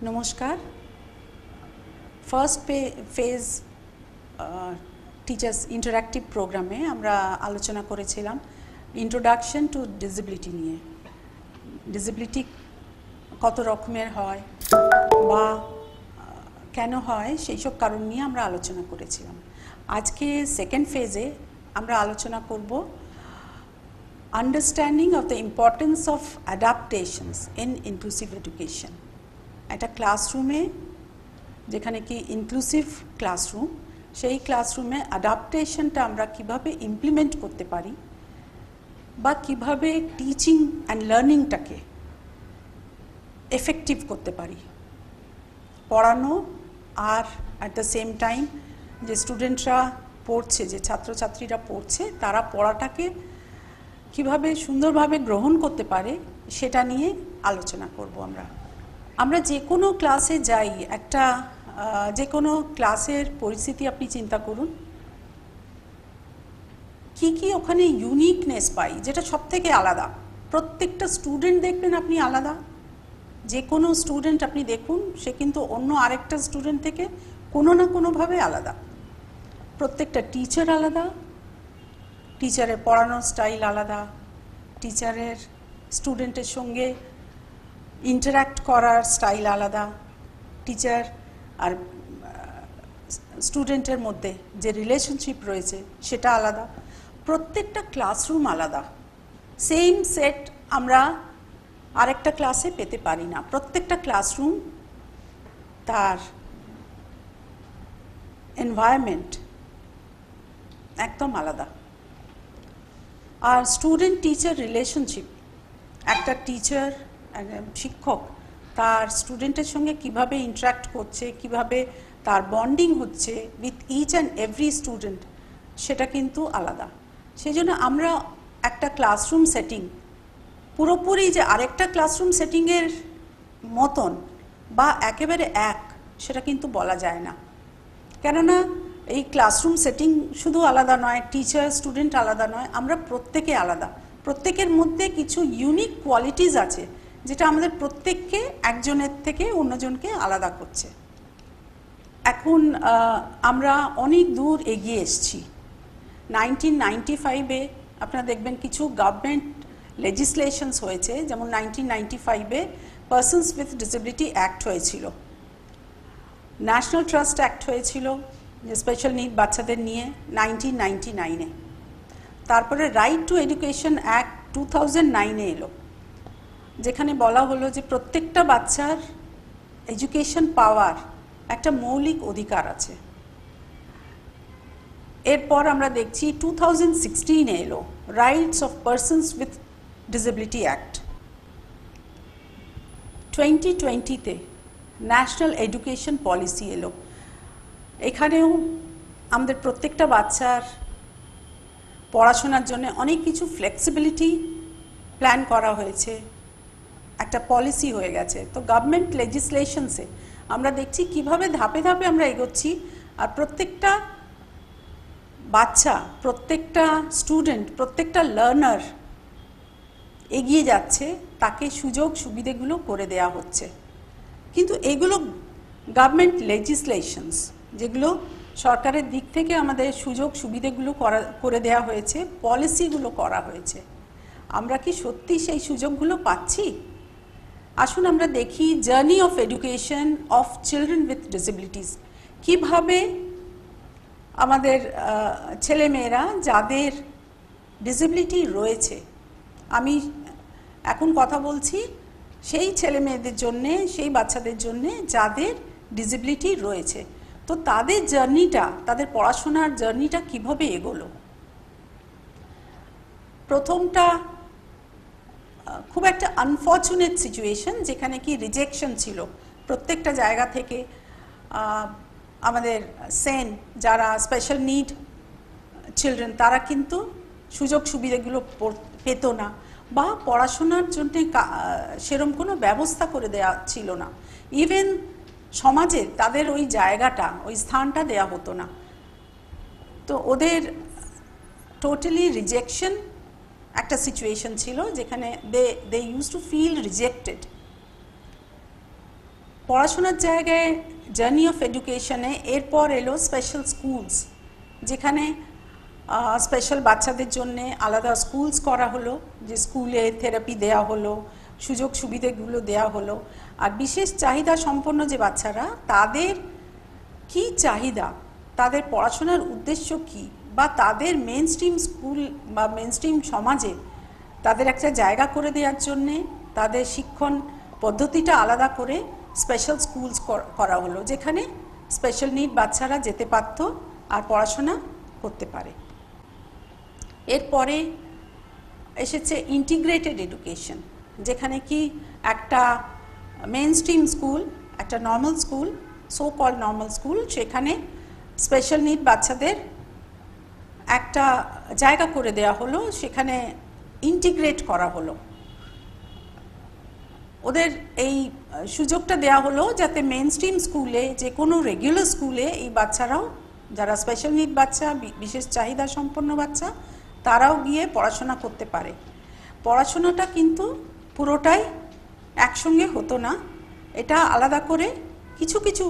নমস্কার। First phase teachers interactive প্রোগ্রামে আমরা আলোচনা করেছিলাম ইন্ট্রোডাকশন টু ডিসেবিলিটি নিয়ে। ডিসেবিলিটি কত রকমের হয় বা কেন হয় সেই সব কারণ নিয়ে আমরা আলোচনা করেছিলাম। আজকে সেকেন্ড ফেজে আমরা আলোচনা করব understanding of the importance of অ্যাডাপ্টেশনস in inclusive education. একটা ক্লাসরুমে যেখানে কি ইনক্লুসিভ ক্লাসরুম, সেই ক্লাসরুমে অ্যাডাপ্টেশনটা আমরা কিভাবে ইমপ্লিমেন্ট করতে পারি বা কিভাবে টিচিং অ্যান্ড লার্নিংটাকে এফেক্টিভ করতে পারি, পড়ানো আর অ্যাট দ্য সেম টাইম যে স্টুডেন্টরা পড়ছে, যে ছাত্রছাত্রীরা পড়ছে, তারা পড়াটাকে কিভাবে সুন্দরভাবে গ্রহণ করতে পারে সেটা নিয়ে আলোচনা করব। আমরা যে কোনো ক্লাসে যাই, একটা যে কোনো ক্লাসের পরিস্থিতি আপনি চিন্তা করুন, কি ওখানে ইউনিকনেস পাই যেটা সব থেকে আলাদা। প্রত্যেকটা স্টুডেন্ট দেখবেন আপনি আলাদা, যে কোনো স্টুডেন্ট আপনি দেখুন সে কিন্তু অন্য আরেকটা স্টুডেন্ট থেকে কোনো না কোনোভাবে আলাদা। প্রত্যেকটা টিচার আলাদা, টিচারের পড়ানোর স্টাইল আলাদা, টিচারের স্টুডেন্টের সঙ্গে ইন্টারঅ্যাক্ট করার স্টাইল আলাদা, টিচার আর স্টুডেন্টের মধ্যে যে রিলেশনশিপ রয়েছে সেটা আলাদা। প্রত্যেকটা ক্লাসরুম আলাদা, সেম সেট আমরা আরেকটা ক্লাসে পেতে পারি না। প্রত্যেকটা ক্লাসরুম তার এনভায়রনমেন্ট একদম আলাদা। আর স্টুডেন্ট টিচার রিলেশনশিপ, একটা টিচার শিক্ষক তার স্টুডেন্টের সঙ্গে কিভাবে ইন্টারাক্ট করছে, কিভাবে তার বন্ডিং হচ্ছে with each and every student, সেটা কিন্তু আলাদা। সেই জন্য আমরা একটা ক্লাসরুম সেটিং পুরোপুরি যে আরেকটা ক্লাসরুম সেটিংয়ের মতন বা একেবারে এক, সেটা কিন্তু বলা যায় না। কেননা এই ক্লাসরুম সেটিং শুধু আলাদা নয়, টিচার স্টুডেন্ট আলাদা নয়, আমরা প্রত্যেকে আলাদা। প্রত্যেকের মধ্যে কিছু ইউনিক কোয়ালিটিস আছে যেটা আমাদের প্রত্যেককে একজনের থেকে অন্যজনকে আলাদা করছে। এখন আমরা অনেক দূর এগিয়ে এসেছি। 1995-এ আপনারা দেখবেন কিছু গভর্নমেন্ট লেজিসলেশনস হয়েছে, যেমন 1995-এ পারসনস উইথ ডিসেবিলিটি অ্যাক্ট হয়েছিল, ন্যাশনাল ট্রাস্ট অ্যাক্ট হয়েছিল যে স্পেশাল নিড বাচ্চাদের নিয়ে 1999-এ। তারপরে রাইট টু এডুকেশন অ্যাক্ট 2009-এ এলো, যেখানে বলা হলো যে প্রত্যেকটা বাচ্চার এডুকেশন পাওয়ার একটা মৌলিক অধিকার আছে। এরপর আমরা দেখছি 2016-এ এলো rights of persons with disability act. 2020-তে ন্যাশনাল এডুকেশন পলিসি এলো। এখানেও আমাদের প্রত্যেকটা বাচ্চার পড়াশোনার জন্য অনেক কিছু ফ্লেক্সিবিলিটি প্ল্যান করা হয়েছে, একটা পলিসি হয়ে গেছে। তো গভর্নমেন্ট লেজিসলেশনসে আমরা দেখছি কিভাবে ধাপে ধাপে আমরা এগোচ্ছি, আর প্রত্যেকটা বাচ্চা, প্রত্যেকটা স্টুডেন্ট, প্রত্যেকটা লার্নার এগিয়ে যাচ্ছে, তাকে সুযোগ সুবিধেগুলো করে দেওয়া হচ্ছে। কিন্তু এগুলো গভর্নমেন্ট লেজিসলেশনস, যেগুলো সরকারের দিক থেকে আমাদের সুযোগ সুবিধেগুলো করে দেওয়া হয়েছে, পলিসিগুলো করা হয়েছে, আমরা কি সত্যি সেই সুযোগগুলো পাচ্ছি? আসুন আমরা দেখি journey of education of children with disabilities. কীভাবে আমাদের ছেলেমেয়েরা যাদের ডিসেবিলিটি রয়েছে, আমি এখন কথা বলছি সেই ছেলেমেয়েদের জন্যে, সেই বাচ্চাদের জন্যে যাদের ডিসেবিলিটি রয়েছে, তো তাদের জার্নিটা, তাদের পড়াশোনার জার্নিটা কীভাবে এগোলো। প্রথমটা খুব একটা আনফর্চুনেট সিচুয়েশন, যেখানে কি রিজেকশন ছিল প্রত্যেকটা জায়গা থেকে। আমাদের যারা স্পেশাল নিড চিলড্রেন, তারা কিন্তু সুযোগ সুবিধাগুলো পেত না, বা পড়াশোনার জন্য সেরকম কোনো ব্যবস্থা করে দেওয়া ছিল না। ইভেন সমাজে তাদের ওই জায়গাটা, ওই স্থানটা দেয়া হতো না। তো ওদের টোটালি রিজেকশন একটা সিচুয়েশন ছিল, যেখানে they use to feel rejected. পড়াশোনার জায়গায় জার্নি অফ এডুকেশনে এরপর এলো স্পেশাল স্কুলস, যেখানে স্পেশাল বাচ্চাদের জন্যে আলাদা স্কুলস করা হলো, যে স্কুলে থেরাপি দেয়া হলো, সুযোগ সুবিধাগুলো দেয়া হলো। আর বিশেষ চাহিদা সম্পন্ন যে বাচ্চারা, তাদের কি চাহিদা, তাদের পড়াশোনার উদ্দেশ্য কি, বা তাদের মেন স্ট্রিম স্কুল বা মেন স্ট্রিম সমাজে তাদের একটা জায়গা করে দেওয়ার জন্যে তাদের শিক্ষণ পদ্ধতিটা আলাদা করে স্পেশাল স্কুলস করা হলো, যেখানে স্পেশাল নিড বাচ্চারা যেতে পারত আর পড়াশোনা করতে পারে। এরপরে এসেছে ইন্টিগ্রেটেড এডুকেশন, যেখানে কি একটা মেন স্ট্রিম স্কুল, একটা normal school, so call normal school, সেখানে স্পেশাল নিড বাচ্চাদের একটা জায়গা করে দেওয়া হলো, সেখানে ইন্টিগ্রেট করা হলো, ওদের এই সুযোগটা দেওয়া হলো যাতে মেন স্ট্রিম স্কুলে, যে কোনো রেগুলার স্কুলে এই বাচ্চারাও, যারা স্পেশাল নিড বাচ্চা, বিশেষ চাহিদা সম্পন্ন বাচ্চা, তারাও গিয়ে পড়াশোনা করতে পারে। পড়াশোনাটা কিন্তু পুরোটাই একসঙ্গে হতো না, এটা আলাদা করে কিছু কিছু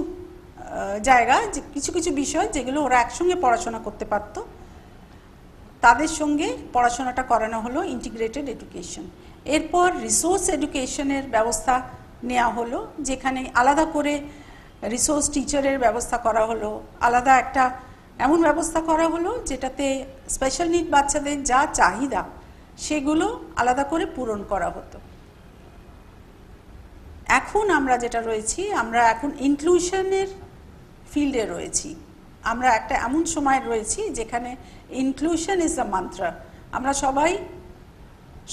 জায়গা, কিছু কিছু বিষয় যেগুলো ওরা একসঙ্গে পড়াশোনা করতে পারত, তাদের সঙ্গে পড়াশোনাটা করানো হলো ইন্টিগ্রেটেড এডুকেশন। এরপর রিসোর্স এডুকেশনের ব্যবস্থা নেওয়া হলো, যেখানে আলাদা করে রিসোর্স টিচারের ব্যবস্থা করা হলো, আলাদা একটা এমন ব্যবস্থা করা হলো যেটাতে স্পেশাল নিড বাচ্চাদের যা চাহিদা সেগুলো আলাদা করে পূরণ করা হতো। এখন আমরা যেটা রয়েছি, আমরা এখন ইনক্লুশনের ফিল্ডে রয়েছি। আমরা একটা এমন সময় রয়েছি যেখানে ইনক্লুশন ইজ দ্য মান্ত্র। আমরা সবাই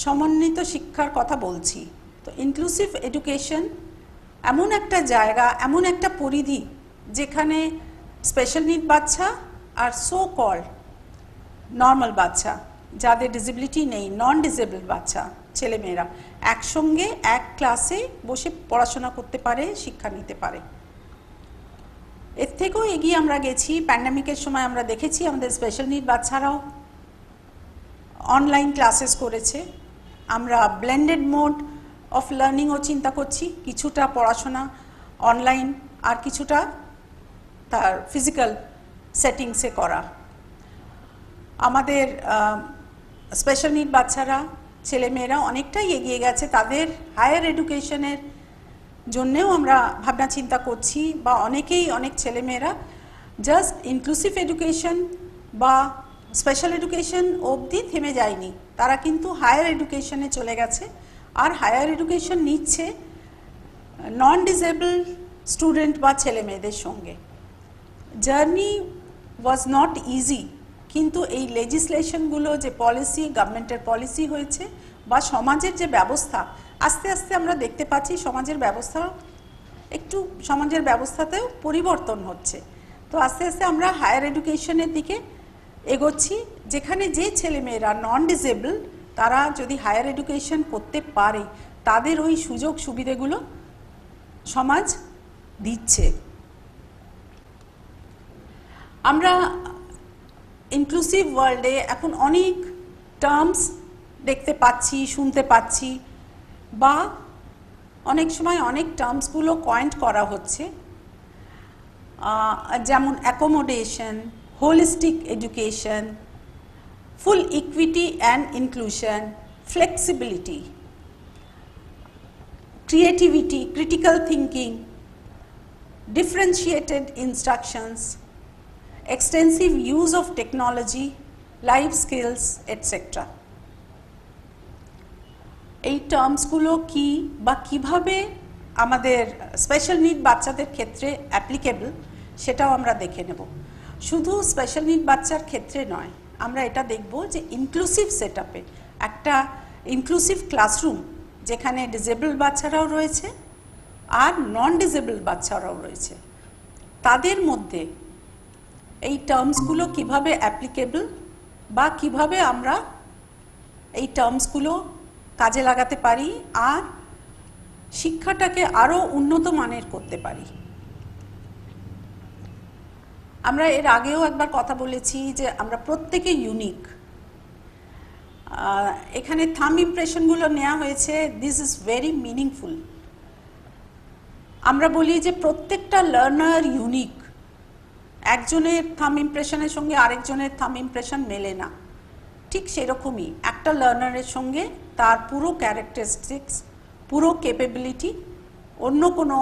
সমন্বিত শিক্ষার কথা বলছি। তো ইনক্লুসিভ এডুকেশন এমন একটা জায়গা, এমন একটা পরিধি, যেখানে স্পেশাল নিড বাচ্চা আর সো কল নর্মাল বাচ্চা, যাদের ডিসেবিলিটি নেই, নন ডিসেবল বাচ্চা, ছেলেমেয়েরা একসঙ্গে এক ক্লাসে বসে পড়াশোনা করতে পারে, শিক্ষা নিতে পারে। এর থেকেও এগিয়ে আমরা গেছি। প্যান্ডামিকের সময় আমরা দেখেছি আমাদের স্পেশাল নিড বাচ্চারাও অনলাইন ক্লাসেস করেছে। আমরা ব্লেন্ডেড মোড অফ লার্নিংও চিন্তা করছি, কিছুটা পড়াশোনা অনলাইন আর কিছুটা তার ফিজিক্যাল সেটিংসে করা। আমাদের স্পেশাল নিড বাচ্চারা, ছেলেমেয়েরা অনেকটাই এগিয়ে গেছে, তাদের হায়ার এডুকেশনের জন্যেও আমরা ভাবনা চিন্তা করছি, বা অনেকেই, অনেক ছেলেমেয়েরা জাস্ট ইনক্লুসিভ এডুকেশন বা স্পেশাল এডুকেশন অবধি থেমে যায়নি, তারা কিন্তু হায়ার এডুকেশনে চলে গেছে, আর হায়ার এডুকেশন নিচ্ছে নন ডিসেবল স্টুডেন্ট বা ছেলেমেয়েদের সঙ্গে। জার্নি ওয়াজ নট ইজি, কিন্তু এই লেজিসলেশনগুলো, যে পলিসি, গভর্নমেন্টের পলিসি হয়েছে, বা সমাজের যে ব্যবস্থা, আস্তে আস্তে আমরা দেখতে পাচ্ছি সমাজের ব্যবস্থাতেও পরিবর্তন হচ্ছে। তো আস্তে আস্তে আমরা হায়ার এডুকেশনের দিকে এগোচ্ছি, যেখানে যে ছেলেমেয়েরা নন ডিসেবল, তারা যদি হায়ার এডুকেশন করতে পারে, তাদের ওই সুযোগ সুবিধাগুলো সমাজ দিচ্ছে। আমরা ইনক্লুসিভ ওয়ার্ল্ডে এখন অনেক টার্মস দেখতে পাচ্ছি, শুনতে পাচ্ছি, বা অনেক সময় অনেক টার্মসগুলো কয়েন্ট করা হচ্ছে, যেমন accommodation, holistic education, full equity and inclusion, flexibility, creativity, critical thinking, differentiated instructions, extensive use of technology, life skills, etc. এই টার্মসগুলো কি, বা কিভাবে আমাদের স্পেশাল নিড বাচ্চাদের ক্ষেত্রে অ্যাপ্লিকেবল, সেটাও আমরা দেখে নেব। শুধু স্পেশাল নিড বাচ্চার ক্ষেত্রে নয়, আমরা এটা দেখব যে ইনক্লুসিভ সেটআপে একটা ইনক্লুসিভ ক্লাসরুম, যেখানে ডিসেবল বাচ্চারাও রয়েছে আর নন ডিসেবল বাচ্চারাও রয়েছে, তাদের মধ্যে এই টার্মসগুলো কিভাবে অ্যাপ্লিকেবল, বা কিভাবে আমরা এই টার্মসগুলো কাজে লাগাতে পারি আর শিক্ষাটাকে আরও উন্নত মানের করতে পারি। আমরা এর আগেও একবার কথা বলেছি যে আমরা প্রত্যেকে ইউনিক। এখানে থাম্ব ইমপ্রেশনগুলো নেওয়া হয়েছে, দিস ইজ ভেরি মিনিংফুল। আমরা বলি যে প্রত্যেকটা লার্নার ইউনিক, একজনের থাম ইমপ্রেশনের সঙ্গে আরেকজনের থাম ইমপ্রেশন মেলে না। ঠিক সেরকমই একটা লার্নারের সঙ্গে তার পুরো ক্যারেক্টারিস্টিক্স, পুরো ক্যাপাবিলিটি অন্য কোনো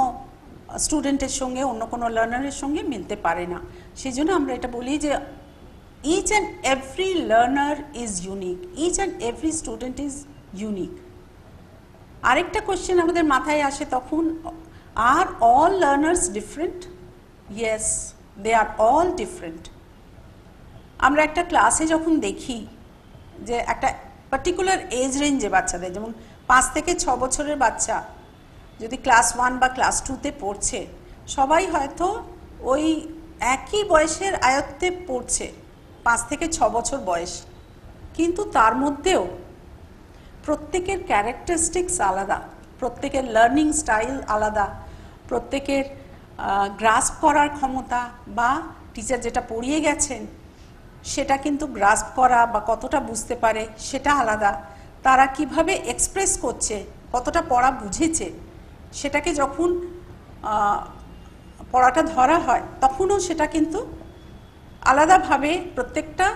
স্টুডেন্টের সঙ্গে, অন্য কোনো লার্নারের সঙ্গে মিলতে পারে না। সেই জন্য আমরা এটা বলি যে each and every learner is unique, each and every student is unique. আরেকটা কোশ্চেন আমাদের মাথায় আসে তখন, are all learners different? Yes, they are all different. আমরা একটা ক্লাসে যখন দেখি যে একটা পার্টিকুলার এজ রেঞ্জে বাচ্চাদের, যেমন 5 থেকে 6 বছরের বাচ্চা যদি ক্লাস 1 বা ক্লাস 2তে পড়ছে, সবাই হয়তো ওই একই বয়সের আয়ত্তে পড়ছে, 5 থেকে 6 বছর বয়স, কিন্তু তার মধ্যেও প্রত্যেকের ক্যারেক্টারিস্টিক্স আলাদা, প্রত্যেকের লার্নিং স্টাইল আলাদা, প্রত্যেকের গ্রাস্প করার ক্ষমতা বা টিচার যেটা পড়িয়ে গেছেন সেটা কিন্তু গ্রাস্প করা বা কতটা বুঝতে পারে সেটা আলাদা, তারা কিভাবে এক্সপ্রেস করছে, কতটা পড়া বুঝেছে, সেটাকে যখন পড়াটা ধরা হয় তখনও সেটা কিন্তু আলাদাভাবে প্রত্যেকটা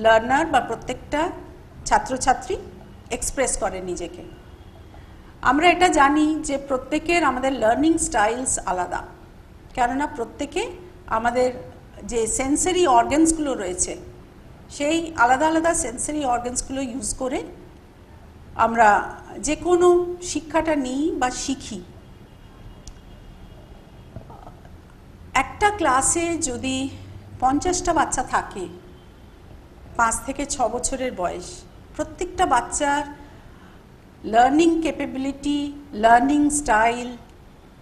লার্নার বা প্রত্যেকটা ছাত্রছাত্রী এক্সপ্রেস করে নিজেকে। আমরা এটা জানি যে প্রত্যেকের আমাদের লার্নিং স্টাইলস আলাদা, কেননা প্রত্যেকে আমাদের যে সেন্সরি অর্গানসগুলো রয়েছে সেই আলাদা আলাদা সেন্সরি অর্গানসগুলো ইউজ করে আমরা যে কোনো শিক্ষাটা নিই বা শিখি। একটা ক্লাসে যদি 50টা বাচ্চা থাকে 5 থেকে 6 বছরের বয়স, প্রত্যেকটা বাচ্চার লার্নিং ক্যাপাবিলিটি, লার্নিং স্টাইল,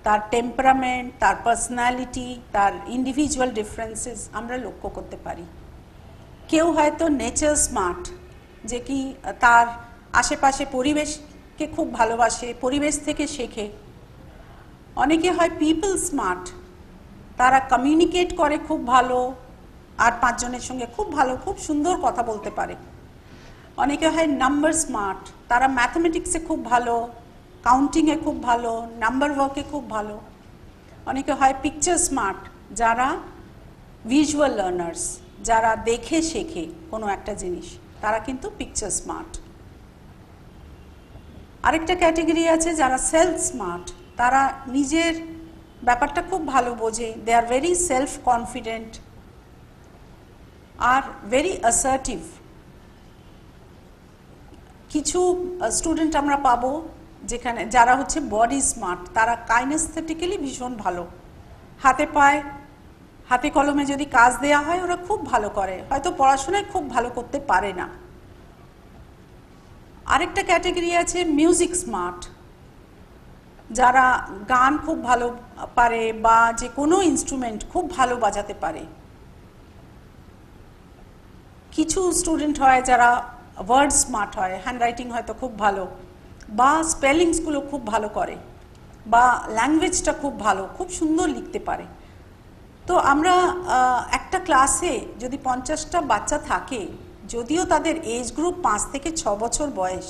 তার টেম্পারামেন্ট, তার পার্সোনালিটি, তার ইন্ডিভিজুয়াল ডিফারেন্সেস আমরা লক্ষ্য করতে পারি। কেউ হয়তো নেচার স্মার্ট, যে কি তার আশেপাশে পরিবেশকে খুব ভালোবাসে, পরিবেশ থেকে শেখে। অনেকে হয় পিপল স্মার্ট, তারা কমিউনিকেট করে খুব ভালো, আর 5 জনের সঙ্গে খুব ভালো, খুব সুন্দর কথা বলতে পারে। অনেকে হয় নাম্বার স্মার্ট, তারা ম্যাথমেটিক্সে খুব ভালো, কাউন্টিংয়ে খুব ভালো, নাম্বার ওয়ার্কে খুব ভালো। অনেকে হয় পিকচার স্মার্ট, যারা ভিজুয়াল লার্নার্স, যারা দেখে শেখে কোনো একটা জিনিস, তারা কিন্তু পিকচার স্মার্ট। আরেকটা ক্যাটেগরি আছে যারা সেলফ স্মার্ট, তারা নিজের ব্যাপারটা খুব ভালো বোঝে, they are very self confident আর ভেরি অ্যাসার্টিভ। কিছু স্টুডেন্ট আমরা পাবো যেখানে যারা হচ্ছে বডি স্মার্ট, তারা কাইনেস্থেটিক্যালি ভীষণ ভালো, হাতে কলমে যদি কাজ দেয়া হয় ওরা খুব ভালো করে, হয়তো পড়াশোনায় খুব ভালো করতে পারে না। আরেকটা ক্যাটেগরি আছে মিউজিক স্মার্ট, যারা গান খুব ভালো পারে বা যে কোনো ইনস্ট্রুমেন্ট খুব ভালো বাজাতে পারে। কিছু স্টুডেন্ট হয় যারা ওয়ার্ড স্মার্ট হয়, হ্যান্ডরাইটিং হয়তো খুব ভালো, বা স্পেলিংসগুলো খুব ভালো করে, বা ল্যাঙ্গুয়েজটা খুব ভালো, খুব সুন্দর লিখতে পারে। তো আমরা একটা ক্লাসে যদি 50টা বাচ্চা থাকে, যদিও তাদের এজ গ্রুপ 5 থেকে 6 বছর বয়স,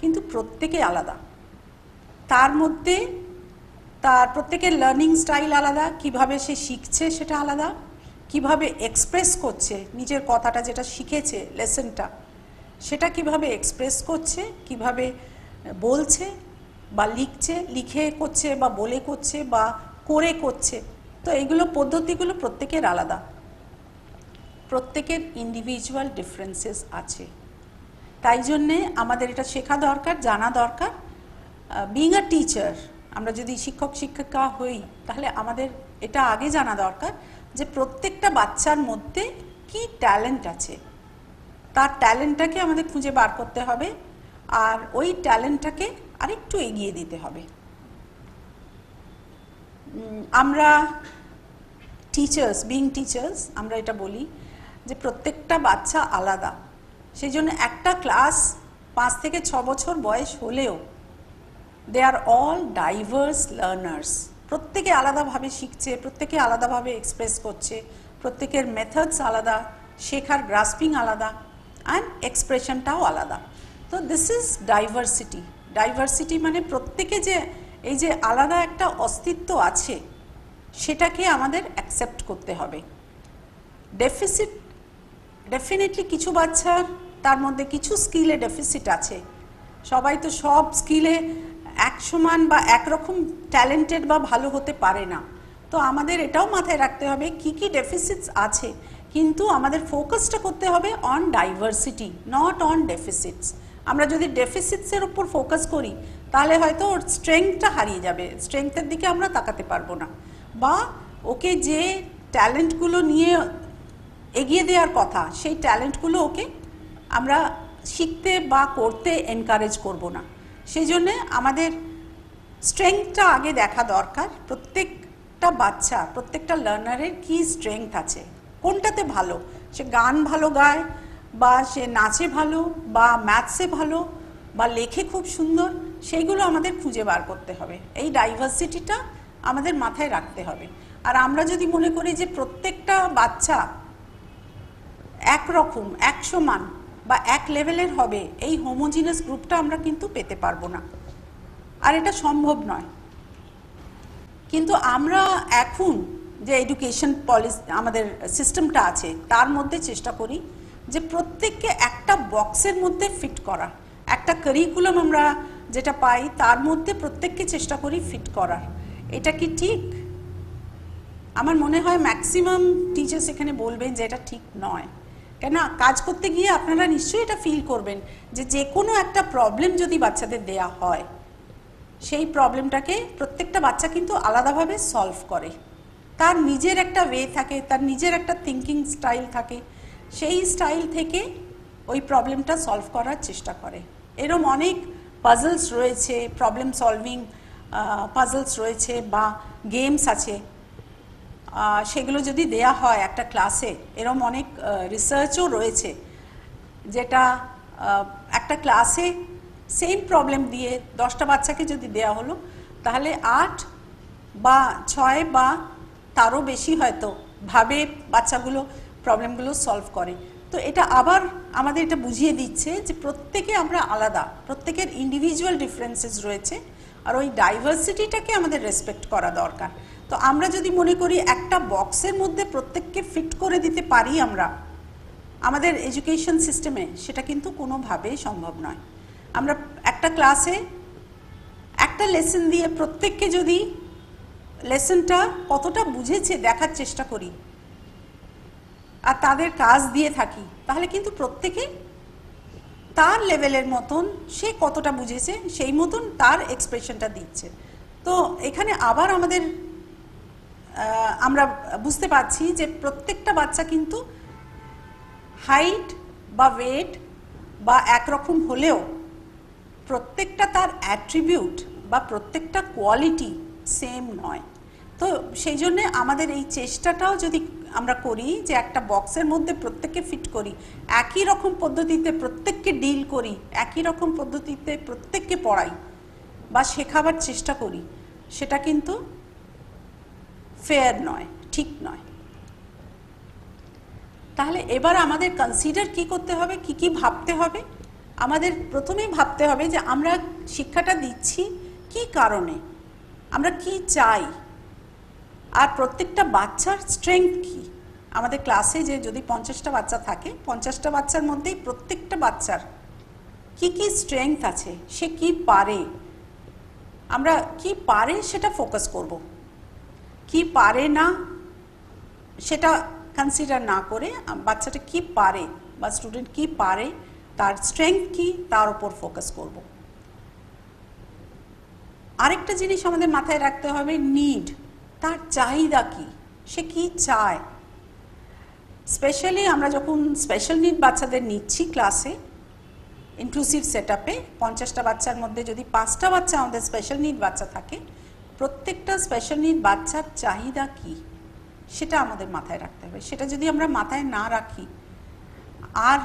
কিন্তু প্রত্যেকে আলাদা। তার মধ্যে তার প্রত্যেকের লার্নিং স্টাইল আলাদা, কিভাবে সে শিখছে সেটা আলাদা, কিভাবে এক্সপ্রেস করছে নিজের কথাটা যেটা শিখেছে, লেসনটা, সেটা কিভাবে এক্সপ্রেস করছে, কিভাবে বলছে বা লিখছে, লিখে করছে বা বলে করছে বা করে করছে। তো এইগুলো পদ্ধতিগুলো প্রত্যেকের আলাদা, প্রত্যেকের ইন্ডিভিজুয়াল ডিফারেন্সেস আছে। তাই জন্যে আমাদের এটা শেখা দরকার, জানা দরকার। বিং আ টিচার, আমরা যদি শিক্ষক শিক্ষিকা হই তাহলে আমাদের এটা আগে জানা দরকার যে প্রত্যেকটা বাচ্চার মধ্যে কি ট্যালেন্ট আছে, তার ট্যালেন্টটাকে আমাদের খুঁজে বার করতে হবে আর ওই ট্যালেন্টটাকে আরেকটু এগিয়ে দিতে হবে। আমরা বিং টিচার্স আমরা এটা বলি যে প্রত্যেকটা বাচ্চা আলাদা, সেই জন্য একটা ক্লাস 5 থেকে 6 বছর বয়স হলেও দে আর অল ডাইভার্স লার্নার্স। প্রত্যেকে আলাদাভাবে শিখছে, প্রত্যেকে আলাদাভাবে এক্সপ্রেস করছে, প্রত্যেকের মেথডস আলাদা, শেখার গ্রাস্পিং আলাদা, অ্যান্ড এক্সপ্রেশনটাও আলাদা। তো দিস ইজ ডাইভার্সিটি। ডাইভার্সিটি মানে প্রত্যেকে যে এই যে আলাদা একটা অস্তিত্ব আছে সেটাকে আমাদের অ্যাকসেপ্ট করতে হবে। ডেফিসিট ডেফিনেটলি কিছু বাচ্চার তার মধ্যে কিছু স্কিলে ডেফিসিট আছে, সবাই তো সব স্কিলে এক সমান বা একরকম ট্যালেন্টেড বা ভালো হতে পারে না। তো আমাদের এটাও মাথায় রাখতে হবে কি কি ডেফিসিটস আছে, কিন্তু আমাদের ফোকাসটা করতে হবে অন ডাইভার্সিটি, নট অন ডেফিসিটস। আমরা যদি ডেফিসিটসের উপর ফোকাস করি তাহলে হয়তো ওর স্ট্রেংথটা হারিয়ে যাবে, স্ট্রেংথের দিকে আমরা তাকাতে পারবো না, বা ওকে যে ট্যালেন্টগুলো নিয়ে এগিয়ে দেওয়ার কথা সেই ট্যালেন্টগুলো ওকে আমরা শিখতে বা করতে এনকারেজ করব না। সেই জন্যে আমাদের স্ট্রেংথটা আগে দেখা দরকার। প্রত্যেকটা বাচ্চা, প্রত্যেকটা লার্নারের কি স্ট্রেংথ আছে, কোনটাতে ভালো, সে গান ভালো গায় বা সে নাচে ভালো বা ম্যাথসে ভালো বা লেখে খুব সুন্দর, সেইগুলো আমাদের খুঁজে বার করতে হবে। এই ডাইভার্সিটিটা আমাদের মাথায় রাখতে হবে। আর আমরা যদি মনে করি যে প্রত্যেকটা বাচ্চা একরকম, এক সমান বা এক লেভেলের হবে, এই হোমোজিনাস গ্রুপটা আমরা কিন্তু পেতে পারবো না, আর এটা সম্ভব নয়। কিন্তু আমরা এখন যে এডুকেশন পলিসি আমাদের সিস্টেমটা আছে তার মধ্যে চেষ্টা করি যে প্রত্যেককে একটা বক্সের মধ্যে ফিট করা, একটা কারিকুলাম আমরা যেটা পাই তার মধ্যে প্রত্যেককে চেষ্টা করি ফিট করার। এটা কি ঠিক? আমার মনে হয় ম্যাক্সিমাম টিচার্স এখানে বলবেন যে এটা ঠিক নয়। কেন, কাজ করতে গিয়ে আপনারা নিশ্চয়ই এটা ফিল করবেন যে যে কোনো একটা প্রবলেম যদি বাচ্চাদের দেয়া হয় সেই প্রবলেমটাকে প্রত্যেকটা বাচ্চা কিন্তু আলাদাভাবে সলভ করে, তার নিজের একটা ওয়ে থাকে, তার নিজের একটা থিঙ্কিং স্টাইল থাকে, সেই স্টাইল থেকে ওই প্রবলেমটা সলভ করার চেষ্টা করে। এরম অনেক পাজলস রয়েছে, প্রবলেম সলভিং পাজলস রয়েছে বা গেমস আছে, সেগুলো যদি দেয়া হয় একটা ক্লাসে, এরম অনেক রিসার্চও রয়েছে যেটা একটা ক্লাসে সেম প্রবলেম দিয়ে 10টা বাচ্চাকে যদি দেয়া হলো তাহলে 8 বা 6 বা তারও বেশি হয়তো ভাবে বাচ্চাগুলো প্রবলেমগুলো সলভ করে। তো এটা আবার আমাদের এটা বুঝিয়ে দিচ্ছে যে প্রত্যেকে আমরা আলাদা, প্রত্যেকের ইন্ডিভিজুয়াল ডিফারেন্সেস রয়েছে, আর ওই ডাইভার্সিটিটাকে আমাদের রেসপেক্ট করা দরকার। তো আমরা যদি মনে করি একটা বক্সের মধ্যে প্রত্যেককে ফিট করে দিতে পারি আমরা আমাদের এডুকেশন সিস্টেমে, সেটা কিন্তু কোনোভাবেই সম্ভব নয়। আমরা একটা ক্লাসে একটা লেসন দিয়ে প্রত্যেককে যদি লেসনটা কতটা বুঝেছে দেখার চেষ্টা করি আর তাদের কাজ দিয়ে থাকি, তাহলে কিন্তু প্রত্যেকে তার লেভেলের মতন সে কতটা বুঝেছে সেই মতন তার এক্সপ্রেশনটা দিচ্ছে। তো এখানে আবার আমাদের আমরা বুঝতে পারছি যে প্রত্যেকটা বাচ্চা কিন্তু হাইট বা ওয়েট বা একরকম হলেও প্রত্যেকটা তার অ্যাট্রিবিউট বা প্রত্যেকটা কোয়ালিটি সেম নয়। তো সেই জন্যে আমাদের এই চেষ্টাটাও যদি আমরা করি যে একটা বক্সের মধ্যে প্রত্যেককে ফিট করি, একই রকম পদ্ধতিতে প্রত্যেককে ডিল করি, একই রকম পদ্ধতিতে প্রত্যেককে পড়াই বা শেখাবার চেষ্টা করি, সেটা কিন্তু ফেয়ার নয়, ঠিক নয়। তাহলে এবার আমাদের কনসিডার কি করতে হবে, কি কি ভাবতে হবে? আমাদের প্রথমেই ভাবতে হবে যে আমরা শিক্ষাটা দিচ্ছি কি কারণে, আমরা কি চাই, আর প্রত্যেকটা বাচ্চার স্ট্রেংথ কি। আমাদের ক্লাসে যে যদি 50টা বাচ্চা থাকে, 50টা বাচ্চার মধ্যেই প্রত্যেকটা বাচ্চার কি কি স্ট্রেংথ আছে, সে কি পারে, আমরা কি পারে সেটা ফোকাস করব, কি পারে না সেটা কনসিডার না করে বাচ্চাটা কি পারে বা স্টুডেন্ট কি পারে, তার স্ট্রেংথ কি, তার উপর ফোকাস করব। আরেকটা জিনিস আমাদের মাথায় রাখতে হবে, নিড, তার চাহিদা কি, সে কি চায়। স্পেশালি আমরা যখন স্পেশাল নিড বাচ্চাদের নিচ্ছি ক্লাসে ইনক্লুসিভ সেটআপে, 50টা বাচ্চার মধ্যে যদি 5টা বাচ্চা আমাদের স্পেশাল নিড বাচ্চা থাকে, প্রত্যেকটা স্পেশাল নিড বাচ্চার চাহিদা কি সেটা আমাদের মাথায় রাখতে হবে। সেটা যদি আমরা মাথায় না রাখি আর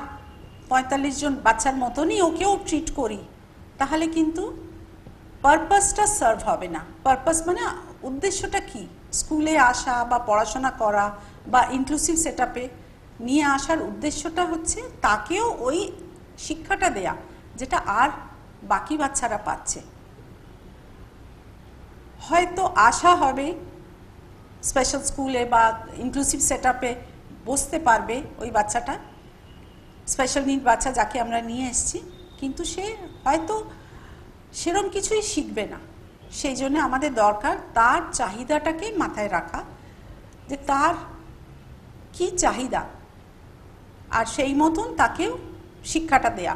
45 জন বাচ্চার মতনই ওকেও ট্রিট করি, তাহলে কিন্তু পারপাসটা সার্ভ হবে না। পারপাস মানে উদ্দেশ্যটা কি, স্কুলে আসা বা পড়াশোনা করা বা ইনক্লুসিভ সেটআপে নিয়ে আসার উদ্দেশ্যটা হচ্ছে তাকেও ওই শিক্ষাটা দেয়া যেটা আর বাকি বাচ্চারা পাচ্ছে। হয়তো আশা হবে স্পেশাল স্কুলে বা ইনক্লুসিভ সেটআপে বসতে পারবে ওই বাচ্চাটা, স্পেশাল নিড বাচ্চা যাকে আমরা নিয়ে এসেছি, কিন্তু সে হয়তো সেরকম কিছুই শিখবে না। সেই জন্য আমাদের দরকার তার চাহিদাটাকে মাথায় রাখা, যে তার কি চাহিদা, আর সেই মতন তাকেও শিক্ষাটা দেয়া।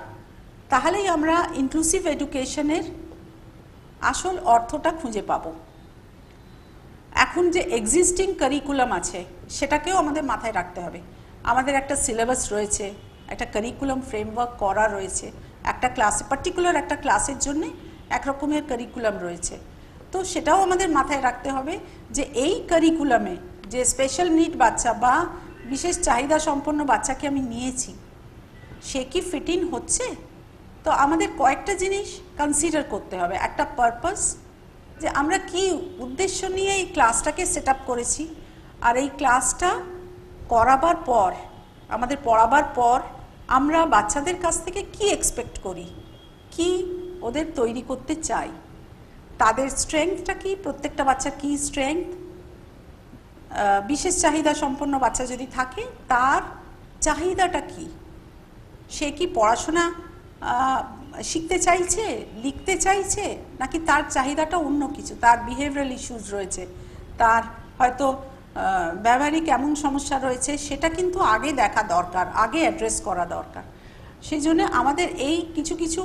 তাহলেই আমরা ইনক্লুসিভ এডুকেশনের আসল অর্থটা খুঁজে পাব। এখন যে এক্সিস্টিং কারিকুলাম আছে সেটাকেও আমাদের মাথায় রাখতে হবে। আমাদের একটা সিলেবাস রয়েছে, একটা কারিকুলাম ফ্রেমওয়ার্ক করা রয়েছে, একটা ক্লাসে পার্টিকুলার একটা ক্লাসের জন্য এক রকমের কারিকুলাম রয়েছে। তো সেটাও আমাদের মাথায় রাখতে হবে যে এই কারিকুলামে যে স্পেশাল নিড বাচ্চা বা বিশেষ চাহিদা সম্পন্ন বাচ্চাকে আমি নিয়েছি, সে কি ফিট ইন হচ্ছে। তো আমাদের কয়েকটা জিনিস কনসিডার করতে হবে। একটা পারপাস, যে আমরা কি উদ্দেশ্য নিয়ে এই ক্লাসটাকে সেট আপ করেছি, আর এই ক্লাসটা করাবার পর, আমাদের পড়াবার পর আমরা বাচ্চাদের কাছ থেকে কি এক্সপেক্ট করি, কি ওদের তৈরি করতে চাই, তাদের স্ট্রেংথটা কি, প্রত্যেকটা বাচ্চার কি স্ট্রেংথ, বিশেষ চাহিদা সম্পন্ন বাচ্চা যদি থাকে তার চাহিদাটা কি, সে কি পড়াশোনা শিখতে চাইছে, লিখতে চাইছে, নাকি তার চাহিদাটা অন্য কিছু, তার বিহেভিয়ারাল ইস্যুস রয়েছে, তার হয়তো ব্যবহারিক এমন সমস্যা রয়েছে, সেটা কিন্তু আগে দেখা দরকার, আগে অ্যাড্রেস করা দরকার। সেই জন্য আমাদের এই কিছু কিছু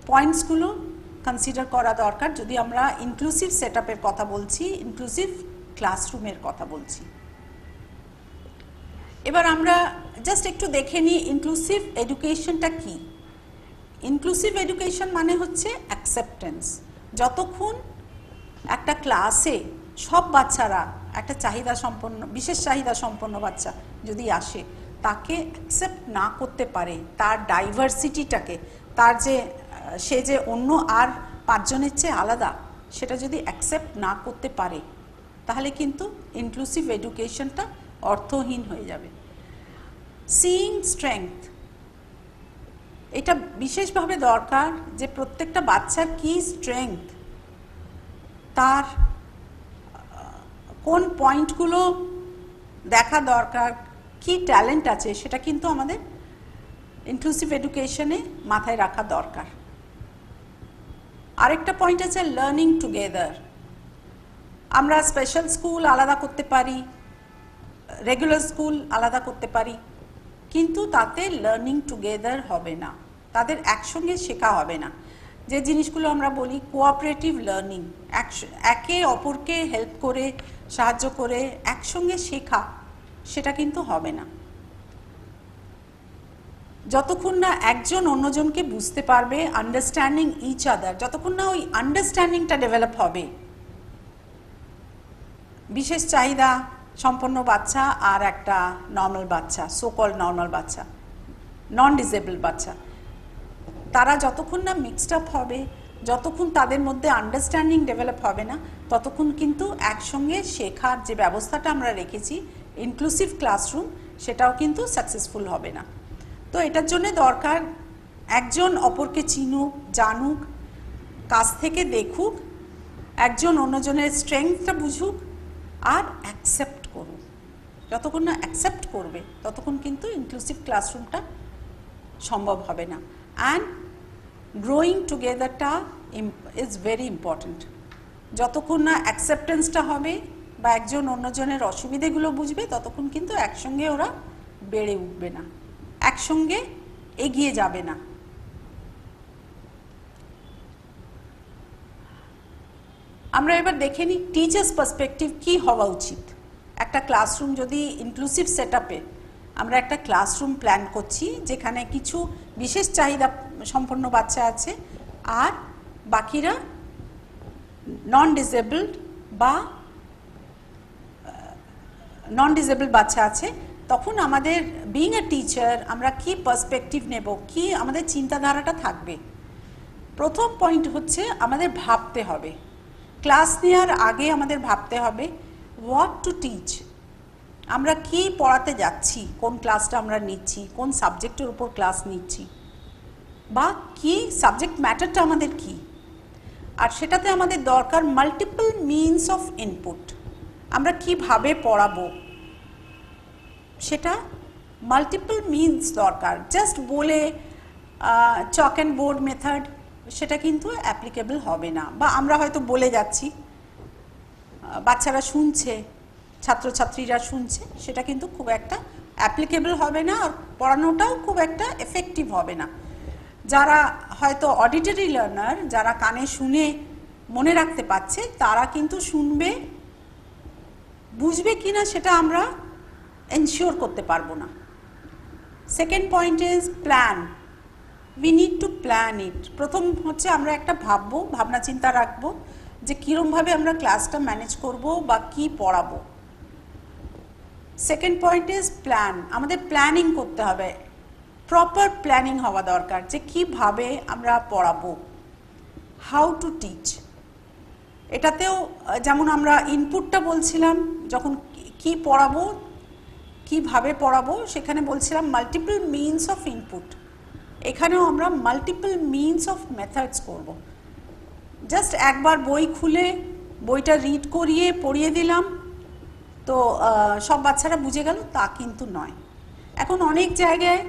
পয়েন্টসগুলো কনসিডার করা দরকার যদি আমরা ইনক্লুসিভ সেটআপের কথা বলছি, ইনক্লুসিভ ক্লাসরুমের কথা বলছি। এবার আমরা জাস্ট একটু দেখে নিই ইনক্লুসিভ এডুকেশনটা কি। ইনক্লুসিভ এডুকেশন মানে হচ্ছে অ্যাকসেপ্টেন্স। যতক্ষণ একটা ক্লাসে সব বাচ্চারা, একটা চাহিদা সম্পন্ন, বিশেষ চাহিদা সম্পন্ন বাচ্চা যদি আসে, তাকে অ্যাকসেপ্ট না করতে পারে, তার ডাইভার্সিটিটাকে, তার যে সে যে অন্য আর পাঁচজনের চেয়ে আলাদা, সেটা যদি অ্যাকসেপ্ট না করতে পারে, তাহলে কিন্তু ইনক্লুসিভ এডুকেশনটা অর্থহীন হয়ে যাবে। সিইং স্ট্রেংথ, এটা বিশেষভাবে দরকার, যে প্রত্যেকটা বাচ্চার কি স্ট্রেংথ, তার কোন পয়েন্টগুলো দেখা দরকার, কি ট্যালেন্ট আছে, সেটা কিন্তু আমাদের ইনক্লুসিভ এডুকেশনে মাথায় রাখা দরকার। আরেকটা পয়েন্ট আছে লার্নিং টুগেদার। আমরা স্পেশাল স্কুল আলাদা করতে পারি, রেগুলার স্কুল আলাদা করতে পারি, কিন্তু তাতে লার্নিং টুগেদার হবে না, তাদের একসঙ্গে শেখা হবে না। যে জিনিসগুলো আমরা বলি কোঅপারেটিভ লার্নিং, একে অপরকে হেল্প করে, সাহায্য করে একসঙ্গে শেখা, সেটা কিন্তু হবে না। যতক্ষণ না একজন অন্যজনকে বুঝতে পারবে, আন্ডারস্ট্যান্ডিং ইচ আদার, যতক্ষণ না ওই আন্ডারস্ট্যান্ডিংটা ডেভেলপ হবে, বিশেষ চাহিদা সম্পন্ন বাচ্চা আর একটা নর্মাল বাচ্চা, সো কল্ড নর্মাল বাচ্চা, নন ডিসেবল বাচ্চা, তারা যতক্ষণ না মিক্সড আপ হবে, যতক্ষণ তাদের মধ্যে আন্ডারস্ট্যান্ডিং ডেভেলপ হবে না, ততক্ষণ কিন্তু একসঙ্গে শেখার যে ব্যবস্থাটা আমরা রেখেছি ইনক্লুসিভ ক্লাসরুম, সেটাও কিন্তু সাকসেসফুল হবে না। তো এটার জন্য দরকার একজন অপরকে চিনুক, জানুক, কাছ থেকে দেখুক, একজন অন্যজনের স্ট্রেংথটা বুঝুক, আর অ্যাকসেপ্ট করুক। যতক্ষণ না অ্যাকসেপ্ট করবে, ততক্ষণ কিন্তু ইনক্লুসিভ ক্লাসরুমটা সম্ভব হবে না। অ্যান্ড গ্রোয়িং টুগেদারটা ইজ ভেরি ইম্পর্ট্যান্ট। যতক্ষণ না অ্যাকসেপ্টেন্সটা হবে বা একজন অন্যজনের অসুবিধেগুলো বুঝবে, ততক্ষণ কিন্তু একসঙ্গে ওরা বেড়ে উঠবে না, একসঙ্গে এগিয়ে যাবে না। আমরা এবার দেখে নিই টিচার্স পার্সপেক্টিভ কি হওয়া উচিত। একটা ক্লাসরুম যদি ইনক্লুসিভ সেটআপে আমরা একটা ক্লাসরুম প্ল্যান করছি, যেখানে কিছু বিশেষ চাহিদা সম্পন্ন বাচ্চা আছে আর বাকিরা নন ডিসেবল বাচ্চা আছে, তখন আমাদের বিইং এ টিচার আমরা কি পার্সপেক্টিভ নেব, কি আমাদের চিন্তাধারাটা থাকবে। প্রথম পয়েন্ট হচ্ছে আমাদের ভাবতে হবে, ক্লাস নেওয়ার আগে আমাদের ভাবতে হবে হোয়াট টু টিচ, আমরা কি পড়াতে যাচ্ছি, কোন ক্লাসটা আমরা নিচ্ছি, কোন সাবজেক্টের উপর ক্লাস নিচ্ছি, বা কি সাবজেক্ট ম্যাটারটা আমাদের কি। আর সেটাতে আমাদের দরকার মাল্টিপল মিনস অফ ইনপুট। আমরা কিভাবে পড়াবো সেটা মাল্টিপল মিনস দরকার। জাস্ট বলে চক অ্যান্ড বোর্ড মেথড সেটা কিন্তু অ্যাপ্লিকেবল হবে না, বা আমরা হয়তো বলে যাচ্ছি, বাচ্চারা শুনছে, ছাত্রছাত্রীরা শুনছে, সেটা কিন্তু খুব একটা অ্যাপ্লিকেবল হবে না, আর পড়ানোটাও খুব একটা এফেক্টিভ হবে না। যারা হয়তো অডিটরি লার্নার, যারা কানে শুনে মনে রাখতে পারছে, তারা কিন্তু শুনবে, বুঝবে কিনা সেটা আমরা এনশিওর করতে পারবো না। Second point is plan. We need to plan it. প্রথম হচ্ছে আমরা একটা ভাবনা চিন্তা রাখবো যে কীরমভাবে আমরা ক্লাসটা ম্যানেজ করব বা কি পড়াবো। Second point is plan. আমাদের প্ল্যানিং করতে হবে, প্রপার প্ল্যানিং হওয়া দরকার যে কিভাবে আমরা পড়াবো, হাউ টু টিচ। এটাতেও যেমন আমরা ইনপুটটা বলছিলাম, যখন কি পড়াবো, কিভাবে পড়াবো, সেখানে বলছিলাম মাল্টিপল মিনস অফ ইনপুট। এখানেও আমরা মাল্টিপল মিনস অফ মেথডস করব। জাস্ট একবার বই খুলে বইটা রিড করিয়ে পড়িয়ে দিলাম তো সব বাচ্চারা বুঝে গেল, তা কিন্তু নয়। এখন অনেক জায়গায়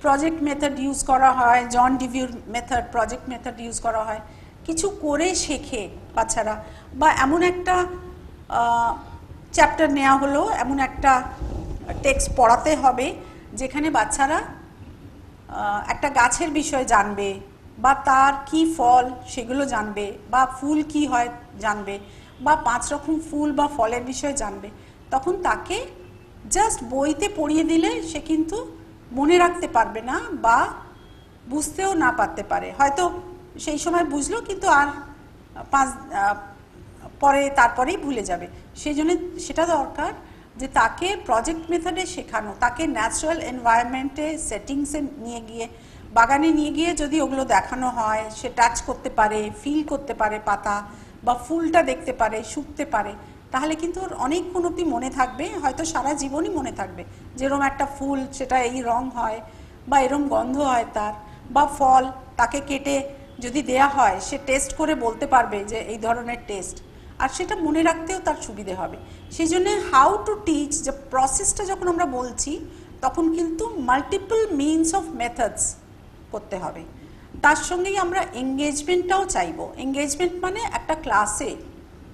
প্রজেক্ট মেথড ইউজ করা হয়, জন ডিভিউর মেথড, প্রজেক্ট মেথড ইউজ করা হয়। কিছু করে শেখে বাচ্চারা, বা এমন একটা চ্যাপ্টার নেওয়া হলো, এমন একটা টেক্সট পড়াতে হবে যেখানে বাচ্চারা একটা গাছের বিষয়ে জানবে, বা তার কি ফল সেগুলো জানবে, বা ফুল কি হয় জানবে, বা 5 রকম ফুল বা ফলের বিষয়ে জানবে। তখন তাকে জাস্ট বইতে পড়িয়ে দিলে সে কিন্তু মনে রাখতে পারবে না, বা বুঝতেও না পারতে পারে। হয়তো সেই সময় বুঝলো, কিন্তু আর তারপরেই ভুলে যাবে। সেই জন্য সেটা দরকার যে তাকে প্রজেক্ট মেথডে শেখানো, তাকে ন্যাচারাল এনভায়রনমেন্টে সেটিংসে নিয়ে গিয়ে, বাগানে নিয়ে গিয়ে যদি ওগুলো দেখানো হয়, সে টাচ করতে পারে, ফিল করতে পারে পাতা, বা ফুলটা দেখতে পারে, শুকতে পারে, তাহলে কিন্তু ওর অনেকক্ষণ অবধি মনে থাকবে, হয়তো সারা জীবনই মনে থাকবে। যেরকম একটা ফুল, সেটা এই রং হয়, বা এরম গন্ধ হয় তার, বা ফল তাকে কেটে যদি দেয়া হয়, সে টেস্ট করে বলতে পারবে যে এই ধরনের টেস্ট, আর সেটা মনে রাখতেও তার সুবিধে হবে। সেই জন্য হাউ টু টিচ যে প্রসেসটা যখন আমরা বলছি, তখন কিন্তু মাল্টিপল মিনস অফ মেথডস করতে হবে। তার সঙ্গেই আমরা এঙ্গেজমেন্টটাও চাইবো। এঙ্গেজমেন্ট মানে একটা ক্লাসে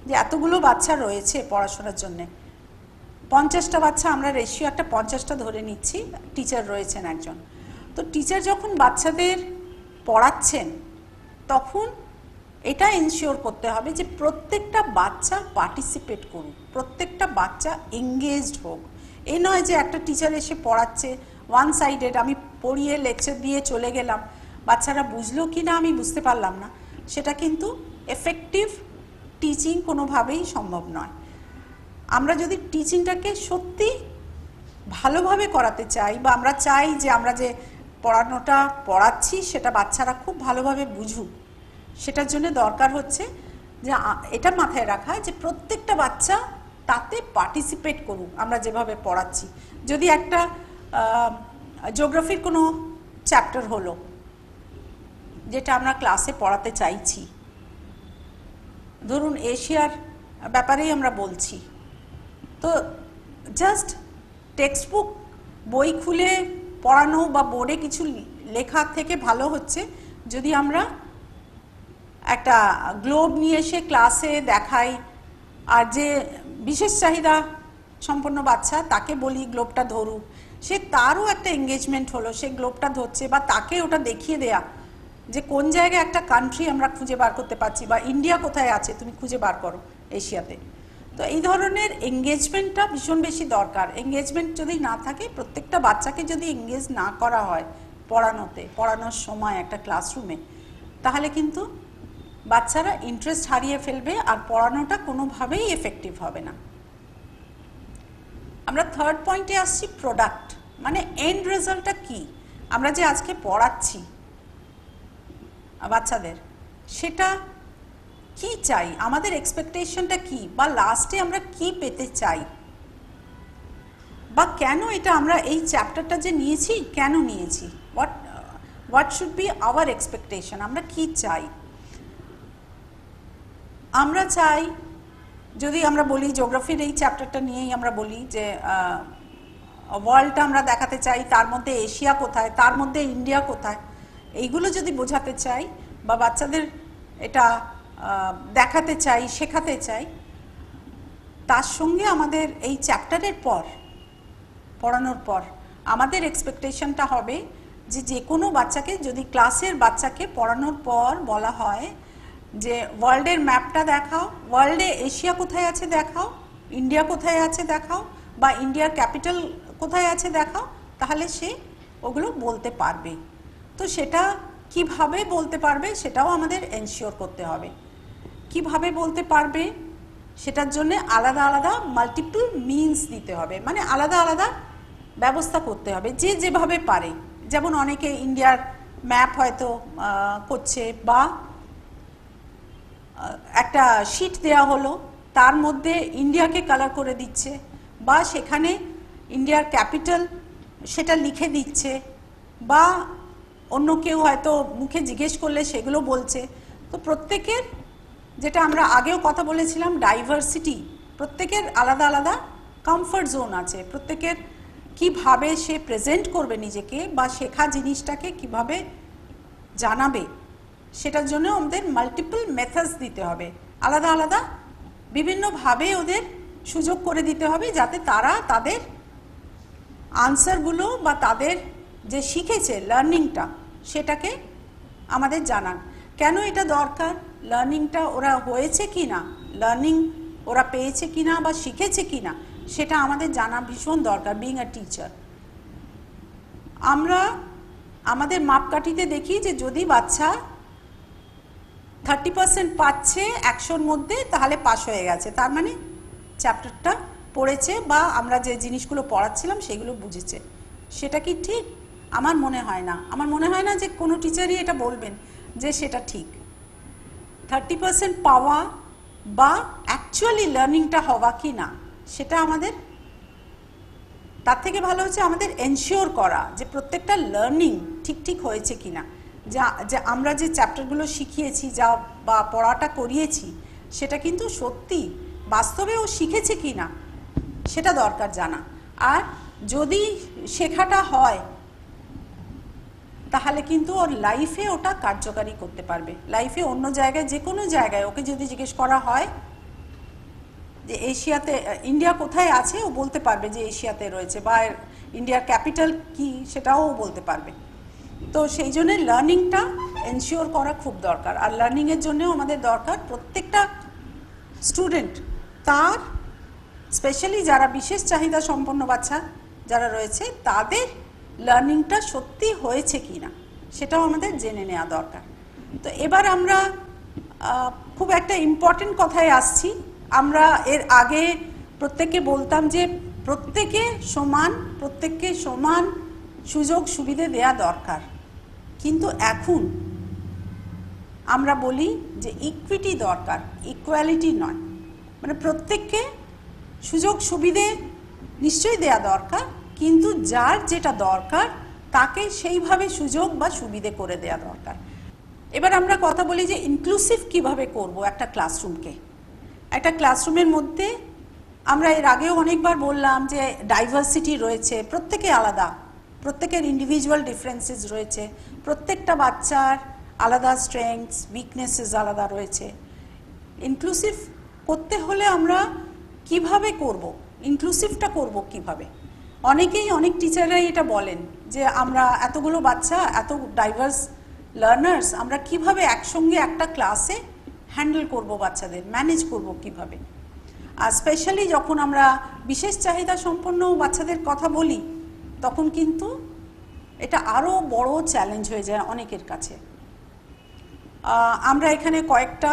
যে এতগুলো বাচ্চা রয়েছে পড়াশোনার জন্যে, 50টা বাচ্চা, আমরা রেশিও একটা 50টা ধরে নিচ্ছি, টিচার রয়েছেন একজন। তো টিচার যখন বাচ্চাদের পড়াচ্ছেন, তখন এটা এনশিওর করতে হবে যে প্রত্যেকটা বাচ্চা পার্টিসিপেট করুক, প্রত্যেকটা বাচ্চা এঙ্গেজড হোক। এই নয় যে একটা টিচার এসে পড়াচ্ছে ওয়ান সাইডেড, আমি পড়িয়ে লেকচার দিয়ে চলে গেলাম, বাচ্চারা বুঝলো কি না আমি বুঝতে পারলাম না, সেটা কিন্তু এফেক্টিভ টিচিং কোনোভাবেই সম্ভব নয়। আমরা যদি টিচিংটাকে সত্যি ভালোভাবে করাতে চাই, বা আমরা চাই যে আমরা যে পড়ানোটা পড়াচ্ছি সেটা বাচ্চারা খুব ভালোভাবে বুঝুক, সেটার জন্য দরকার হচ্ছে যে এটা মাথায় রাখা যে প্রত্যেকটা বাচ্চা তাতে পার্টিসিপেট করুক আমরা যেভাবে পড়াচ্ছি। যদি একটা জিওগ্রাফির কোনো চ্যাপ্টার হলো যেটা আমরা ক্লাসে পড়াতে চাইছি, ধরুন এশিয়ার ব্যাপারেই আমরা বলছি, তো জাস্ট টেক্সট বুক বই খুলে পড়ানো বা বোর্ডে কিছু লেখা থেকে ভালো হচ্ছে যদি আমরা একটা গ্লোব নিয়ে এসে ক্লাসে দেখাই, আর যে বিশেষ চাহিদা সম্পন্ন বাচ্চা তাকে বলি গ্লোবটা ধরুক, সে তারও একটা এঙ্গেজমেন্ট হলো, সে গ্লোবটা ধরছে, বা তাকে ওটা দেখিয়ে দেয়া যে কোন জায়গায় একটা কান্ট্রি আমরা খুঁজে বার করতে পারছি, বা ইন্ডিয়া কোথায় আছে তুমি খুঁজে বার করো এশিয়াতে। তো এই ধরনের এঙ্গেজমেন্টটা ভীষণ বেশি দরকার। এঙ্গেজমেন্ট যদি না থাকে, প্রত্যেকটা বাচ্চাকে যদি এঙ্গেজ না করা হয় পড়ানোর সময় একটা ক্লাসরুমে, তাহলে কিন্তু বাচ্চারা ইন্টারেস্ট হারিয়ে ফেলবে, আর পড়ানোটা কোনোভাবেই এফেক্টিভ হবে না। আমরা থার্ড পয়েন্টে আসছি, প্রোডাক্ট, মানে এন্ড রেজাল্টটা কি, আমরা যে আজকে পড়াচ্ছি বাচ্চাদের, সেটা কি চাই, আমাদের এক্সপেকটেশনটা কি, বা লাস্টে আমরা কি পেতে চাই, বা কেন এটা আমরা এই চ্যাপ্টারটা যে নিয়েছি কেন নিয়েছি, what should be hour expectation, আমরা কি চাই। আমরা চাই, যদি আমরা বলি জিওগ্রাফির এই চ্যাপ্টারটা নিয়েই আমরা বলি যে ওয়ার্ল্ডটা আমরা দেখাতে চাই, তার মধ্যে এশিয়া কোথায়, তার মধ্যে ইন্ডিয়া কোথায়, এইগুলো যদি বোঝাতে চাই বা বাচ্চাদের এটা দেখাতে চাই, শেখাতে চাই, তার সঙ্গে আমাদের এই চ্যাপ্টারের পর পড়ানোর পর আমাদের এক্সপেকটেশনটা হবে যে যে কোনো বাচ্চাকে, যদি ক্লাসের বাচ্চাকে পড়ানোর পর বলা হয় যে ওয়ার্ল্ডের ম্যাপটা দেখাও, ওয়ার্ল্ডে এশিয়া কোথায় আছে দেখাও, ইন্ডিয়া কোথায় আছে দেখাও, বা ইন্ডিয়ার ক্যাপিটাল কোথায় আছে দেখাও, তাহলে সে ওগুলো বলতে পারবে। তো সেটা কিভাবে বলতে পারবে সেটাও আমাদের এনশিওর করতে হবে। কিভাবে বলতে পারবে সেটার জন্য আলাদা আলাদা মাল্টিপল মিনস দিতে হবে, মানে আলাদা আলাদা ব্যবস্থা করতে হবে যে যেভাবে পারে। যেমন অনেকে ইন্ডিয়ার ম্যাপ হয়তো করছে, বা একটা শিট দেয়া হলো, তার মধ্যে ইন্ডিয়াকে কালার করে দিচ্ছে, বা সেখানে ইন্ডিয়ার ক্যাপিটাল সেটা লিখে দিচ্ছে, বা অন্য কেউ হয়তো মুখে জিজ্ঞেস করলে সেগুলো বলছে। তো প্রত্যেকের, যেটা আমরা আগেও কথা বলেছিলাম, ডাইভার্সিটি, প্রত্যেকের আলাদা আলাদা কমফর্ট জোন আছে, প্রত্যেকের কিভাবে সে প্রেজেন্ট করবে নিজেকে বা শেখা জিনিসটাকে কিভাবে জানাবে, সেটার জন্য আমাদের মাল্টিপল মেথডস দিতে হবে, আলাদা আলাদা বিভিন্নভাবে ওদের সুযোগ করে দিতে হবে, যাতে তারা তাদের আনসারগুলো বা তাদের যে শিখেছে লার্নিংটা সেটাকে আমাদের জানান। কেন এটা দরকার, লার্নিংটা ওরা হয়েছে কি না, লার্নিং ওরা পেয়েছে কি না বা শিখেছে কি না, সেটা আমাদের জানা ভীষণ দরকার বিং আ টিচার। আমরা আমাদের মাপকাঠিতে দেখি যে যদি বাচ্চা 30% পাচ্ছে 100-র মধ্যে, তাহলে পাস হয়ে গেছে, তার মানে চ্যাপ্টারটা পড়েছে বা আমরা যে জিনিসগুলো পড়াচ্ছিলাম সেগুলো বুঝেছে। সেটা কি ঠিক? আমার মনে হয় না। আমার মনে হয় না যে কোনো টিচারই এটা বলবেন যে সেটা ঠিক। 30% পাওয়া বা অ্যাকচুয়ালি লার্নিংটা হওয়া কি না, সেটা আমাদের, তার থেকে ভালো হচ্ছে আমাদের এনশিওর করা যে প্রত্যেকটা লার্নিং ঠিক ঠিক হয়েছে কিনা, যা আমরা যে চ্যাপ্টারগুলো শিখিয়েছি, যা বা পড়াটা করিয়েছি, সেটা কিন্তু সত্যি বাস্তবেও শিখেছে কিনা সেটা দরকার জানা। আর যদি শেখাটা হয় তাহলে কিন্তু ওর লাইফে ওটা কার্যকারী করতে পারবে। লাইফে অন্য জায়গায়, যে কোনো জায়গায় ওকে যদি জিজ্ঞেস করা হয় যে এশিয়াতে ইন্ডিয়া কোথায় আছে, ও বলতে পারবে যে এশিয়াতে রয়েছে, বা ইন্ডিয়ার ক্যাপিটাল কি সেটাও ও বলতে পারবে। তো সেই জন্য লার্নিংটা এনশিওর করা খুব দরকার। আর লার্নিংয়ের জন্যও আমাদের দরকার প্রত্যেকটা স্টুডেন্ট, তার স্পেশালি যারা বিশেষ চাহিদা সম্পন্ন বাচ্চা যারা রয়েছে, তাদের লার্নিংটা সত্যি হয়েছে কি না সেটাও আমাদের জেনে নেওয়া দরকার। তো এবার আমরা খুব একটা ইম্পর্টেন্ট কথায় আসছি। আমরা এর আগে প্রত্যেককে বলতাম যে প্রত্যেককে সমান সুযোগ সুবিধে দেয়া দরকার, কিন্তু এখন আমরা বলি যে ইকুইটি দরকার, ইকুয়ালিটি নয়। মানে প্রত্যেককে সুযোগ সুবিধে নিশ্চয়ই দেয়া দরকার, কিন্তু যার যেটা দরকার তাকে সেইভাবে সুযোগ বা সুবিধে করে দেয়া দরকার। এবার আমরা কথা বলি যে ইনক্লুসিভ কিভাবে করব একটা ক্লাসরুমকে। একটা ক্লাসরুমের মধ্যে আমরা এর আগেও অনেকবার বললাম যে ডাইভার্সিটি রয়েছে, প্রত্যেকে আলাদা, প্রত্যেকের ইন্ডিভিজুয়াল ডিফারেন্সেস রয়েছে, প্রত্যেকটা বাচ্চার আলাদা স্ট্রেংথস উইকনেসেস আলাদা রয়েছে। ইনক্লুসিভ করতে হলে আমরা কিভাবে করব, ইনক্লুসিভটা করব কিভাবে? অনেক টিচাররাই এটা বলেন যে আমরা এতগুলো বাচ্চা, এত ডাইভার্স লার্নার্স, আমরা কিভাবে একসঙ্গে একটা ক্লাসে হ্যান্ডেল করব, বাচ্চাদের ম্যানেজ করব কিভাবে। আর স্পেশালি যখন আমরা বিশেষ চাহিদা সম্পন্ন বাচ্চাদের কথা বলি, তখন কিন্তু এটা আরও বড় চ্যালেঞ্জ হয়ে যায় অনেকের কাছে। আমরা এখানে কয়েকটা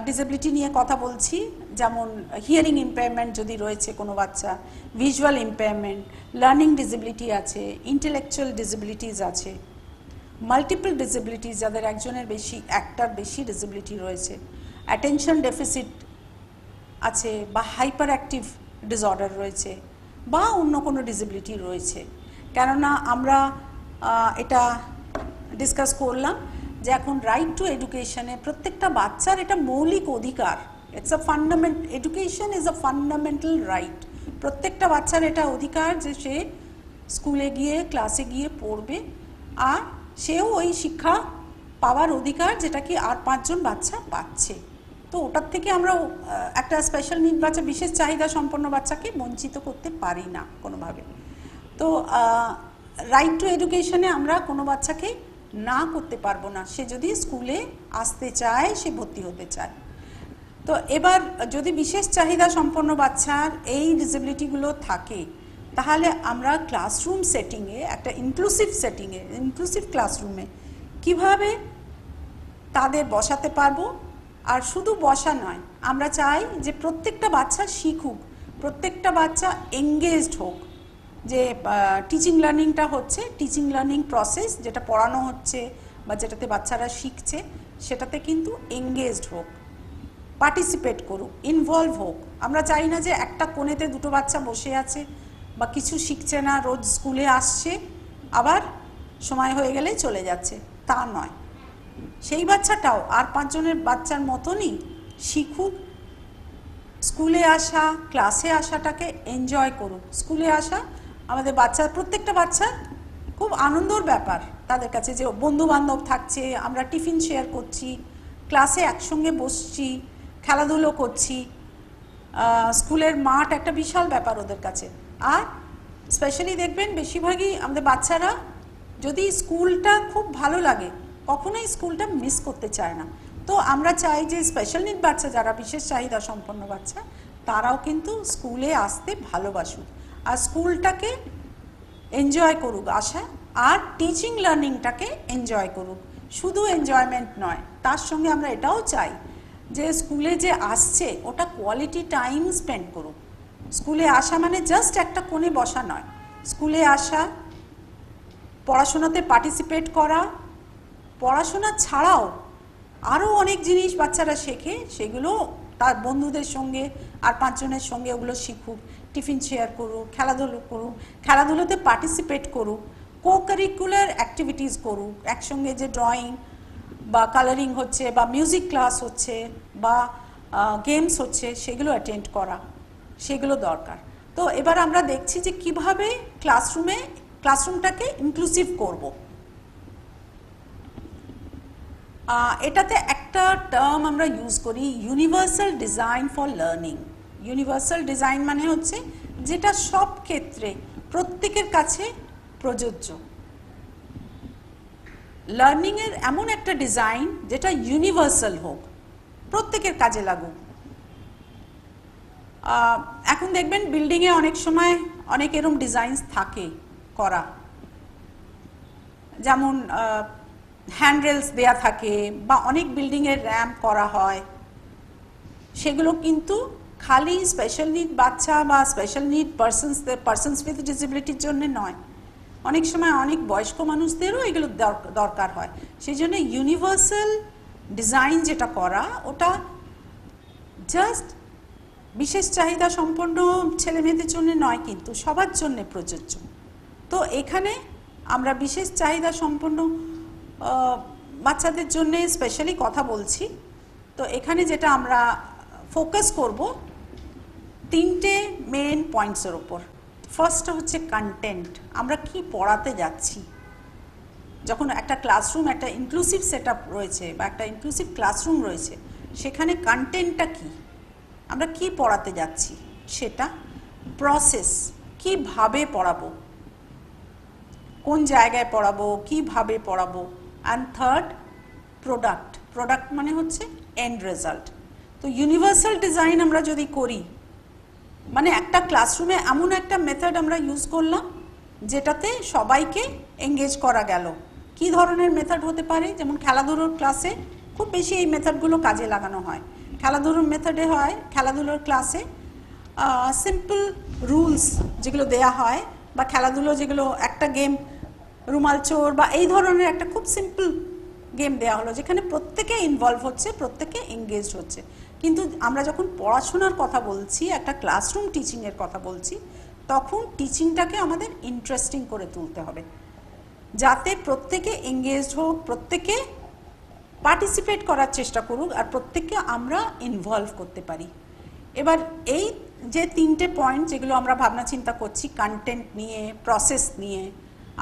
ডিসেবিলিটি নিয়ে কথা বলছি, যেমন হিয়ারিং ইম্পেয়ারমেন্ট যদি রয়েছে কোনো বাচ্চা, ভিজুয়াল ইম্পেয়ারমেন্ট, লার্নিং ডিসেবিলিটি আছে, ইন্টেলেকচুয়াল ডিসেবিলিটিস আছে, মাল্টিপল ডিসেবিলিটিস যাদের একটার বেশি ডিসেবিলিটি রয়েছে, অ্যাটেনশন ডেফিসিট আছে, বা হাইপার অ্যাক্টিভ ডিসঅর্ডার রয়েছে, বা অন্য কোনো ডিসেবিলিটি রয়েছে। কেননা আমরা এটা ডিসকাস করলাম যে এখন রাইট টু এডুকেশনে প্রত্যেকটা বাচ্চার এটা মৌলিক অধিকার। It's a fundamental, education is a fundamental right. প্রত্যেকটা বাচ্চার এটা অধিকার যে সে স্কুলে গিয়ে ক্লাসে গিয়ে পড়বে, আর সেও ওই শিক্ষা পাওয়ার অধিকার যেটা কি আর 5 জন বাচ্চা পাচ্ছে। তো ওটার থেকে আমরা একটা স্পেশাল নিড বাচ্চা, বিশেষ চাহিদা সম্পন্ন বাচ্চাকে বঞ্চিত করতে পারি না কোনোভাবে। তো রাইট টু এডুকেশনে আমরা কোনো বাচ্চাকে না করতে পারবো না, সে যদি স্কুলে আসতে চায়, সে ভর্তি হতে চায়। তো এবার যদি বিশেষ চাহিদা সম্পন্ন বাচ্চার এই ডিসেবিলিটিগুলো থাকে, তাহলে আমরা ক্লাসরুম সেটিংয়ে, একটা ইনক্লুসিভ সেটিংয়ে, ইনক্লুসিভ ক্লাসরুমে কিভাবে তাদের বসাতে পারবো। আর শুধু বসা নয়, আমরা চাই যে প্রত্যেকটা বাচ্চা শিখুক, প্রত্যেকটা বাচ্চা এঙ্গেজড হোক। যে টিচিং লার্নিংটা হচ্ছে, টিচিং লার্নিং প্রসেস যেটা পড়ানো হচ্ছে বা যেটাতে বাচ্চারা শিখছে, সেটাতে কিন্তু এঙ্গেজড হোক, পার্টিসিপেট করুক, ইনভলভ হোক। আমরা চাই না যে একটা কোণেতে দুটো বাচ্চা বসে আছে বা কিছু শিখছে না, রোজ স্কুলে আসছে, আবার সময় হয়ে গেলে চলে যাচ্ছে, তা নয়। সেই বাচ্চাটাও আর 5 জনের বাচ্চার মতনই শিখুক, স্কুলে আসা, ক্লাসে আসাটাকে এনজয় করুক। স্কুলে আসা আমাদের বাচ্চার, প্রত্যেকটা বাচ্চার খুব আনন্দর ব্যাপার তাদের কাছে, যে বন্ধু বান্ধব থাকছে, আমরা টিফিন শেয়ার করছি, ক্লাসে একসঙ্গে বসছি, খেলাধুলো করছি। স্কুলের মাঠ একটা বিশাল ব্যাপার ওদের কাছে। আর স্পেশালি দেখবেন বেশিরভাগই আমাদের বাচ্চারা যদি স্কুলটা খুব ভালো লাগে, কখনোই স্কুলটা মিস করতে চায় না। তো আমরা চাই যে স্পেশাল নিড বাচ্চা, যারা বিশেষ চাহিদা সম্পন্ন বাচ্চা, তারাও কিন্তু স্কুলে আসতে ভালোবাসুক আর স্কুলটাকে এনজয় করুক আসা, আর টিচিং লার্নিংটাকে এনজয় করুক। শুধু এনজয়মেন্ট নয়, তার সঙ্গে আমরা এটাও চাই যে স্কুলে যে আসছে ওটা কোয়ালিটি টাইম স্পেন্ড করুক। স্কুলে আসা মানে জাস্ট একটা কোণে বসা নয়, স্কুলে আসা, পড়াশোনাতে পার্টিসিপেট করা, পড়াশোনা ছাড়াও আরও অনেক জিনিস বাচ্চারা শেখে, সেগুলো তার বন্ধুদের সঙ্গে আর 5 জনের সঙ্গে ওগুলো শিখুক, টিফিন শেয়ার করুক, খেলাধুলো করুক, খেলাধুলোতে পার্টিসিপেট করুক, কো কারিকুলার অ্যাক্টিভিটিস করুক, একসঙ্গে যে ড্রয়িং বা কালারিং হচ্ছে বা মিউজিক ক্লাস হচ্ছে বা গেমস হচ্ছে, সেগুলো অ্যাটেন্ড করা, সেগুলো দরকার। তো এবার আমরা দেখছি যে কিভাবে ক্লাসরুমটাকে ইনক্লুসিভ করব। এটাতে একটা টার্ম আমরা ইউজ করি, universal design for learning. Universal design মানে হচ্ছে যেটা সব ক্ষেত্রে প্রত্যেকের কাছে প্রযোজ্য। লার্নিংয়ের এমন একটা ডিজাইন যেটা ইউনিভার্সাল হোক, প্রত্যেকের কাজে লাগুক। এখন দেখবেন বিল্ডিংয়ে অনেক সময় অনেক এরকম ডিজাইনস থাকে করা, যেমন হ্যান্ডরেলস দেয়া থাকে বা অনেক বিল্ডিংয়ের র্যাম্প করা হয়। সেগুলো কিন্তু খালি স্পেশাল নিড বাচ্চা বা স্পেশাল নিড পার্সনস উইথ ডিসেবিলিটির জন্য নয়, অনেক সময় অনেক বয়স্ক মানুষদেরও এগুলো দরকার হয়। সেই জন্য ইউনিভার্সাল ডিজাইন যেটা করা, ওটা জাস্ট বিশেষ চাহিদা সম্পন্ন ছেলে মেয়েদের জন্য নয়, কিন্তু সবার জন্য প্রযোজ্য। তো এখানে আমরা বিশেষ চাহিদা সম্পন্ন বাচ্চাদের জন্য স্পেশালি কথা বলছি। তো এখানে যেটা আমরা ফোকাস করব 3টে মেন পয়েন্টসের ওপর। ফার্স্টটা হচ্ছে কন্টেন্ট, আমরা কি পড়াতে যাচ্ছি। যখন একটা ক্লাসরুম, একটা ইনক্লুসিভ সেটআপ রয়েছে বা একটা ইনক্লুসিভ ক্লাসরুম রয়েছে, সেখানে কন্টেন্টটা কি, আমরা কি পড়াতে যাচ্ছি, সেটা প্রসেস, কিভাবে পড়াবো, কোন জায়গায় পড়াবো, কিভাবে পড়াবো, অ্যান্ড থার্ড প্রোডাক্ট মানে হচ্ছে এন্ড রেজাল্ট। তো ইউনিভার্সাল ডিজাইন আমরা যদি করি, মানে একটা ক্লাসরুমে এমন একটা মেথড আমরা ইউজ করলাম যেটাতে সবাইকে এঙ্গেজ করা গেল। কি ধরনের মেথড হতে পারে, যেমন খেলাধুলোর ক্লাসে খুব বেশি এই মেথডগুলো কাজে লাগানো হয়। খেলাধুলোর মেথডে হয়, খেলাধুলোর ক্লাসে সিম্পল রুলস যেগুলো দেয়া হয়, বা খেলাধুলো যেগুলো একটা গেম, রুমাল চোর বা এই ধরনের একটা খুব সিম্পল গেম দেওয়া হলো, যেখানে প্রত্যেকে ইনভলভ হচ্ছে, প্রত্যেকে এঙ্গেজড হচ্ছে। কিন্তু আমরা যখন পড়াশোনার কথা বলছি, একটা ক্লাসরুম টিচিংয়ের কথা বলছি, তখন টিচিংটাকে আমাদের ইন্টারেস্টিং করে তুলতে হবে, যাতে প্রত্যেকে এঙ্গেজড হোক, প্রত্যেকে পার্টিসিপেট করার চেষ্টা করুক আর প্রত্যেককে আমরা ইনভলভ করতে পারি। এবার এই যে তিনটে পয়েন্ট যেগুলো আমরা ভাবনা চিন্তা করছি, কন্টেন্ট নিয়ে, প্রসেস নিয়ে,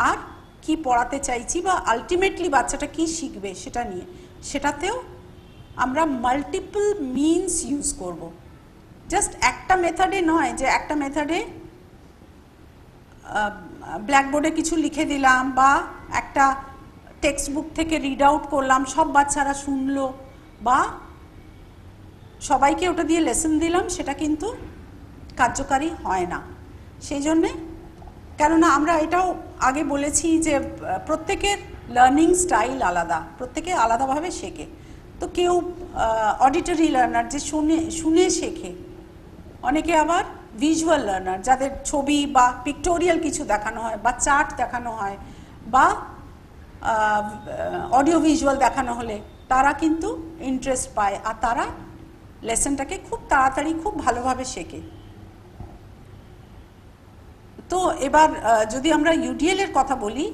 আর কি পড়াতে চাইছি বা আলটিমেটলি বাচ্চাটা কি শিখবে সেটা নিয়ে, সেটাতেও আমরা মাল্টিপল মিনস ইউজ করব। জাস্ট একটা মেথডে নয় যে একটা মেথডে ব্ল্যাকবোর্ডে কিছু লিখে দিলাম বা একটা টেক্সট বুক থেকে রিড আউট করলাম, সব বাচ্চারা শুনলো বা সবাইকে ওটা দিয়ে লেসন দিলাম, সেটা কিন্তু কার্যকারী হয় না। সেই জন্যে, কেননা আমরা এটাও আগে বলেছি যে প্রত্যেকের লার্নিং স্টাইল আলাদা, প্রত্যেকে আলাদাভাবে শেখে। তো কেউ অডিটরি লার্নার, যে শুনে শেখে, অনেকে আবার ভিজুয়াল লার্নার, যাদের ছবি বা পিক্টোরিয়াল কিছু দেখানো হয় বা চার্ট দেখানো হয় বা অডিও ভিজুয়াল দেখানো হলে তারা কিন্তু ইন্টারেস্ট পায় আর তারা লেসনটাকে খুব তাড়াতাড়ি খুব ভালোভাবে শেখে। তো এবার যদি আমরা ইউডিএল এর কথা বলি,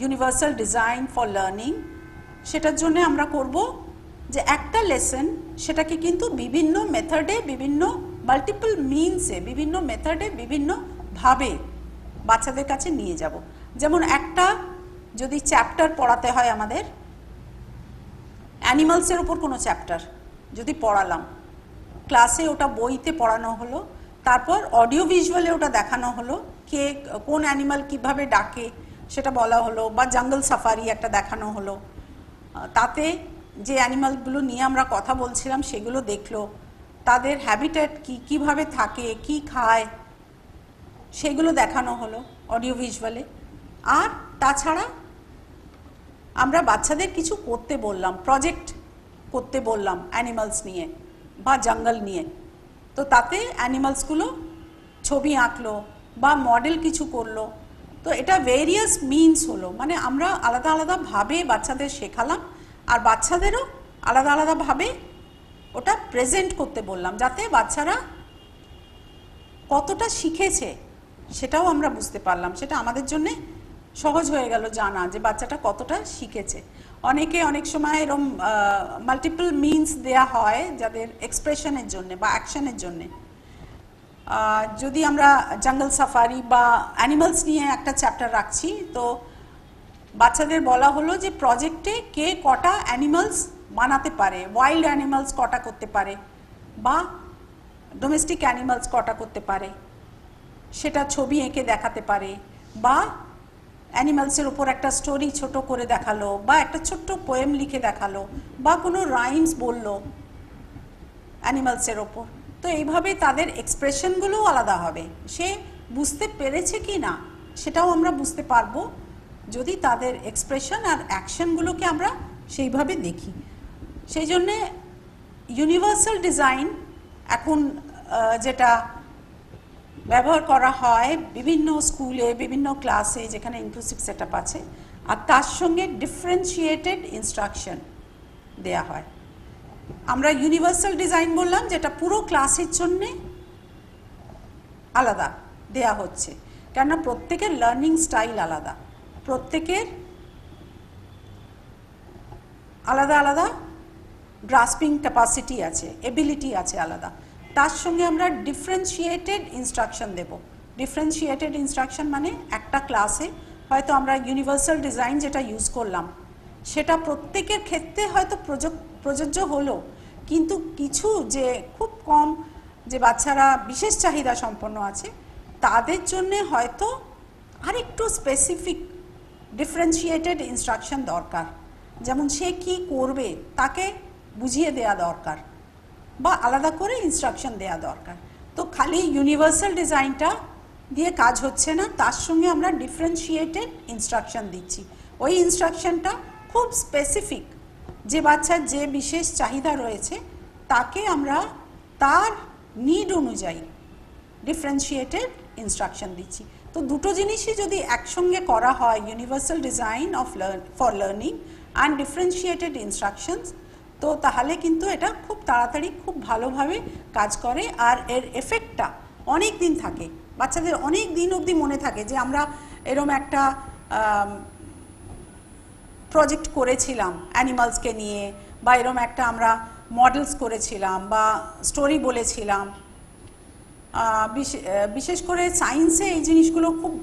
ইউনিভার্সাল ডিজাইন ফর লার্নিং, সেটার জন্য আমরা করব যে একটা লেসন সেটাকে কিন্তু বিভিন্ন মেথডে, বিভিন্ন মাল্টিপল মিনসে, বিভিন্ন মেথডে, বিভিন্নভাবে বাচ্চাদের কাছে নিয়ে যাব। যেমন একটা যদি চ্যাপ্টার পড়াতে হয় আমাদের, অ্যানিমালসের ওপর কোনো চ্যাপ্টার যদি পড়ালাম, ক্লাসে ওটা বইতে পড়ানো হলো, তারপর অডিও ভিজুয়ালে ওটা দেখানো হলো, কে কোন অ্যানিমাল কিভাবে ডাকে সেটা বলা হলো, বা জঙ্গল সাফারি একটা দেখানো হলো, তাতে যে অ্যানিমালগুলো নিয়ে আমরা কথা বলছিলাম সেগুলো দেখলো, তাদের হ্যাবিটেট কি, কিভাবে থাকে, কি খায়, সেগুলো দেখানো হলো অডিও ভিজুয়ালে। আর তাছাড়া আমরা বাচ্চাদের কিছু করতে বললাম, প্রজেক্ট করতে বললাম অ্যানিমালস নিয়ে বা জঙ্গল নিয়ে, তো তাতে অ্যানিমালসগুলো ছবি আঁকলো বা মডেল কিছু করলো। তো এটা ভেরিয়াস মিনস হলো, মানে আমরা আলাদা আলাদাভাবে বাচ্চাদের শেখালাম আর বাচ্চাদেরও আলাদা আলাদাভাবে ওটা প্রেজেন্ট করতে বললাম, যাতে বাচ্চারা কতটা শিখেছে সেটাও আমরা বুঝতে পারলাম। সেটা আমাদের জন্য সহজ হয়ে গেল জানা যে বাচ্চাটা কতটা শিখেছে। অনেক সময় এরকম মাল্টিপল মিনস দেয়া হয় যাদের এক্সপ্রেশনের জন্য বা অ্যাকশনের জন্যে। যদি আমরা জঙ্গল সাফারি বা অ্যানিমালস নিয়ে একটা চ্যাপ্টার রাখছি, তো বাচ্চাদের বলা হলো যে প্রজেক্টে কে কটা অ্যানিমালস বানাতে পারে, ওয়াইল্ড অ্যানিমালস কটা করতে পারে বা ডোমেস্টিক অ্যানিমালস কটা করতে পারে, সেটা ছবি এঁকে দেখাতে পারে, বা অ্যানিমালসের উপর একটা স্টোরি ছোট করে দেখালো, বা একটা ছোট্ট পোয়েম লিখে দেখালো, বা কোনো রাইমস বললো অ্যানিমালসের ওপর। তো এইভাবে তাদের এক্সপ্রেশনগুলোও আলাদা হবে, সে বুঝতে পেরেছে কি না সেটাও আমরা বুঝতে পারবো যদি তাদের এক্সপ্রেশন আর অ্যাকশনগুলোকে আমরা সেইভাবে দেখি। সেই জন্যে ইউনিভার্সাল ডিজাইন এখন যেটা ব্যবহার করা হয় বিভিন্ন স্কুলে, বিভিন্ন ক্লাসে যেখানে ইনক্লুসিভ সেটআপ আছে, আর তার সঙ্গে ডিফারেন্সিয়েটেড ইনস্ট্রাকশন দেয়া হয়। আমরা ইউনিভার্সাল ডিজাইন বললাম যেটা পুরো ক্লাসের জন্যে আলাদা দেয়া হচ্ছে, কেননা প্রত্যেকের লার্নিং স্টাইল আলাদা, প্রত্যেকের আলাদা আলাদা গ্রাসপিং ক্যাপাসিটি আছে, এবিলিটি আছে আলাদা। তার সঙ্গে আমরা ডিফারেন্সিয়েটেড ইনস্ট্রাকশন দেব। ডিফারেন্সিয়েটেড ইনস্ট্রাকশন মানে একটা ক্লাসে হয়তো আমরা ইউনিভার্সাল ডিজাইন যেটা ইউজ করলাম সেটা প্রত্যেকের ক্ষেত্রে হয়তো প্রযোজ্য হলো, কিন্তু কিছু যে খুব কম যে বাচ্চারা বিশেষ চাহিদা সম্পন্ন আছে তাদের জন্যে হয়তো আরেকটু স্পেসিফিক ডিফারেন্সিয়েটেড ইনস্ট্রাকশন দরকার। যেমন সে কি করবে তাকে বুঝিয়ে দেয়া দরকার বা আলাদা করে ইনস্ট্রাকশন দেয়া দরকার। তো খালি ইউনিভার্সাল ডিজাইনটা দিয়ে কাজ হচ্ছে না, তার সঙ্গে আমরা ডিফারেন্সিয়েটেড ইনস্ট্রাকশন দিচ্ছি। ওই ইনস্ট্রাকশনটা খুব স্পেসিফিক, যে বাচ্চার যে বিশেষ চাহিদা রয়েছে তাকে আমরা তার নিড অনুযায়ী ডিফারেন্সিয়েটেড ইনস্ট্রাকশন দিচ্ছি। তো দুটো জিনিসই যদি একসঙ্গে করা হয়, universal design for learning and differentiated instructions, তো তাহলে কিন্তু এটা খুব তাড়াতাড়ি খুব ভালোভাবে কাজ করে আর এর এফেক্টটা অনেক দিন থাকে, বাচ্চাদের অনেক দিন অবধি মনে থাকে যে আমরা এরম একটা প্রজেক্ট করেছিলাম অ্যানিমালসকে নিয়ে বা এরকম একটা আমরা মডেলস করেছিলাম বা স্টোরি বলেছিলাম। বিশেষ করে সায়েন্সে এই জিনিসগুলো খুব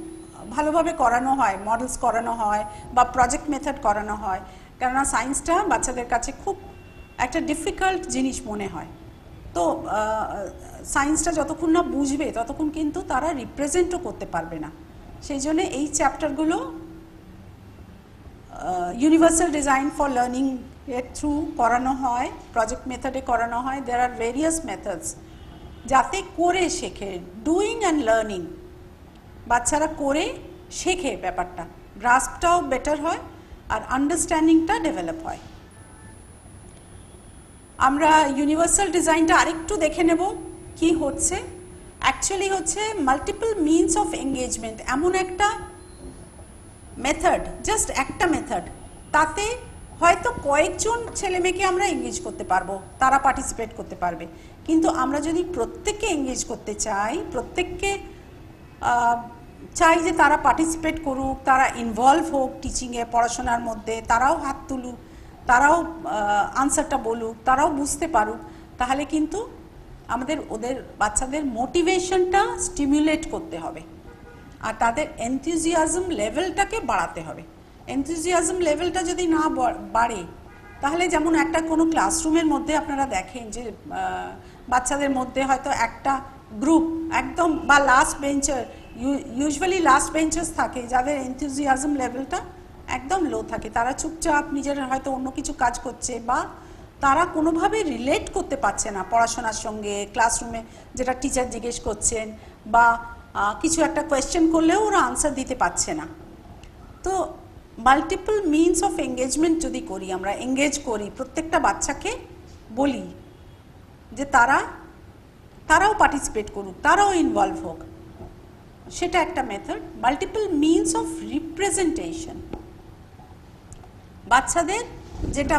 ভালোভাবে করানো হয়, মডেলস করানো হয় বা প্রজেক্ট মেথড করানো হয়, কেননা সায়েন্সটা বাচ্চাদের কাছে খুব একটা ডিফিকাল্ট জিনিস মনে হয়। তো সায়েন্সটা যতক্ষণ না বুঝবে ততক্ষণ কিন্তু তারা রিপ্রেজেন্টও করতে পারবে না। সেই জন্য এই চ্যাপ্টারগুলো ইউনিভার্সাল ডিজাইন ফর লার্নিং এর থ্রু করানো হয়, প্রজেক্ট মেথডে করানো হয়। দেয়ার আর ভেরিয়াস মেথডস যাতে করে শেখে, ডুইং অ্যান্ড লার্নিং, বাচ্চারা করে শেখে, ব্যাপারটা গ্রাস্পটাও বেটার হয় আর আন্ডারস্ট্যান্ডিংটা ডেভেলপ হয়। আমরা ইউনিভার্সাল ডিজাইনটা আরেকটু দেখে নেব কি হচ্ছে। অ্যাকচুয়ালি হচ্ছে মাল্টিপল মিনস অফ এঙ্গেজমেন্ট, এমন একটা মেথড, জাস্ট একটা মেথড, তাতে হয়তো কয়েকজন ছেলেমেয়েকে আমরা এঙ্গেজ করতে পারবো, তারা পার্টিসিপেট করতে পারবে। কিন্তু আমরা যদি প্রত্যেককে এঙ্গেজ করতে চাই, প্রত্যেককে চাই যে তারা পার্টিসিপেট করুক, তারা ইনভলভ হোক টিচিংয়ে, পড়াশোনার মধ্যে, তারাও হাত তুলুক, তারাও আনসারটা বলুক, তারাও বুঝতে পারুক, তাহলে কিন্তু আমাদের ওদের বাচ্চাদের মোটিভেশনটা স্টিমুলেট করতে হবে আর তাদের এনথুজিয়াজম লেভেলটাকে বাড়াতে হবে। এনথুজিয়াজম লেভেলটা যদি না বাড়ে, তাহলে যেমন একটা কোনো ক্লাসরুমের মধ্যে আপনারা দেখেন যে বাচ্চাদের মধ্যে হয়তো একটা গ্রুপ একদম, বা last bencher, usually last benchers থাকে যাদের এনথুজিয়াজম লেভেলটা একদম লো থাকে, তারা চুপচাপ নিজের হয়তো অন্য কিছু কাজ করছে, বা তারা কোনোভাবে রিলেট করতে পারছে না পড়াশোনার সঙ্গে, ক্লাসরুমে যেটা টিচার জিজ্ঞেস করছেন বা কিছু একটা কোয়েশ্চেন করলেও ওরা আনসার দিতে পারছে না। তো মাল্টিপল মিনস অফ এঙ্গেজমেন্ট যদি করি, আমরা এঙ্গেজ করি, প্রত্যেকটা বাচ্চাকে বলি যে তারাও পার্টিসিপেট করুক, তারাও ইনভলভ হোক, সেটা একটা method. Multiple means of representation,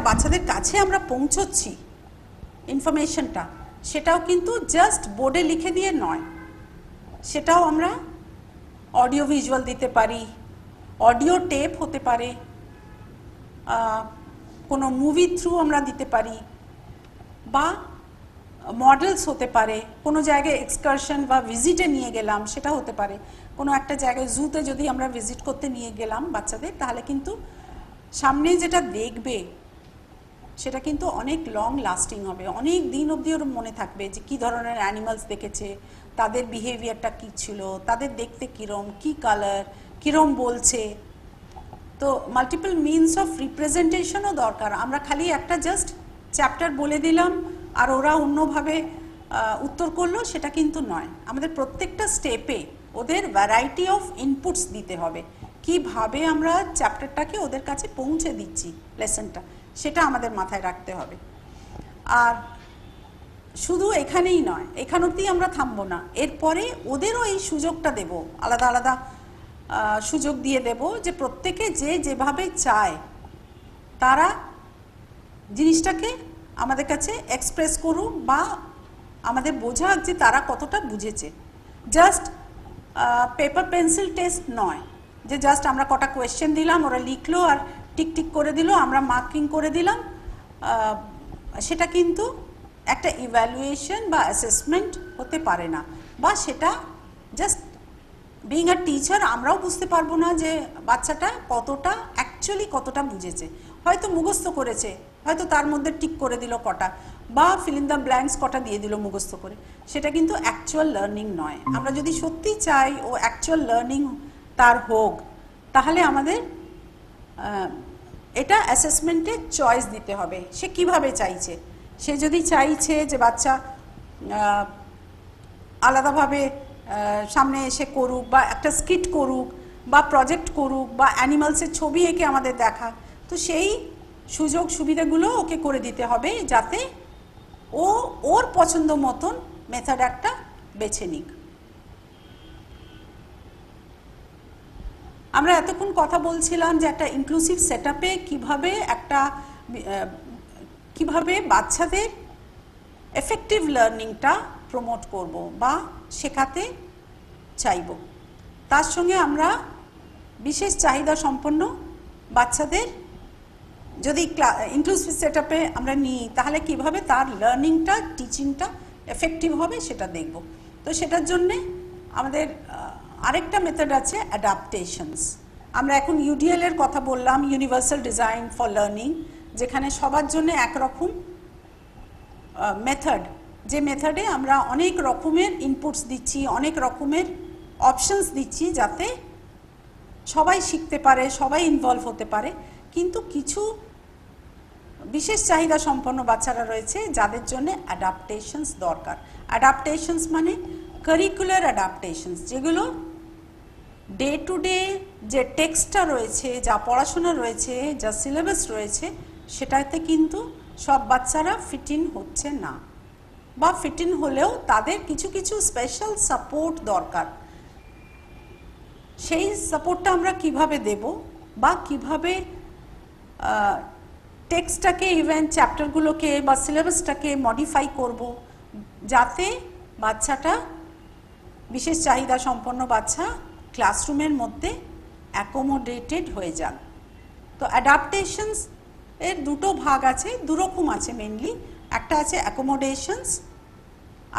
বাচ্চাদের কাছে আমরা পৌঁছচ্ছি ইনফরমেশনটা, সেটাও কিন্তু জাস্ট বোর্ডে লিখে দিয়ে নয়, সেটাও আমরা অডিও ভিজুয়াল দিতে পারি, অডিও টেপ হতে পারে, কোনো মুভি থ্রু আমরা দিতে পারি, বা মডেলস হতে পারে, কোনো জায়গায় এক্সকারশন বা ভিজিটে নিয়ে গেলাম সেটা হতে পারে, কোনো একটা জায়গায় জুতে যদি আমরা ভিজিট করতে নিয়ে গেলাম বাচ্চাদের, তাহলে কিন্তু সামনে যেটা দেখবে সেটা কিন্তু অনেক লং লাস্টিং হবে, অনেক দিন অবধি ওর মনে থাকবে যে কী ধরনের অ্যানিমালস দেখেছে, তাদের বিহেভিয়ারটা কী ছিল, তাদের দেখতে কীরম, কী কালার, কীরম বলছে। তো মাল্টিপল মিনস অফ রিপ্রেজেন্টেশনও দরকার। আমরা খালি একটা জাস্ট চ্যাপ্টার বলে দিলাম আর ওরা অন্যভাবে উত্তর করলো, সেটা কিন্তু নয়। আমাদের প্রত্যেকটা স্টেপে ওদের ভ্যারাইটি অফ ইনপুটস দিতে হবে, কিভাবে আমরা চ্যাপ্টারটাকে ওদের কাছে পৌঁছে দিচ্ছি, লেসনটা, সেটা আমাদের মাথায় রাখতে হবে। আর শুধু এখানেই নয়, এখান অবধি আমরা থামবো না, এরপরে ওদেরও এই সুযোগটা দেব, আলাদা আলাদা সুযোগ দিয়ে দেব যে প্রত্যেকে যেভাবে চায় তারা জিনিসটাকে আমাদের কাছে এক্সপ্রেস করুক বা আমাদের বোঝাক যে তারা কতটা বুঝেছে। জাস্ট পেপার পেন্সিল টেস্ট নয় যে জাস্ট আমরা কটা কোয়েশ্চেন দিলাম, ওরা লিখলো আর টিক টিক করে দিল, আমরা মার্কিং করে দিলাম, সেটা কিন্তু একটা ইভ্যালুয়েশন বা অ্যাসেসমেন্ট হতে পারে না। বা সেটা জাস্ট বিইং আ টিচার আমরাও বুঝতে পারবো না যে বাচ্চাটা কতটা বুঝেছে। হয়তো মুখস্থ করেছে, হয়তো তার মধ্যে টিক করে দিল কটা, বা ফিল ইন দ্য ব্ল্যাঙ্কস কটা দিয়ে দিল মুখস্থ করে, সেটা কিন্তু অ্যাকচুয়াল লার্নিং নয়। আমরা যদি সত্যি চাই ও অ্যাকচুয়াল লার্নিং তার হোক, তাহলে আমাদের এটা অ্যাসেসমেন্টে চয়েস দিতে হবে, সে কিভাবে চাইছে। সে যদি চাইছে যে বাচ্চা আলাদাভাবে সামনে এসে করুক, বা একটা স্কিট করুক, বা প্রজেক্ট করুক, বা অ্যানিমালসের ছবি এঁকে আমাদের দেখা, তো সেই সুযোগ সুবিধাগুলো ওকে করে দিতে হবে যাতে ও ওর পছন্দ মতন মেথড একটা বেছে নিক। আমরা এতক্ষণ কথা বলছিলাম যে একটা ইনক্লুসিভ সেটআপে কিভাবে বাচ্চাদের এফেক্টিভ লার্নিংটা প্রমোট করব বা শেখাতে চাইব। তার সঙ্গে আমরা বিশেষ চাহিদা সম্পন্ন বাচ্চাদের যদি ইনক্লুসিভ সেটআপে আমরা নিই তাহলে কিভাবে তার লার্নিংটা টিচিংটা এফেক্টিভ হবে সেটা দেখব। তো সেটার জন্যে আমাদের আরেকটা মেথড আছে অ্যাডাপ্টেশনস। আমরা এখন ইউডিএল এর কথা বললাম, ইউনিভার্সাল ডিজাইন ফর লার্নিং, যেখানে সবার জন্য একরকম মেথড, যে মেথডে আমরা অনেক রকমের ইনপুটস দিচ্ছি, অনেক রকমের অপশনস দিচ্ছি যাতে সবাই শিখতে পারে, সবাই ইনভলভ হতে পারে। কিন্তু কিছু বিশেষ চাহিদা সম্পন্ন বাচ্চারা রয়েছে যাদের জন্য অ্যাডাপ্টেশনস দরকার। অ্যাডাপ্টেশনস মানে কারিকুলার অ্যাডাপ্টেশনস, যেগুলো ডে টু ডে যে টেক্সটটা রয়েছে, যা পড়াশোনা রয়েছে, যা সিলেবাস রয়েছে, সেটাতে কিন্তু সব বাচ্চারা ফিট ইন হচ্ছে না, বা ফিট ইন হলেও তাদের কিছু কিছু স্পেশাল সাপোর্ট দরকার। সেই সাপোর্টটা আমরা কিভাবে দেব, বা কিভাবে টেক্সটটাকে, ইভেন চ্যাপ্টারগুলোকে বা সিলেবাসটাকে মডিফাই করব যাতে বাচ্চাটা, বিশেষ চাহিদা সম্পন্ন বাচ্চা, ক্লাসরুমের মধ্যে অ্যাকোমোডেটেড হয়ে যান। তো অ্যাডাপ্টেশনস এর দুটো ভাগ আছে, দুরকম আছে মেনলি। একটা আছে অ্যাকোমোডেশনস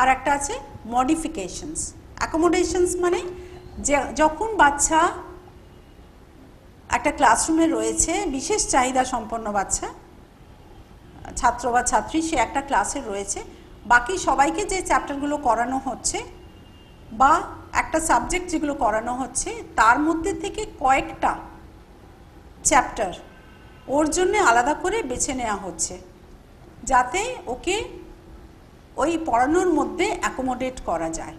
আর একটা আছে মডিফিকেশনস। অ্যাকোমোডেশনস মানে যে যখন বাচ্চা একটা ক্লাসরুমে রয়েছে, বিশেষ চাহিদা সম্পন্ন বাচ্চা, ছাত্র বা ছাত্রী, সে একটা ক্লাসে রয়েছে, বাকি সবাইকে যে চ্যাপ্টারগুলো করানো হচ্ছে বা একটা সাবজেক্ট যেগুলো করানো হচ্ছে তার মধ্যে থেকে কয়েকটা চ্যাপ্টার ওর জন্য আলাদা করে বেছে নেওয়া হচ্ছে যাতে ওকে ওই পড়ানোর মধ্যে অ্যাকোমোডেট করা যায়।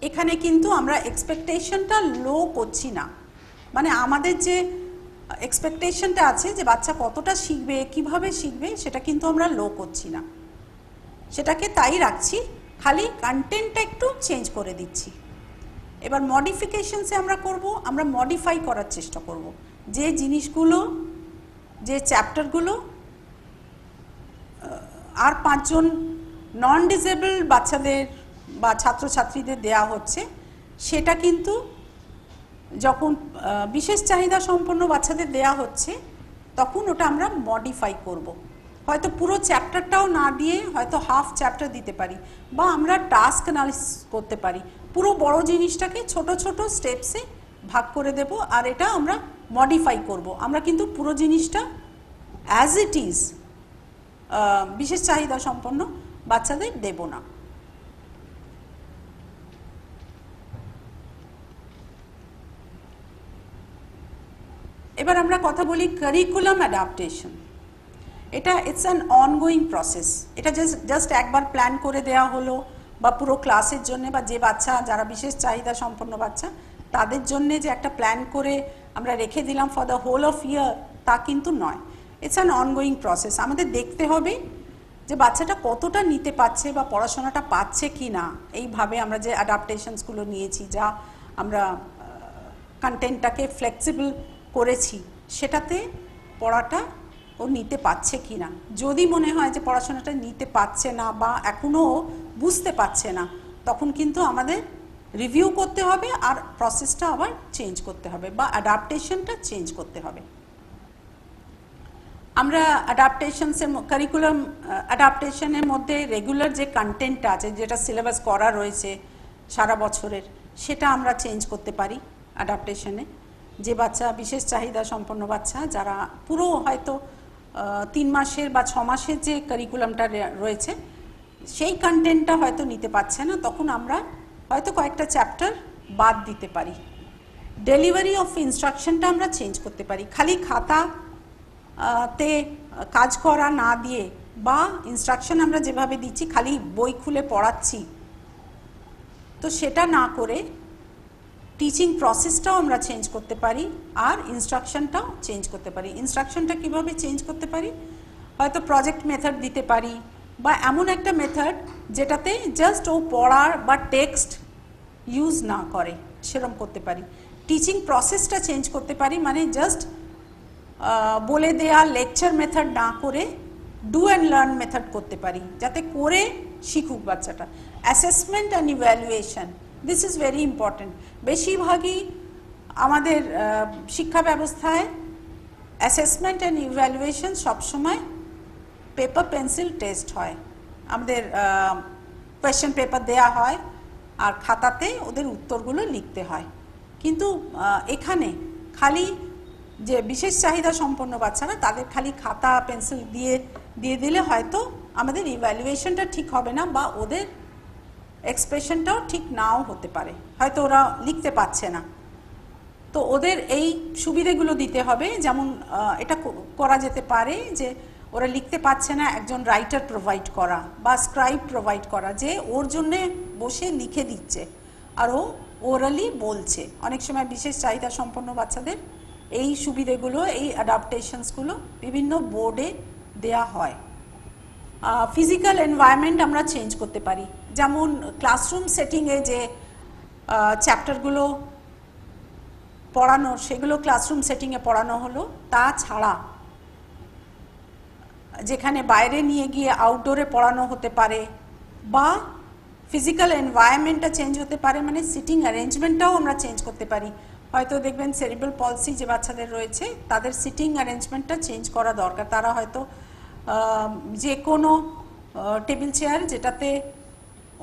এখানে কিন্তু আমরা এক্সপেকটেশনটা লো করছি না, মানে আমাদের যে এক্সপেকটেশনটা আছে যে বাচ্চা কতটা শিখবে, কিভাবে শিখবে, সেটা কিন্তু আমরা লো করছি না, সেটাকে তাই রাখছি, খালি কন্টেন্টটা একটু চেঞ্জ করে দিচ্ছি। এবার মডিফিকেশনসে আমরা করব, আমরা মডিফাই করার চেষ্টা করব যে জিনিসগুলো, যে চ্যাপ্টারগুলো আর 5 জন নন ডিসেবল বাচ্চাদের বা ছাত্রছাত্রীদের দেয়া হচ্ছে, সেটা কিন্তু যখন বিশেষ চাহিদা সম্পন্ন বাচ্চাদের দেয়া হচ্ছে তখন ওটা আমরা মডিফাই করব। হয়তো পুরো চ্যাপ্টারটাও না দিয়ে হয়তো হাফ চ্যাপ্টার দিতে পারি, বা আমরা টাস্ক অ্যানালিসিস করতে পারি, পুরো বড় জিনিসটাকে ছোট ছোট স্টেপসে ভাগ করে দেব, আর এটা আমরা মডিফাই করব। আমরা কিন্তু পুরো জিনিসটা অ্যাজ ইট ইজ বিশেষ চাহিদা সম্পন্ন বাচ্চাদের দেব না। এবার আমরা কথা বলি কারিকুলাম অ্যাডাপ্টেশন। এটা ইটস অ্যান অনগোয়িং প্রসেস। এটা জাস্ট একবার প্ল্যান করে দেওয়া হলো, বা পুরো ক্লাসের জন্য, বা যে বাচ্চা যারা বিশেষ চাহিদা সম্পন্ন বাচ্চা তাদের জন্য যে একটা প্ল্যান করে আমরা রেখে দিলাম ফর দ্য হোল অফ ইয়ার, তা কিন্তু নয়। It's an ongoing process. আমাদের দেখতে হবে যে বাচ্চাটা কতটা নিতে পারছে বা পড়াশোনাটা পাচ্ছে কি না। এইভাবে আমরা যে অ্যাডাপ্টেশনসগুলো নিয়েছি, যা আমরা কন্টেন্টটাকে ফ্লেক্সিবল করেছি, সেটাতে পড়াটা ও নিতে পারছে কি না। যদি মনে হয় যে পড়াশোনাটা নিতে পারছে না বা এখনও বুঝতে পারছে না, তখন কিন্তু আমাদের রিভিউ করতে হবে আর প্রসেসটা আবার চেঞ্জ করতে হবে, বা অ্যাডাপ্টেশনটা চেঞ্জ করতে হবে। আমরা অ্যাডাপ্টেশনসের কারিকুলাম অ্যাডাপ্টেশনের মধ্যে রেগুলার যে কন্টেন্টটা আছে, যেটা সিলেবাস করা রয়েছে সারা বছরের, সেটা আমরা চেঞ্জ করতে পারি অ্যাডাপ্টেশনে। যে বাচ্চা বিশেষ চাহিদা সম্পন্ন বাচ্চা, যারা পুরো হয়তো 3 মাসের বা 6 মাসের যে কারিকুলামটা রয়েছে সেই কন্টেন্টটা হয়তো নিতে পারছে না, তখন আমরা হয়তো কয়েকটা চ্যাপ্টার বাদ দিতে পারি। ডেলিভারি অফ ইনস্ট্রাকশনটা আমরা চেঞ্জ করতে পারি। খালি খাতা তে কাজ করা না দিয়ে, বা ইনস্ট্রাকশন আমরা যেভাবে দিচ্ছি খালি বই খুলে পড়াচ্ছি, তো সেটা না করে টিচিং প্রসেসটাও আমরা চেঞ্জ করতে পারি আর ইনস্ট্রাকশনটাও চেঞ্জ করতে পারি। ইনস্ট্রাকশনটা কিভাবে চেঞ্জ করতে পারি? হয়তো প্রজেক্ট মেথড দিতে পারি, বা এমন একটা মেথড যেটাতে জাস্ট ও পড়ার বা টেক্সট ইউজ না করে, সেরকম করতে পারি। টিচিং প্রসেসটা চেঞ্জ করতে পারি, মানে জাস্ট বলে দেয়া লেকচার মেথড না করে ডু অ্যান্ড লার্ন মেথড করতে পারি, যাতে করে শিখুক বাচ্চাটা। Assessment and evaluation, this is very important. বেশিরভাগই আমাদের শিক্ষা ব্যবস্থায় অ্যাসেসমেন্ট অ্যান্ড ইভ্যালুয়েশন সবসময় পেপার পেন্সিল টেস্ট হয়, আমাদের কোয়েশ্চেন পেপার দেয়া হয় আর খাতাতে ওদের উত্তরগুলো লিখতে হয়। কিন্তু এখানে খালি যে বিশেষ চাহিদা সম্পন্ন বাচ্চারা তাদের খালি খাতা পেন্সিল দিয়ে দিলে হয়তো আমাদের ইভ্যালুয়েশনটা ঠিক হবে না, বা ওদের এক্সপ্রেশনটাও ঠিক নাও হতে পারে, হয়তো ওরা লিখতে পারছে না। তো ওদের এই সুবিধেগুলো দিতে হবে, যেমন এটা করা যেতে পারে যে ওরা লিখতে পারছে না, একজন রাইটার প্রোভাইড করা বা স্ক্রাইব প্রোভাইড করা, যে ওর জন্যে বসে লিখে দিচ্ছে আর ও ওরালি বলছে। অনেক সময় বিশেষ চাহিদা সম্পন্ন বাচ্চাদের এই সুবিধেগুলো, এই অ্যাডাপ্টেশনসগুলো বিভিন্ন বোর্ডে দেয়া হয়। ফিজিক্যাল এনভায়রনমেন্ট আমরা চেঞ্জ করতে পারি, যেমন ক্লাসরুম সেটিংয়ে যে চ্যাপ্টারগুলো পড়ানো সেগুলো ক্লাসরুম সেটিংয়ে পড়ানো হলো, তাছাড়া যেখানে বাইরে নিয়ে গিয়ে আউটডোরে পড়ানো হতে পারে, বা ফিজিক্যাল এনভায়রনমেন্টটা চেঞ্জ হতে পারে, মানে সিটিং অ্যারেঞ্জমেন্টটাও আমরা চেঞ্জ করতে পারি। হয়তো দেখবেন সেরিব্রাল পলসি যে বাচ্চাদের রয়েছে তাদের সিটিং অ্যারেঞ্জমেন্টটা চেঞ্জ করা দরকার। তারা হয়তো যে কোনো টেবিল চেয়ার যেটাতে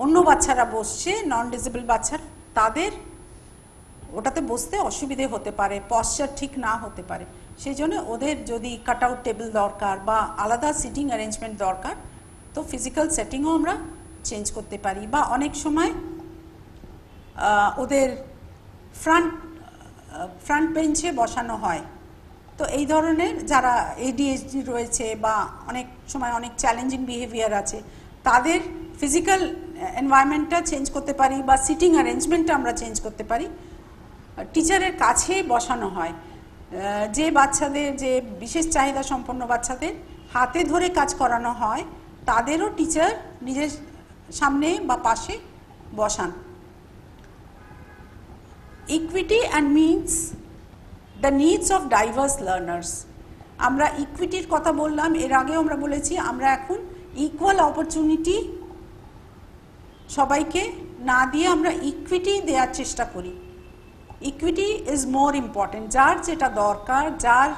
অন্য বাচ্চারা বসছে, নন ডিসেবল বাচ্চার, তাদের ওটাতে বসতে অসুবিধে হতে পারে, পশ্চার ঠিক না হতে পারে। সেই জন্য ওদের যদি কাট আউট টেবিল দরকার বা আলাদা সিটিং অ্যারেঞ্জমেন্ট দরকার, তো ফিজিক্যাল সেটিংও আমরা চেঞ্জ করতে পারি। বা অনেক সময় ওদের ফ্রন্ট বেঞ্চে বসানো হয়, তো এই ধরনের যারা ADHD রয়েছে বা অনেক সময় অনেক চ্যালেঞ্জিং বিহেভিয়ার আছে, তাদের ফিজিক্যাল এনভায়রনমেন্টটা চেঞ্জ করতে পারি বা সিটিং অ্যারেঞ্জমেন্টটা আমরা চেঞ্জ করতে পারি। টিচারের কাছে বসানো হয়, যে বাচ্চাদের, যে বিশেষ চাহিদা সম্পন্ন বাচ্চাদের হাতে ধরে কাজ করানো হয়, তাদেরও টিচার নিজের সামনে বা পাশে বসান। Equity and meets the needs of diverse learners. আমরা ইকুইটির কথা বললাম, এর আগেও আমরা বলেছি আমরা এখন ইকুয়াল অপরচুনিটি সবাইকে না দিয়ে আমরা ইকুইটি দেওয়ার চেষ্টা করি। ইকুইটি ইজ মোর ইম্পর্টেন্ট, যার যেটা দরকার, যার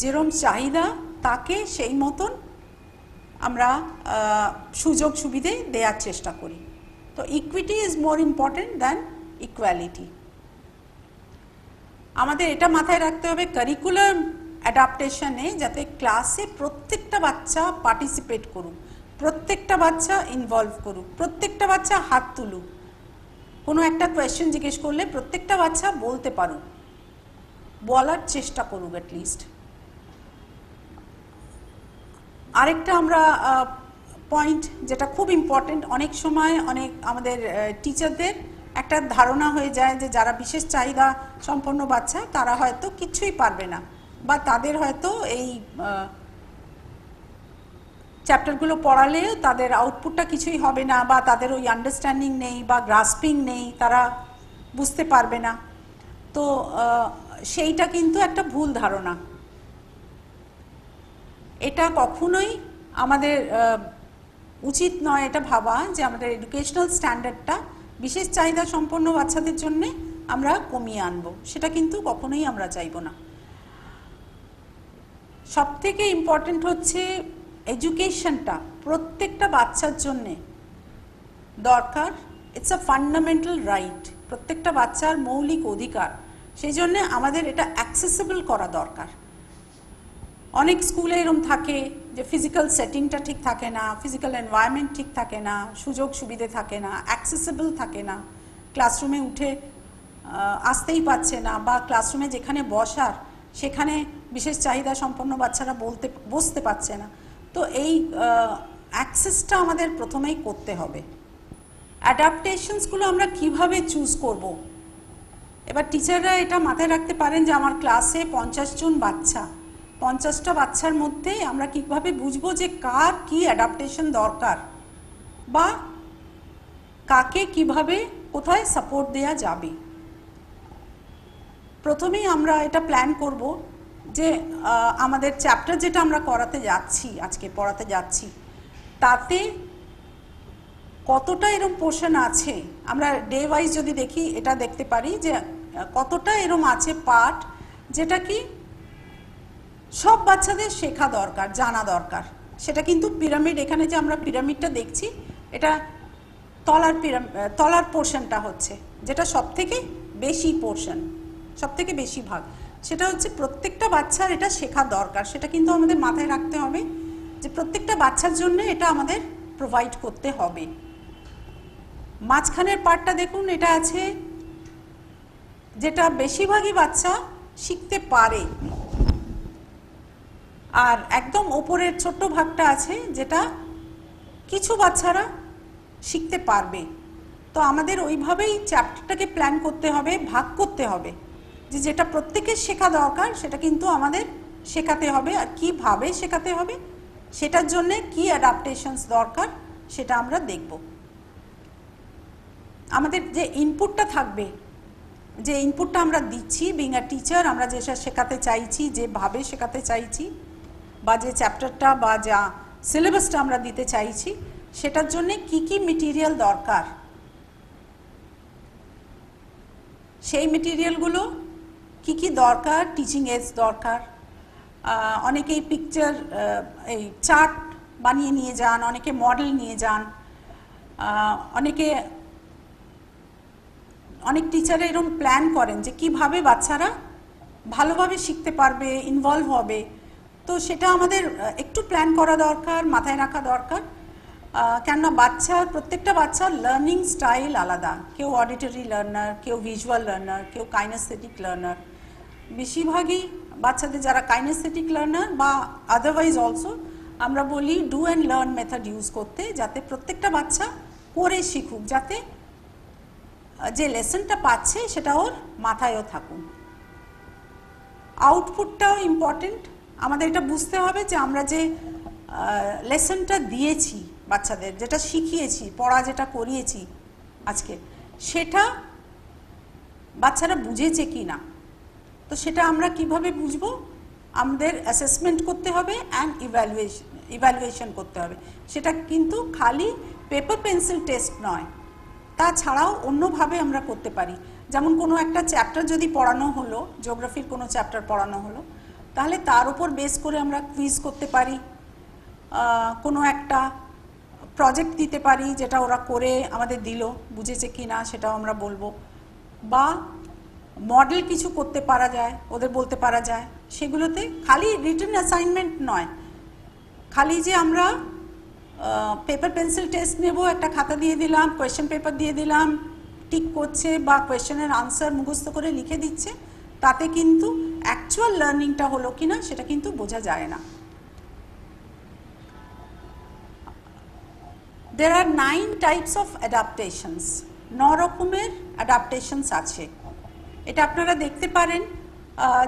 যেরম চাহিদা, তাকে সেই মতন আমরা সুযোগ সুবিধে দেওয়ার চেষ্টা করি। তো equity is more important than equality. আমাদের এটা মাথায় রাখতে হবে কারিকুলাম অ্যাডাপ্টেশনে যাতে ক্লাসে প্রত্যেকটা বাচ্চা পার্টিসিপেট করুক, প্রত্যেকটা বাচ্চা ইনভলভ করুক, প্রত্যেকটা বাচ্চা হাত তুলুক, কোনো একটা কোয়েশ্চেন জিজ্ঞেস করলে প্রত্যেকটা বাচ্চা বলতে পারুক, বলার চেষ্টা করুক অ্যাটলিস্ট। আরেকটা আমরা পয়েন্ট যেটা খুব ইম্পর্টেন্ট, অনেক সময় অনেক আমাদের টিচারদের একটা ধারণা হয়ে যায় যে যারা বিশেষ চাহিদা সম্পন্ন বাচ্চা তারা হয়তো কিছুই পারবে না, বা তাদের হয়তো এই চ্যাপ্টারগুলো পড়ালেও তাদের আউটপুটটা কিছুই হবে না, বা তাদের ওই আন্ডারস্ট্যান্ডিং নেই বা গ্রাসপিং নেই, তারা বুঝতে পারবে না। তো সেইটা কিন্তু একটা ভুল ধারণা। এটা কখনোই আমাদের উচিত নয় এটা ভাবা যে আমাদের এডুকেশনাল স্ট্যান্ডার্ডটা বিশেষ চাহিদা সম্পন্ন বাচ্চাদের জন্য আমরা কমিয়ে আনবো, সেটা কিন্তু কখনোই আমরা চাইবো না। সবথেকে ইম্পর্টেন্ট হচ্ছে এডুকেশনটা প্রত্যেকটা বাচ্চার জন্যে দরকার, ইটস আ ফান্ডামেন্টাল রাইট, প্রত্যেকটা বাচ্চার মৌলিক অধিকার। সেই জন্যে আমাদের এটা অ্যাক্সেসিবল করা দরকার। অনেক স্কুলে এরকম থাকে যে ফিজিক্যাল সেটিংটা ঠিক থাকে না, ফিজিক্যাল এনভায়রনমেন্ট ঠিক থাকে না, সুযোগ সুবিধে থাকে না, অ্যাক্সেসিবল থাকে না, ক্লাসরুমে উঠে আসতেই পারছে না, বা ক্লাসরুমে যেখানে বসার সেখানে বিশেষ চাহিদা সম্পন্ন বাচ্চারা বসতে পারছে না। তো এই অ্যাক্সেসটা আমাদের প্রথমেই করতে হবে। অ্যাডাপ্টেশনসগুলো আমরা কিভাবে চুজ করব? এবার টিচাররা এটা মাথায় রাখতে পারেন যে আমার ক্লাসে 50 জন বাচ্চা, 50টা বাচ্চার মধ্যে আমরা কিভাবে বুঝবো যে কার কি অ্যাডাপ্টেশন দরকার, বা কাকে কিভাবে কোথায় সাপোর্ট দেয়া যাবে। প্রথমেই আমরা এটা প্ল্যান করব যে আমাদের চ্যাপ্টার যেটা আমরা করাতে যাচ্ছি, আজকে পড়াতে যাচ্ছি, তাতে কতটা এরম পোর্শন আছে। আমরা ডে ওয়াইজ যদি দেখি এটা দেখতে পারি যে কতটা এরম আছে পার্ট যেটা কি সব বাচ্চাদের শেখা দরকার, জানা দরকার। সেটা কিন্তু পিরামিড, এখানে যে আমরা পিরামিডটা দেখছি এটা তলার পোর্শনটা হচ্ছে যেটা সব থেকে বেশি পোর্শন, সব থেকে বেশি ভাগ, সেটা হচ্ছে প্রত্যেকটা বাচ্চার এটা শেখা দরকার। সেটা কিন্তু আমাদের মাথায় রাখতে হবে যে প্রত্যেকটা বাচ্চার জন্য এটা আমাদের প্রোভাইড করতে হবে। মাঝখানের পার্টটা দেখুন, এটা আছে যেটা বেশিরভাগই বাচ্চা শিখতে পারে, আর একদম ওপরের ছোট্ট ভাগটা আছে যেটা কিছু বাচ্চারা শিখতে পারবে। তো আমাদের ওইভাবেই চ্যাপ্টারটাকে প্ল্যান করতে হবে, ভাগ করতে হবে, যে যেটা প্রত্যেকের শেখা দরকার সেটা কিন্তু আমাদের শেখাতে হবে। আর কীভাবে শেখাতে হবে সেটার জন্য কি অ্যাডাপ্টেশনস দরকার সেটা আমরা দেখব। আমাদের যে ইনপুটটা থাকবে, যে ইনপুটটা আমরা দিচ্ছি বিং আ টিচার, আমরা যেটা শেখাতে চাইছি, যেভাবে শেখাতে চাইছি, বা যে চ্যাপ্টারটা বা যা সিলেবাসটা আমরা দিতে চাইছি, সেটার জন্য কি কি মেটেরিয়াল দরকার, সেই মেটেরিয়ালগুলো কি কি দরকার, টিচিং এইডস দরকার। অনেকেই পিকচার এই চার্ট বানিয়ে নিয়ে যান, অনেকে মডেল নিয়ে যান, অনেক টিচার এরকম প্ল্যান করেন যে কিভাবে বাচ্চারা ভালোভাবে শিখতে পারবে, ইনভলভ হবে। তো সেটা আমাদের একটু প্ল্যান করা দরকার, মাথায় রাখা দরকার। কেননা প্রত্যেকটা বাচ্চার লার্নিং স্টাইল আলাদা। কেউ অডিটরি লার্নার, কেউ ভিজুয়াল লার্নার, কেউ কাইনেস্থেটিক লার্নার। বেশিরভাগই বাচ্চাদের যারা কাইনেস্থেটিক লার্নার বা আদারওয়াইজ অলসো আমরা বলি do and learn method use করতে, যাতে প্রত্যেকটা বাচ্চা করে শিখুক, যাতে যে লেসনটা পাচ্ছে সেটা ওর মাথায়ও থাকুক। আউটপুটটাও ইম্পর্টেন্ট। আমাদের এটা বুঝতে হবে যে আমরা যে লেসনটা দিয়েছি বাচ্চাদের, যেটা শিখিয়েছি, পড়া যেটা করিয়েছি আজকে, সেটা বাচ্চারা বুঝেছে কি না। তো সেটা আমরা কিভাবে বুঝবো? আমাদের অ্যাসেসমেন্ট করতে হবে অ্যান্ড ইভ্যালুয়েশন করতে হবে। সেটা কিন্তু খালি পেপার পেন্সিল টেস্ট নয়, তাছাড়াও অন্যভাবে আমরা করতে পারি। যেমন কোনো একটা চ্যাপ্টার যদি পড়ানো হলো, জিওগ্রাফির কোনো চ্যাপ্টার পড়ানো হলো, তাহলে তার উপর বেস করে আমরা কুইজ করতে পারি, কোনো একটা প্রজেক্ট দিতে পারি যেটা ওরা করে আমাদের দিল, বুঝেছে কি না সেটাও আমরা বলবো, বা মডেল কিছু করতে পারা যায়, ওদের বলতে পারা যায়। সেগুলোতে খালি রিটেন অ্যাসাইনমেন্ট নয়, খালি যে আমরা পেপার পেন্সিল টেস্ট নেব, একটা খাতা দিয়ে দিলাম, কোয়েশ্চেন পেপার দিয়ে দিলাম, টিক করছে বা কোয়েশ্চেনের আনসার মুখস্থ করে লিখে দিচ্ছে, তাতে কিন্তু অ্যাকচুয়াল লার্নিংটা হলো কিনা সেটা কিন্তু বোঝা যায় না। There are 9 types of adaptations. 9 রকমের অ্যাডাপ্টেশনস আছে। এটা আপনারা দেখতে পারেন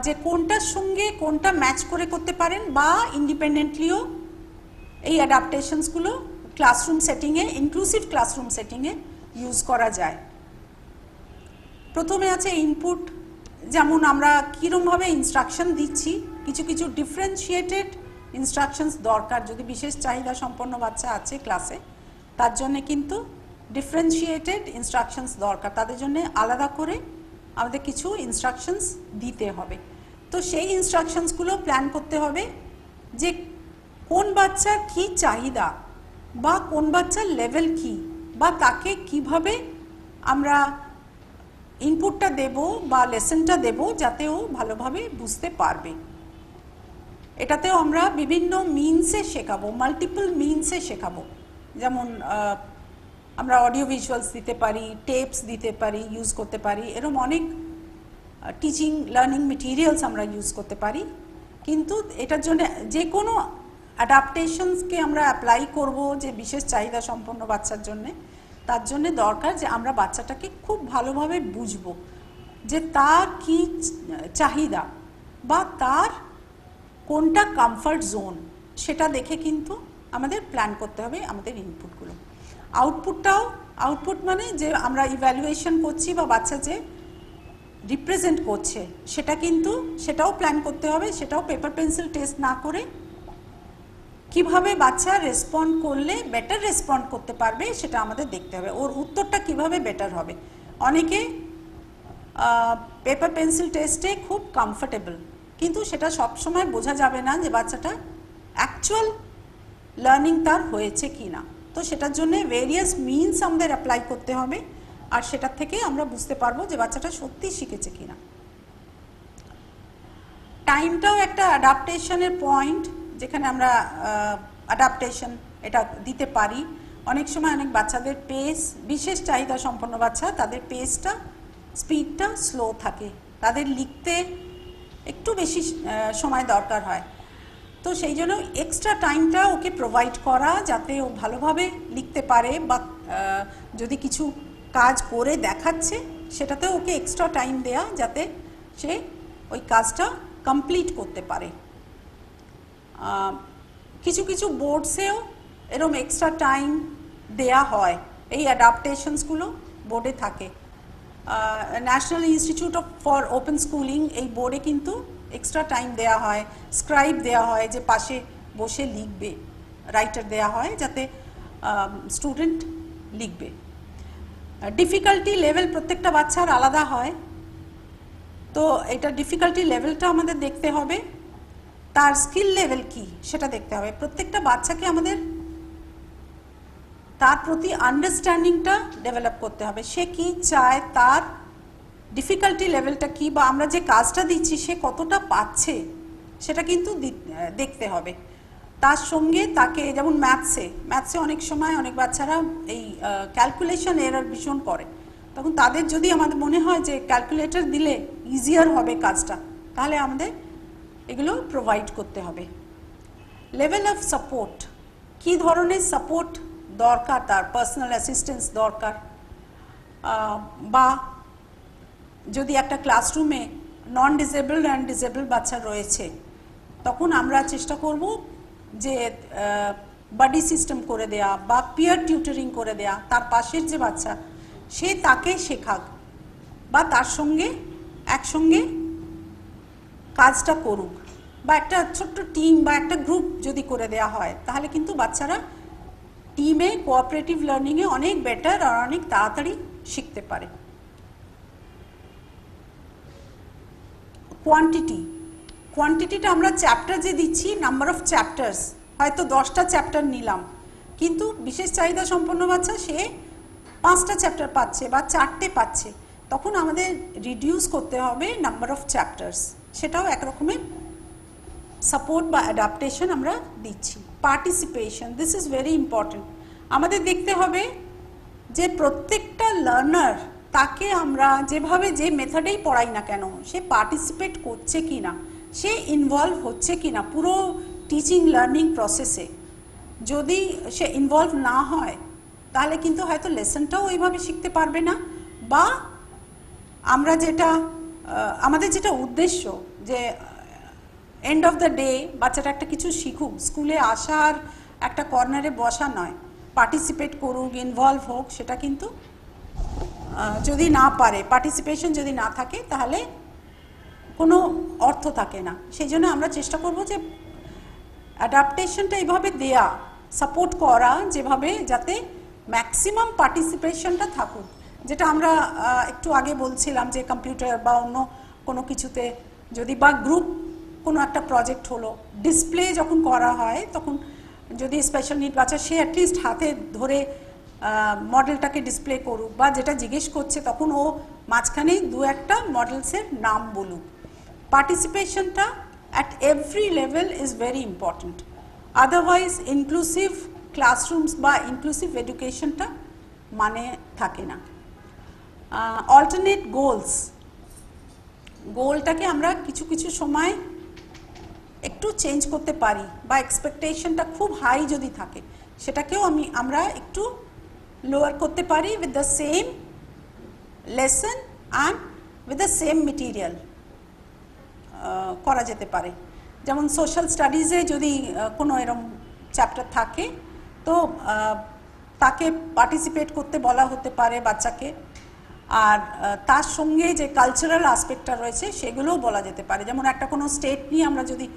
যে কোনটার সঙ্গে কোনটা ম্যাচ করে করতে পারেন, বা ইন্ডিপেন্ডেন্টলিও এই অ্যাডাপ্টেশনসগুলো ক্লাসরুম সেটিংয়ে, ইনক্লুসিভ ক্লাসরুম সেটিংয়ে ইউজ করা যায়। প্রথমে আছে ইনপুট। যেমন আমরা কীরকমভাবে ইনস্ট্রাকশন দিচ্ছি, কিছু কিছু ডিফারেন্সিয়েটেড ইনস্ট্রাকশনস দরকার। যদি বিশেষ চাহিদা সম্পন্ন বাচ্চা আছে ক্লাসে, তার জন্যে কিন্তু ডিফারেন্সিয়েটেড ইনস্ট্রাকশনস দরকার, তাদের জন্য আলাদা করে আমাদের কিছু ইনস্ট্রাকশনস দিতে হবে। তো সেই ইনস্ট্রাকশনসগুলো প্ল্যান করতে হবে যে কোন বাচ্চার কি চাহিদা, বা কোন বাচ্চার লেভেল কি, বা তাকে কিভাবে আমরা ইনপুটটা দেব বা লেসনটা দেব যাতে ও ভালোভাবে বুঝতে পারবে। এটাতেও আমরা বিভিন্ন মিনসে শেখাবো, মাল্টিপল মিনসে শেখাবো। যেমন আমরা অডিও ভিজুয়ালস দিতে পারি, টেপস দিতে পারি, ইউজ করতে পারি, এরকম অনেক টিচিং লার্নিং মেটেরিয়ালস আমরা ইউজ করতে পারি। কিন্তু এটার জন্য যে কোনো অ্যাডাপ্টেশনসকে আমরা অ্যাপ্লাই করব যে বিশেষ চাহিদা সম্পন্ন বাচ্চার জন্যে, তার জন্য দরকার যে আমরা বাচ্চাটাকে খুব ভালোভাবে বুঝবো যে তার কি চাহিদা বা তার কোনটা কমফর্ট জোন, সেটা দেখে কিন্তু আমাদের প্ল্যান করতে হবে আমাদের ইনপুটগুলো। আউটপুট মানে যে আমরা ইভ্যালুয়েশন করছি বা বাচ্চা যে রিপ্রেজেন্ট করছে, সেটাও প্ল্যান করতে হবে। সেটাও পেপার পেন্সিল টেস্ট না করে কিভাবে বাচ্চা রেসপন্ড করলে বেটার রেসপন্ড করতে পারবে সেটা আমাদের দেখতে হবে, ওর উত্তরটা কিভাবে বেটার হবে। অনেকে পেপার পেন্সিল টেস্টে খুব কমফর্টেবল, কিন্তু সেটা সব সময় বোঝা যাবে না যে বাচ্চাটা অ্যাকচুয়াল লার্নিং তার হয়েছে কি না। তো সেটার জন্য ভেরিয়াস মিনস আমাদের অ্যাপ্লাই করতে হবে, আর সেটার থেকে আমরা বুঝতে পারবো যে বাচ্চাটা সত্যি শিখেছে কিনা। টাইমটাও একটা অ্যাডাপ্টেশনের পয়েন্ট, যেখানে আমরা অ্যাডাপ্টেশন এটা দিতে পারি। অনেক সময় অনেক বাচ্চাদের পেস, বিশেষ চাহিদা সম্পন্ন বাচ্চা, তাদের পেসটা স্পিডটা স্লো থাকে, তাদের লিখতে একটু বেশি সময় দরকার হয়। তো সেই জন্য এক্সট্রা টাইমটা ওকে প্রোভাইড করা, যাতে ও ভালোভাবে লিখতে পারে, বা যদি কিছু কাজ করে দেখাচ্ছে সেটাতেও ওকে এক্সট্রা টাইম দেয়া, যাতে সে ওই কাজটা কমপ্লিট করতে পারে। কিছু কিছু বোর্ডসেও এরকম এক্সট্রা টাইম দেয়া হয়, এই অ্যাডাপ্টেশনসগুলো বোর্ডে থাকে। National institute for open schooling, এই বোর্ডে কিন্তু এক্সট্রা টাইম দেয়া হয়, স্ক্রাইব দেয়া হয় যে পাশে বসে লিখবে, রাইটার দেয়া হয় যাতে স্টুডেন্ট লিখবে। ডিফিকাল্টি লেভেল প্রত্যেকটা বাচ্চার আলাদা হয়, তো এটা ডিফিকাল্টি লেভেলটা আমাদের দেখতে হবে, তার স্কিল লেভেল কি সেটা দেখতে হবে। প্রত্যেকটা বাচ্চাকে আমাদের তার প্রতি আন্ডারস্ট্যান্ডিংটা ডেভেলপ করতে হবে, সে কি চায়, তার ডিফিকাল্টি লেভেলটা কি, বা আমরা যে কাজটা দিচ্ছি সে কতটা পাচ্ছে সেটা কিন্তু দেখতে হবে। তার সঙ্গে তাকে, যেমন ম্যাথসে অনেক সময় অনেক বাচ্চারা এই ক্যালকুলেশন এরর ভীষণ করে, তখন তাদের যদি আমাদের মনে হয় যে ক্যালকুলেটর দিলে ইজিয়ার হবে কাজটা, তাহলে আমাদের এগুলো প্রোভাইড করতে হবে। লেভেল অফ সাপোর্ট, কী ধরনের সাপোর্ট দরকার, তার পার্সোনাল অ্যাসিস্ট্যান্স দরকার, বা যদি একটা ক্লাসরুমে নন ডিসেবলড অ্যান্ড ডিসেবলড বাচ্চা রয়েছে, তখন আমরা চেষ্টা করব যে বাডি সিস্টেম করে দেয়া বা পিয়ার টিউটরিং করে দেয়া, তার পাশের যে বাচ্চা সে তাকে শেখাক বা তার সঙ্গে একসঙ্গে কাজটা করুক, বা একটা ছোট্ট টিম বা একটা গ্রুপ যদি করে দেয়া হয়, তাহলে কিন্তু বাচ্চারা টিমে কোঅপারেটিভ লার্নিংয়ে অনেক বেটার আর অনেক তাড়াতাড়ি শিখতে পারে। কোয়ান্টিটিটা আমরা চ্যাপ্টার যে দিচ্ছি, নাম্বার অফ চ্যাপ্টার্স, হয়তো 10টা চ্যাপ্টার নিলাম, কিন্তু বিশেষ চাহিদা সম্পন্ন বাচ্চা সে 5টা চ্যাপ্টার পাচ্ছে বা 4টে পাচ্ছে, তখন আমাদের রিডিউস করতে হবে নাম্বার অফ চ্যাপ্টার্স। সেটাও একরকমের সাপোর্ট বা অ্যাডাপ্টেশন আমরা দিচ্ছি। Participation, this is very important. আমাদের দেখতে হবে যে প্রত্যেকটা লার্নার, তাকে আমরা যেভাবে যে মেথডেই পড়াই না কেন, সে পার্টিসিপেট করছে কি না, সে ইনভলভ হচ্ছে কি না পুরো টিচিং লার্নিং প্রসেসে। যদি সে ইনভলভ না হয়, তাহলে কিন্তু হয়তো লেসনটাও ওইভাবে শিখতে পারবে না, বা আমরা আমাদের যেটা উদ্দেশ্য, যে এন্ড অফ দ্য ডে বাচ্চাটা একটা কিছু শিখুক, স্কুলে আসার একটা কর্নারে বসা নয়, পার্টিসিপেট করুক, ইনভলভ হোক, সেটা কিন্তু যদি না পারে, পার্টিসিপেশন যদি না থাকে, তাহলে কোনো অর্থ থাকে না। সেই জন্য আমরা চেষ্টা করব যে অ্যাডাপ্টেশনটা এইভাবে দেয়া, সাপোর্ট করা যেভাবে, যাতে ম্যাক্সিমাম পার্টিসিপেশনটা থাকুক। যেটা আমরা একটু আগে বলছিলাম যে কম্পিউটার বা অন্য কোনো কিছুতে যদি, বা গ্রুপ কোনো একটা প্রজেক্ট হলো, ডিসপ্লে যখন করা হয়, তখন যদি স্পেশাল নিড বাচ্চা, সে অ্যাটলিস্ট হাতে ধরে মডেলটাকে ডিসপ্লে করুক, বা যেটা জিজ্ঞেস করছে তখন ও মাঝখানে দু একটা মডেলসের নাম বলুক। পার্টিসিপেশনটা at every level is very important, otherwise inclusive classrooms বা inclusive educationটা মানে থাকে না। alternate গোলটাকে আমরা কিছু কিছু সময় একটু চেঞ্জ করতে পারি, বা এক্সপেকটেশনটা খুব হাই যদি থাকে, সেটাকেও আমরা একটু লোয়ার করতে পারি, with the same lesson and with the same material করা যেতে পারে। যেমন সোশ্যাল স্টাডিজে যদি কোনো এরকম চ্যাপ্টার থাকে, তো তাকে পার্টিসিপেট করতে বলা হতে পারে বাচ্চাকে, আর তার সঙ্গে যে কালচারাল আসপেক্টটা রয়েছে সেগুলোও বলা যেতে পারে। যেমন একটা কোনো স্টেট নিয়ে আমরা যদি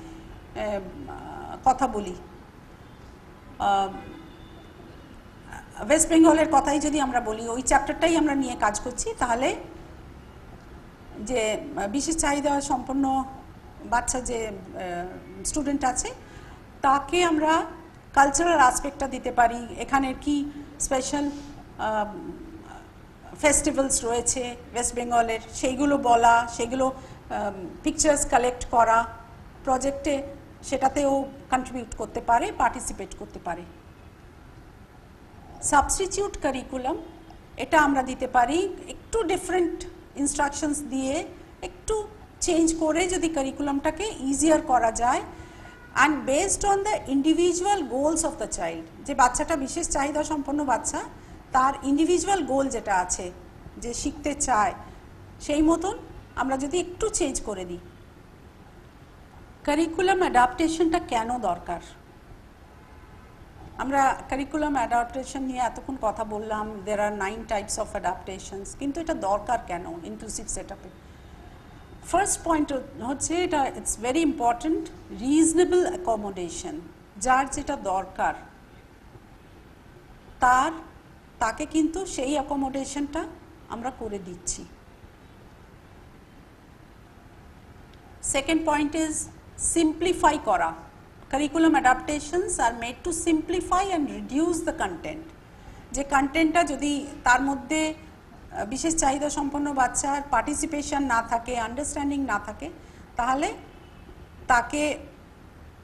কথা বলি, ওয়েস্ট বেঙ্গলের কথাই যদি আমরা বলি, ওই চ্যাপ্টারটাই আমরা নিয়ে কাজ করছি, তাহলে যে বিশেষ চাহিদা সম্পন্ন বাচ্চা যে স্টুডেন্ট আছে তাকে আমরা কালচারাল অ্যাসপেক্টটা দিতে পারি, এখানের কি স্পেশাল ফেস্টিভ্যালস রয়েছে ওয়েস্ট বেঙ্গলের সেইগুলো বলা, সেগুলো পিকচার্স কালেক্ট করা, প্রজেক্টে সেটাতেও কন্ট্রিবিউট করতে পারে, পার্টিসিপেট করতে পারে। সাবস্টিটিউট কারিকুলাম, এটা আমরা দিতে পারি একটু ডিফারেন্ট ইনস্ট্রাকশনস দিয়ে, একটু চেঞ্জ করে যদি কারিকুলামটাকে ইজিয়ার করা যায়, and based on the individual goals of the child. যে বাচ্চাটা বিশেষ চাহিদা সম্পন্ন বাচ্চা, তার ইন্ডিভিজুয়াল গোল যেটা আছে, যে শিখতে চায়, সেই মতন আমরা যদি একটু চেঞ্জ করে দিই। কারিকুলাম অ্যাডাপ্টেশনটা কেন দরকার? আমরা কারিকুলাম অ্যাডাপ্টেশন নিয়ে এতক্ষণ কথা বললাম, দের আর 9 টাইপস অফ অ্যাডাপ্টেশনস, কিন্তু এটা দরকার কেন ইনক্লুসিভ সেটআপে? ফার্স্ট পয়েন্ট হচ্ছে এটা, it's very important, reasonable accommodation. যার যেটা দরকার তাকে কিন্তু সেই অ্যাকোমোডেশনটা আমরা করে দিচ্ছি। সেকেন্ড পয়েন্ট ইজ সিম্পলিফাই করা। Curriculum adaptations are made to simplify and reduce the content. যে কন্টেন্টটা যদি তার মধ্যে বিশেষ চাহিদা সম্পন্ন বাচ্চার পার্টিসিপেশন না থাকে, আন্ডারস্ট্যান্ডিং না থাকে, তাহলে তাকে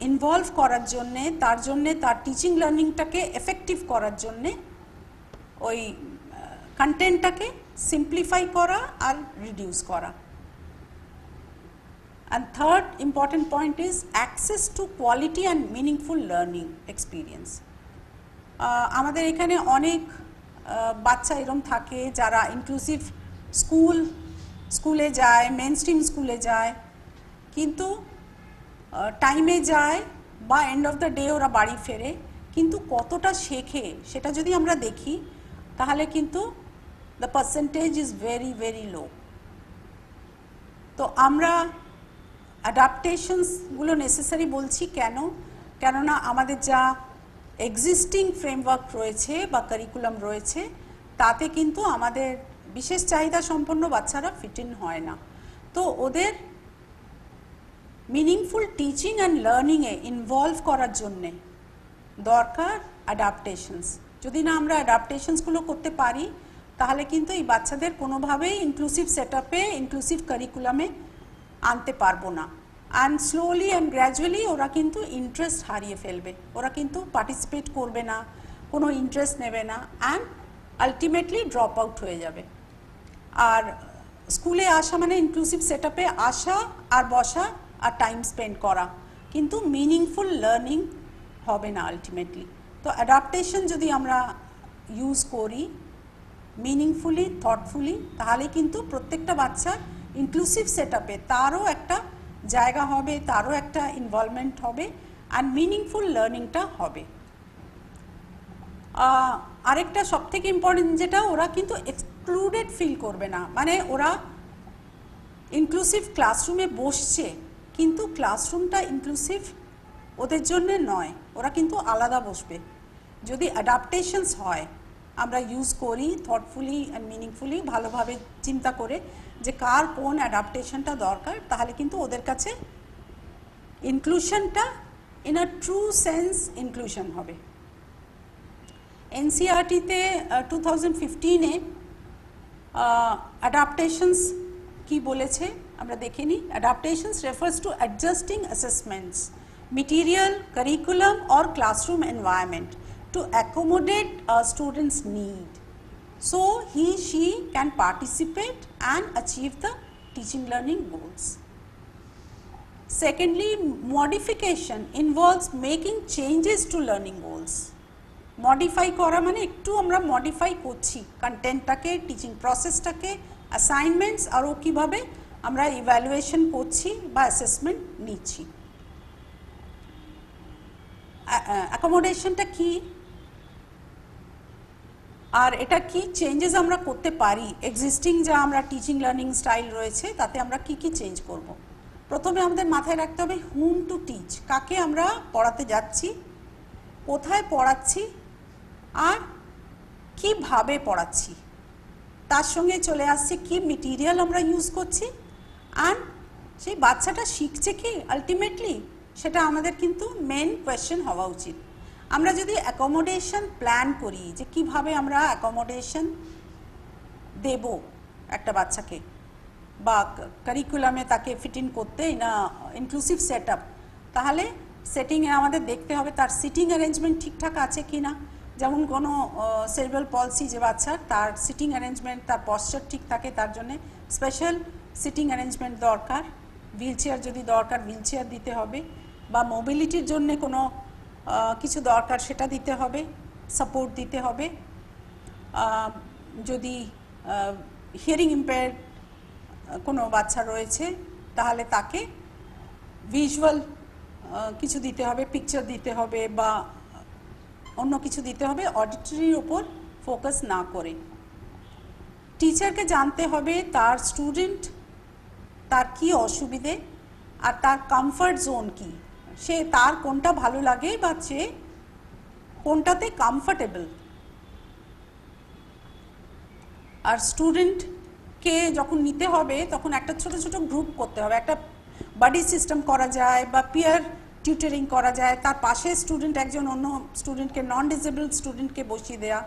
ইনভলভ করার জন্যে, তার টিচিং লার্নিংটাকে এফেক্টিভ করার জন্যে ওই কন্টেন্টটাকে সিম্পলিফাই করা আর রিডিউস করা। And third important point is access to quality and meaningful learning experience. আমাদের এখানে অনেক বাচ্চা এরকম থাকে যারা ইনক্লুসিভ স্কুলে যায়, মেন স্ট্রিম স্কুলে যায়, কিন্তু টাইমে যায় বা এন্ড অফ দ্য ডে ওরা বাড়ি ফেরে, কিন্তু কতটা শেখে সেটা যদি আমরা দেখি তাহলে কিন্তু the percentage is very very low. তো আমরা অ্যাডাপ্টেশনসগুলো নেসেসারি বলছি কেন? কেননা আমাদের যা এক্সিস্টিং ফ্রেমওয়ার্ক রয়েছে বা কারিকুলাম রয়েছে, তাতে কিন্তু আমাদের বিশেষ চাহিদা সম্পন্ন বাচ্চারা ফিট ইন হয় না। তো ওদের মিনিংফুল টিচিং অ্যান্ড লার্নিংয়ে ইনভলভ করার জন্যে দরকার অ্যাডাপ্টেশনস। যদি না আমরা অ্যাডাপ্টেশনসগুলো করতে পারি, তাহলে কিন্তু এই বাচ্চাদের কোনোভাবেই ইনক্লুসিভ সেটআপে, ইনক্লুসিভ কারিকুলামে আনতে পারবো না। অ্যান্ড স্লোলি অ্যান্ড গ্র্যাজুয়ালি ওরা কিন্তু ইন্টারেস্ট হারিয়ে ফেলবে, ওরা কিন্তু পার্টিসিপেট করবে না, কোনো ইন্টারেস্ট নেবে না, অ্যান্ড আলটিমেটলি ড্রপ আউট হয়ে যাবে। আর স্কুলে আসা মানে ইনক্লুসিভ সেটআপে আসা আর বসা আর টাইম স্পেন্ড করা, কিন্তু মিনিংফুল লার্নিং হবে না আলটিমেটলি। তো অ্যাডাপ্টেশন যদি আমরা ইউজ করি মিনিংফুলি, থটফুলি, তাহলে কিন্তু প্রত্যেকটা বাচ্চার ইনক্লুসিভ সেটআপে তারও একটা জায়গা হবে, তারও একটা ইনভলভমেন্ট হবে, অ্যান্ড মিনিংফুল লার্নিংটা হবে। আরেকটা সবথেকে ইম্পর্টেন্ট যেটা, ওরা কিন্তু এক্সক্লুডেড ফিল করবে না। মানে ওরা ইনক্লুসিভ ক্লাসরুমে বসছে, কিন্তু ক্লাসরুমটা ইনক্লুসিভ ওদের জন্য নয়, ওরা কিন্তু আলাদা বসবে। যদি অ্যাডাপ্টেশনস হয়, আমরা ইউজ করি থটফুলি অ্যান্ড মিনিংফুলি, ভালোভাবে চিন্তা করে যে কার কোন অ্যাডাপ্টেশনটা দরকার, তাহলে কিন্তু ওদের কাছে ইনক্লুশনটা in a true sense inclusion হবে। এনসিইআরটিতে 2015-এ অ্যাডাপ্টেশনস কি বলেছে আমরা দেখে নিই। Adaptations refers to adjusting assessments, material, curriculum or classroom environment to accommodate a student's need, so she can participate and achieve the teaching learning goals. Secondly, modification involves making changes to learning goals. Modify করা মানে একটু আমরা modify করছি কন্টেন্টটাকে, teaching প্রসেসটাকে, assignments আরও কীভাবে আমরা evaluation করছি বা অ্যাসেসমেন্ট নিচ্ছি। অ্যাকোমোডেশনটা কি আর এটা কি চেঞ্জেস আমরা করতে পারি, এক্সিস্টিং যা আমরা টিচিং লার্নিং স্টাইল রয়েছে তাতে আমরা কি কি চেঞ্জ করব। প্রথমে আমাদের মাথায় রাখতে হবে হুম টু টিচ, কাকে আমরা পড়াতে যাচ্ছি, কোথায় পড়াচ্ছি আর কিভাবে পড়াচ্ছি। তার সঙ্গে চলে আসছে কি মেটেরিয়াল আমরা ইউজ করছি, অ্যান্ড সেই বাচ্চাটা শিখছে কি আলটিমেটলি, সেটা আমাদের কিন্তু মেন কোয়েশ্চেন হওয়া উচিত। আমরা যদি অ্যাকোমোডেশন প্ল্যান করি যে কিভাবে আমরা অ্যাকোমোডেশন দেব একটা বাচ্চাকে, বা কারিকুলামে তাকে ফিট ইন করতে না ইনক্লুসিভ সেট আপ, তাহলে সেটিংয়ে আমাদের দেখতে হবে তার সিটিং অ্যারেঞ্জমেন্ট ঠিকঠাক আছে কি না। যেমন কোনো সেরিব্রাল পলসি যে বাচ্চার, তার সিটিং অ্যারেঞ্জমেন্ট, তার পশ্চার ঠিক থাকে, তার জন্য স্পেশাল সিটিং অ্যারেঞ্জমেন্ট দরকার। হুইল চেয়ার যদি দরকার, হুইল চেয়ার দিতে হবে, বা মোবিলিটির জন্য কোনো কিছু দরকার সেটা দিতে হবে, সাপোর্ট দিতে হবে। যদি হিয়ারিং ইম্পেয়ার্ড কোনো বাচ্চা রয়েছে তাহলে তাকে ভিজুয়াল কিছু দিতে হবে, পিকচার দিতে হবে বা অন্য কিছু দিতে হবে, অডিটরির উপর ফোকাস না করে। টিচারকে জানতে হবে তার স্টুডেন্ট তার কি অসুবিধে আর তার কমফর্ট জোন কি, সে তার কোনটা ভালো লাগে বা সে কোনটাতে কমফর্টেবল। আর স্টুডেন্টকে যখন নিতে হবে তখন একটা ছোট ছোট গ্রুপ করতে হবে, একটা বাডি সিস্টেম করা যায় বা পিয়ার টিউটারিং করা যায়, তার পাশে স্টুডেন্ট একজন অন্য স্টুডেন্টকে, নন ডিসেবল স্টুডেন্টকে বসিয়ে দেওয়া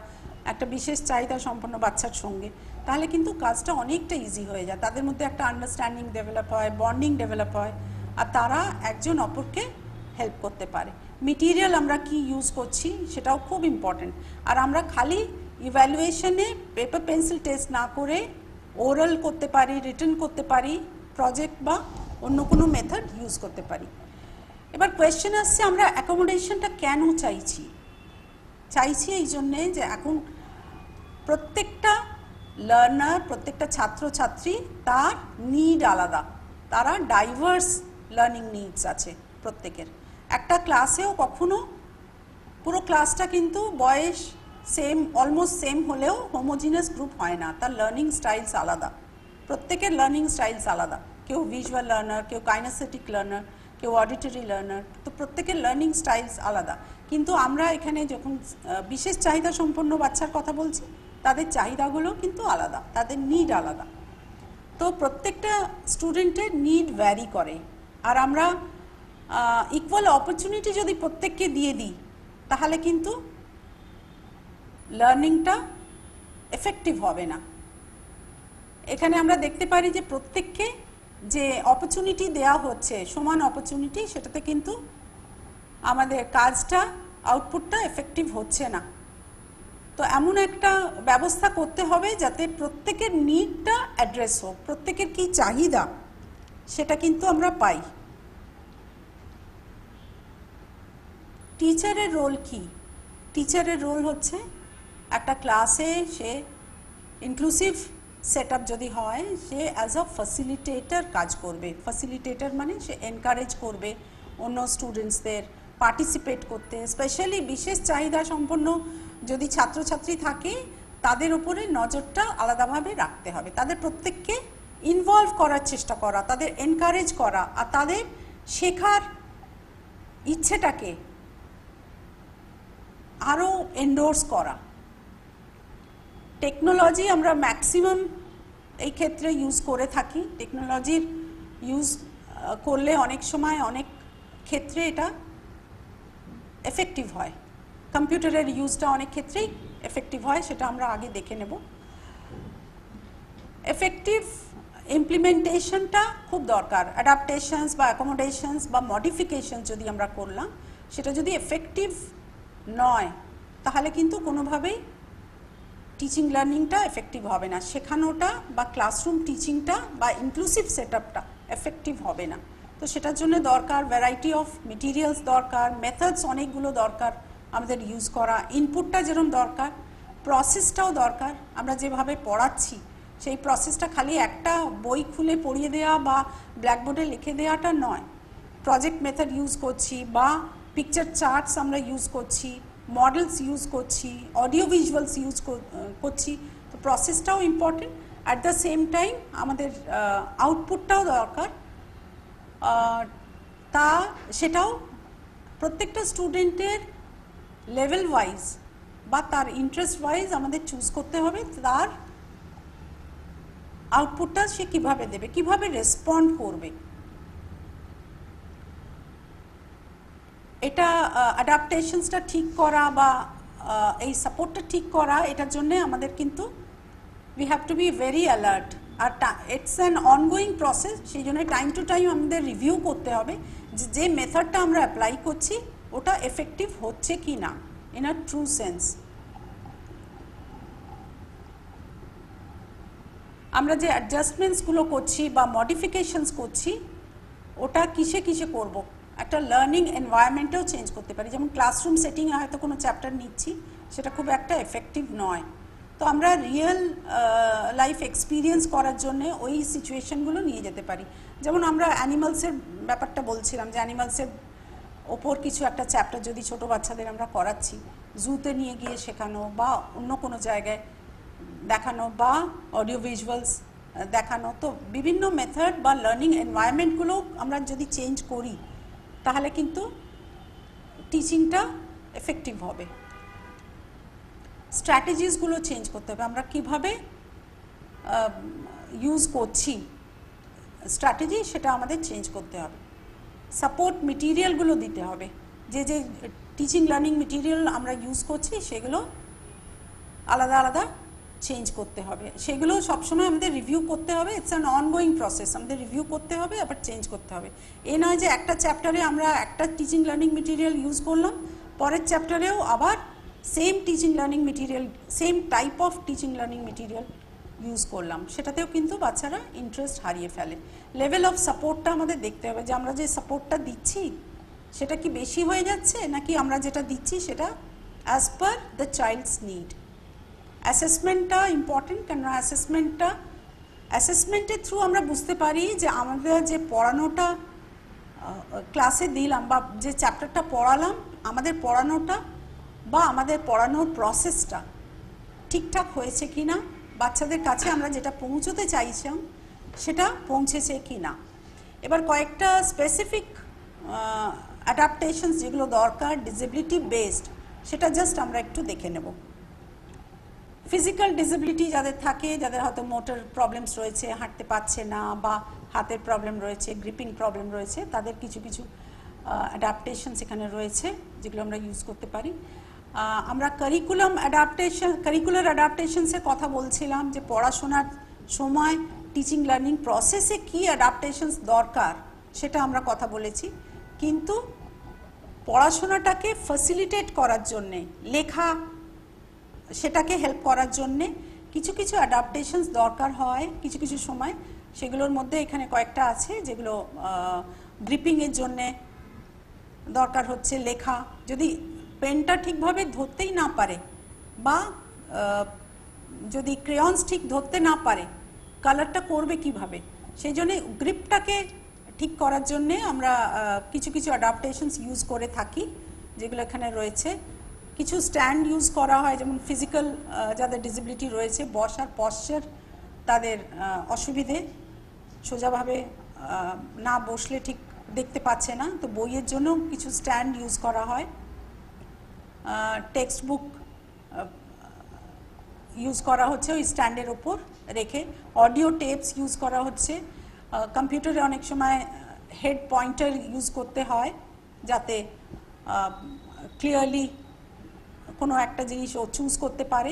একটা বিশেষ চাহিদা সম্পন্ন বাচ্চার সঙ্গে, তাহলে কিন্তু কাজটা অনেকটা ইজি হয়ে যায়। তাদের মধ্যে একটা আন্ডারস্ট্যান্ডিং ডেভেলপ হয়, বন্ডিং ডেভেলপ হয়, আর তারা একজন অপরকে হেল্প করতে পারে। মেটেরিয়াল আমরা কি ইউজ করছি সেটাও খুব ইম্পর্টেন্ট। আর আমরা খালি ইভ্যালুয়েশনে পেপার পেন্সিল টেস্ট না করে ওরাল করতে পারি, রিটেন করতে পারি, প্রজেক্ট বা অন্য কোনো মেথড ইউজ করতে পারি। এবার কোয়েশ্চেন আসছে আমরা অ্যাকোমোডেশনটা কেন চাইছি। এই জন্যে যে এখন প্রত্যেকটা লার্নার, প্রত্যেকটা ছাত্রছাত্রী তার নিড আলাদা, তারা ডাইভার্স লার্নিং নিডস আছে প্রত্যেকের। একটা ক্লাসেও কখনো পুরো ক্লাসটা কিন্তু বয়স সেম, অলমোস্ট সেম হলেও হোমোজিনাস গ্রুপ হয় না, তার লার্নিং স্টাইলস আলাদা, প্রত্যেকের লার্নিং স্টাইলস আলাদা। কেউ ভিজুয়াল লার্নার, কেউ কাইনেস্থেটিক লার্নার, কেউ অডিটরি লার্নার, তো প্রত্যেকের লার্নিং স্টাইলস আলাদা। কিন্তু আমরা এখানে যখন বিশেষ চাহিদা সম্পন্ন বাচ্চার কথা বলছি, তাদের চাহিদাগুলো কিন্তু আলাদা, তাদের নিড আলাদা। তো প্রত্যেকটা স্টুডেন্টের নিড ভ্যারি করে। আর আমরা ইকুয়াল অপরচুনিটি যদি প্রত্যেককে দিয়ে দিই তাহলে কিন্তু লার্নিংটা এফেক্টিভ হবে না। এখানে আমরা দেখতে পারি যে প্রত্যেককে যে অপরচুনিটি দেওয়া হচ্ছে, সমান অপরচুনিটি, সেটাতে কিন্তু আমাদের কাজটা, আউটপুটটা এফেক্টিভ হচ্ছে না। তো এমন একটা ব্যবস্থা করতে হবে যাতে প্রত্যেকের নিডটা অ্যাড্রেস হোক, প্রত্যেকের কি চাহিদা সেটা কিন্তু আমরা পাই। টিচারের রোল কি? টিচারের রোল হচ্ছে একটা ক্লাসে সে ইনক্লুসিভ সেটআপ যদি হয়, সে অ্যাজ আ ফ্যাসিলিটেটর কাজ করবে। ফ্যাসিলিটেটর মানে সে এনকারেজ করবে অন্য স্টুডেন্টসদের পার্টিসিপেট করতে। স্পেশালি বিশেষ চাহিদা সম্পন্ন যদি ছাত্রছাত্রী থাকে তাদের উপরে নজরটা আলাদাভাবে রাখতে হবে, তাদের প্রত্যেককে ইনভলভ করার চেষ্টা করা, তাদের এনকারেজ করা, আর তাদের শেখার ইচ্ছেটাকে আরও এন্ডোর্স করা। টেকনোলজি আমরা ম্যাক্সিমাম এই ক্ষেত্রে ইউজ করে থাকি। টেকনোলজির ইউজ করলে অনেক সময় অনেক ক্ষেত্রে এটা এফেক্টিভ হয়। কম্পিউটারের ইউজটা অনেক ক্ষেত্রেই এফেক্টিভ হয়, সেটা আমরা আগে দেখে নেব। এফেক্টিভ ইমপ্লিমেন্টেশনটা খুব দরকার। অ্যাডাপ্টেশনস বা অ্যাকোমোডেশনস বা মডিফিকেশনস যদি আমরা করলাম, সেটা যদি এফেক্টিভ নয় তাহলে কিন্তু কোনোভাবেই টিচিং লার্নিংটা এফেক্টিভ হবে না, শেখানোটা বা ক্লাসরুম টিচিংটা বা ইনক্লুসিভ সেটআপটা এফেক্টিভ হবে না। তো সেটার জন্য দরকার ভ্যারাইটি অফ মেটেরিয়ালস দরকার, মেথডস অনেকগুলো দরকার আমাদের ইউজ করা, ইনপুটটা যেরকম দরকার, প্রসেসটাও দরকার। আমরা যেভাবে পড়াচ্ছি সেই প্রসেসটা খালি একটা বই খুলে পড়িয়ে দেওয়া বা ব্ল্যাকবোর্ডে লিখে দেওয়াটা নয়। প্রজেক্ট মেথড ইউজ করছি বা পিকচার চার্টস আমরা ইউজ করছি, মডেলস ইউজ করছি, অডিও ভিজুয়ালস ইউজ করছি। তো প্রসেসটাও important, at the same time আমাদের আউটপুটটাও দরকার। সেটাও প্রত্যেকটা স্টুডেন্টের লেভেল ওয়াইজ বা তার ইন্টারেস্ট ওয়াইজ আমাদের চুজ করতে হবে তার আউটপুটটা সে কীভাবে দেবে, কীভাবে রেসপন্ড করবে। এটা অ্যাডাপ্টেশনসটা ঠিক করা বা এই সাপোর্টটা ঠিক করা, এটার জন্য আমাদের কিন্তু we have to be very alert, R it's an ongoing process। সেই জন্য টাইম টু টাইম আমাদের রিভিউ করতে হবে যে মেথডটা আমরা অ্যাপ্লাই করছি ওটা এফেক্টিভ হচ্ছে কি না ইন আ ট্রু সেন্স। আমরা যে অ্যাডজাস্টমেন্টসগুলো করছি বা মডিফিকেশনস করছি ওটা কিসে কিসে করব, একটা লার্নিং এনভায়রনমেন্টেও চেঞ্জ করতে পারি। যেমন ক্লাসরুম সেটিংয়ে হয়তো কোনো চ্যাপ্টার নিচ্ছি, সেটা খুব একটা এফেক্টিভ নয়, তো আমরা রিয়েল লাইফ এক্সপিরিয়েন্স করার জন্য ওই সিচুয়েশনগুলো নিয়ে যেতে পারি। যেমন আমরা অ্যানিমালসের ব্যাপারটা বলছিলাম, যে অ্যানিমালসের ওপর কিছু একটা চ্যাপ্টার যদি ছোটো বাচ্চাদের আমরা করাচ্ছি, জুতে নিয়ে গিয়ে শেখানো বা অন্য কোনো জায়গায় দেখানো বা অডিও ভিজুয়ালস দেখানো, তো বিভিন্ন মেথড বা লার্নিং এনভায়রনমেন্টগুলো আমরা যদি চেঞ্জ করি তাহলে কিন্তু টিচিংটা এফেক্টিভ হবে। স্ট্র্যাটেজিসগুলো চেঞ্জ করতে হবে, আমরা কিভাবে ইউজ করছি স্ট্র্যাটেজি, সেটা আমাদের চেঞ্জ করতে হবে। সাপোর্ট মেটেরিয়ালগুলো দিতে হবে, যে যে টিচিং লার্নিং মেটেরিয়াল আমরা ইউজ করছি সেগুলো আলাদা আলাদা চেঞ্জ করতে হবে, সেগুলো সবসময় আমাদের রিভিউ করতে হবে। ইটস অ্যান অনগোয়িং প্রসেস, আমাদের রিভিউ করতে হবে আবার চেঞ্জ করতে হবে। এই নয় যে একটা চ্যাপ্টারে আমরা একটা টিচিং লার্নিং মেটেরিয়াল ইউজ করলাম, পরের চ্যাপ্টারেও আবার same teaching learning material, same type of teaching learning material use করলাম, সেটাতেও কিন্তু বাচ্চারা ইন্টারেস্ট হারিয়ে ফেলে। লেভেল অফ সাপোর্টটা আমাদের দেখতে হবে, যে আমরা যে সাপোর্টটা দিচ্ছি সেটা কি বেশি হয়ে যাচ্ছে নাকি আমরা যেটা দিচ্ছি সেটা as per the child's need. অ্যাসেসমেন্টটা ইম্পর্টেন্ট, কেননা অ্যাসেসমেন্টের থ্রু আমরা বুঝতে পারি যে আমাদের যে পড়ানোটা ক্লাসে দিলাম বা যে চ্যাপ্টারটা পড়ালাম, আমাদের পড়ানোটা বা আমাদের পড়ানোর প্রসেসটা ঠিকঠাক হয়েছে কি না, বাচ্চাদের কাছে আমরা যেটা পৌঁছতে চাইছিলাম সেটা পৌঁছেছে কি না। এবার কয়েকটা স্পেসিফিক অ্যাডাপ্টেশনস যেগুলো দরকার ডিসেবিলিটি বেসড, সেটা জাস্ট আমরা একটু দেখে নেব। ফিজিক্যাল ডিসেবিলিটি যাদের থাকে, যাদের হয়তো মোটর প্রবলেমস রয়েছে, হাঁটতে পারছে না বা হাতের প্রবলেম রয়েছে, গ্রিপিং প্রবলেম রয়েছে, তাদের কিছু কিছু অ্যাডাপ্টেশনস এখানে রয়েছে যেগুলো আমরা ইউজ করতে পারি। আমরা কারিকুলার অ্যাডাপ্টেশনসের কথা বলছিলাম, যে পড়াশোনার সময় টিচিং লার্নিং প্রসেসে কী অ্যাডাপ্টেশনস দরকার সেটা আমরা কথা বলেছি, কিন্তু পড়াশোনাটাকে ফ্যাসিলিটেট করার জন্যে, লেখা সেটাকে হেল্প করার জন্যে কিছু কিছু অ্যাডাপ্টেশনস দরকার হয় কিছু কিছু সময়। সেগুলোর মধ্যে এখানে কয়েকটা আছে, যেগুলো গ্রিপিংয়ের জন্যে দরকার হচ্ছে। লেখা যদি পেনটা ঠিকভাবে ধরতেই না পারে বা যদি ক্রেয়ন্স ঠিক ধরতে না পারে, কালারটা করবে কিভাবে, সেই জন্যে গ্রিপটাকে ঠিক করার জন্যে আমরা কিছু কিছু অ্যাডাপ্টেশনস ইউজ করে থাকি, যেগুলো এখানে রয়েছে। কিছু স্ট্যান্ড ইউজ করা হয়, যেমন ফিজিক্যাল যাদের ডিসেবিলিটি রয়েছে, বসার পশ্চার তাদের অসুবিধে, সোজাভাবে না বসলে ঠিক দেখতে পাচ্ছে না, তো বইয়ের জন্য কিছু স্ট্যান্ড ইউজ করা হয়। টেক্সট বুক ইউজ করা হচ্ছে ওই স্ট্যান্ডের ওপর রেখে। অডিও টেপস ইউজ করা হচ্ছে। কম্পিউটারে অনেক সময় হেড পয়েন্টার ইউজ করতে হয় যাতে ক্লিয়ারলি কোনো একটা জিনিস ও চুজ করতে পারে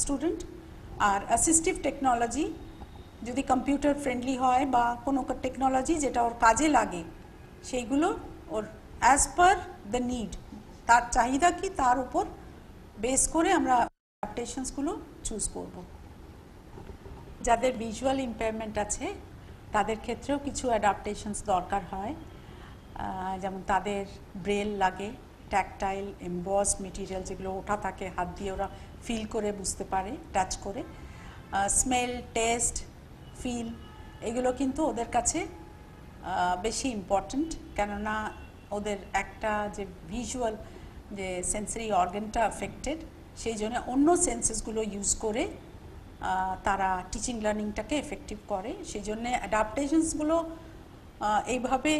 স্টুডেন্ট। আর অ্যাসিস্টিভ টেকনোলজি যদি কম্পিউটার ফ্রেন্ডলি হয় বা কোনো টেকনোলজি যেটা ওর কাজে লাগে, সেইগুলো ওর অ্যাজ পার দ্য নিড, তার চাহিদা কি তার উপর বেস করে আমরা অ্যাডাপ্টেশনসগুলো চুজ করব। যাদের ভিজুয়াল ইম্পেয়ারমেন্ট আছে তাদের ক্ষেত্রেও কিছু অ্যাডাপ্টেশনস দরকার হয়, যেমন তাদের ব্রেল লাগে, ট্যাকটাইল এমবস মেটেরিয়াল যেগুলো ওঠা থাকে, হাত দিয়ে ওরা ফিল করে বুঝতে পারে, টাচ করে। স্মেল, টেস্ট, ফিল, এগুলো কিন্তু ওদের কাছে বেশি ইম্পর্ট্যান্ট, কেননা ওদের একটা যে ভিজুয়াল যে সেন্সরি অর্গানটা অ্যাফেক্টেড, সেই জন্য অন্য সেন্সেসগুলো ইউজ করে তারা টিচিং লার্নিংটাকে এফেক্টিভ করে। সেই জন্যে অ্যাডাপ্টেশনসগুলো এইভাবে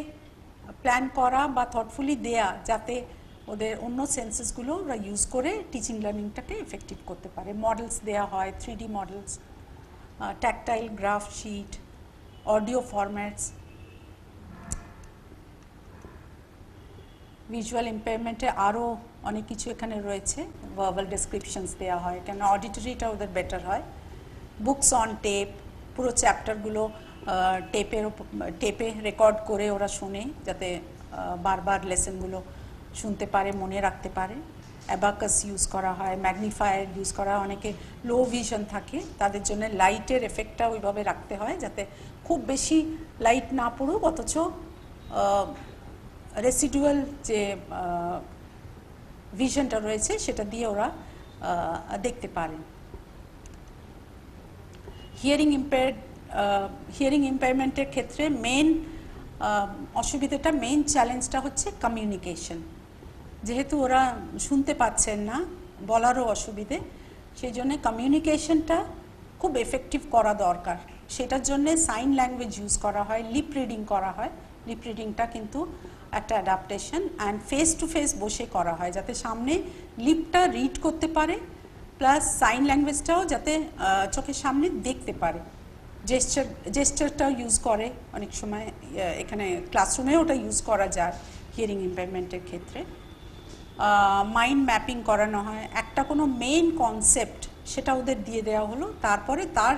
প্ল্যান করা বা থটফুলি দেয়া যাতে ওদের অন্য সেন্সেসগুলো ওরা ইউজ করে টিচিং লার্নিংটাকে এফেক্টিভ করতে পারে। মডেলস দেয়া হয়, 3D models, tactile graph sheet, audio formats. Visual ইম্পেয়ারমেন্টে আরও অনেক কিছু এখানে রয়েছে, ভার্বাল ডেসক্রিপশনস দেওয়া হয়, কেন অডিটরিটা ওদের বেটার হয়। বুকস অন টেপ, পুরো চ্যাপ্টারগুলো টেপে রেকর্ড করে ওরা শোনে, যাতে বারবার লেসনগুলো শুনতে পারে, মনে রাখতে পারে। অ্যাবাকাস ইউজ করা হয়, ম্যাগনিফায়ার ইউজ করা হয়। অনেকে লো ভিশন থাকে, তাদের জন্য লাইটের এফেক্টটা ওইভাবে রাখতে হয় যাতে খুব বেশি লাইট না পড়ুক, অথচ রেসিডুয়াল যে ভিশনটা রয়েছে সেটা দিয়ে ওরা দেখতে পারে। হিয়ারিং ইম্পেয়ারমেন্টের ক্ষেত্রে মেন অসুবিধাটা, মেন চ্যালেঞ্জটা হচ্ছে কমিউনিকেশন। যেহেতু ওরা শুনতে পাচ্ছেন না, বলারও অসুবিধে, সেই জন্য কমিউনিকেশনটা খুব এফেক্টিভ করা দরকার। সেটার জন্যে সাইন ল্যাঙ্গুয়েজ ইউজ করা হয়, লিপ রিডিং করা হয়। লিপ রিডিংটা কিন্তু একটা adaptation, and face to face বসে করা হয়, যাতে সামনে লিপটা রিড করতে পারে, প্লাস সাইন ল্যাঙ্গুয়েজটাও যাতে চোখের সামনে দেখতে পারে। জেস্টারটাও ইউজ করে অনেক সময়, এখানে ক্লাসরুমে ওটা ইউজ করা যায় হিয়ারিং ইম্পেয়ারমেন্টের ক্ষেত্রে। মাইন্ড ম্যাপিং করানো হয়, একটা কোনো মেইন কনসেপ্ট সেটা ওদের দিয়ে দেওয়া হলো, তারপরে তার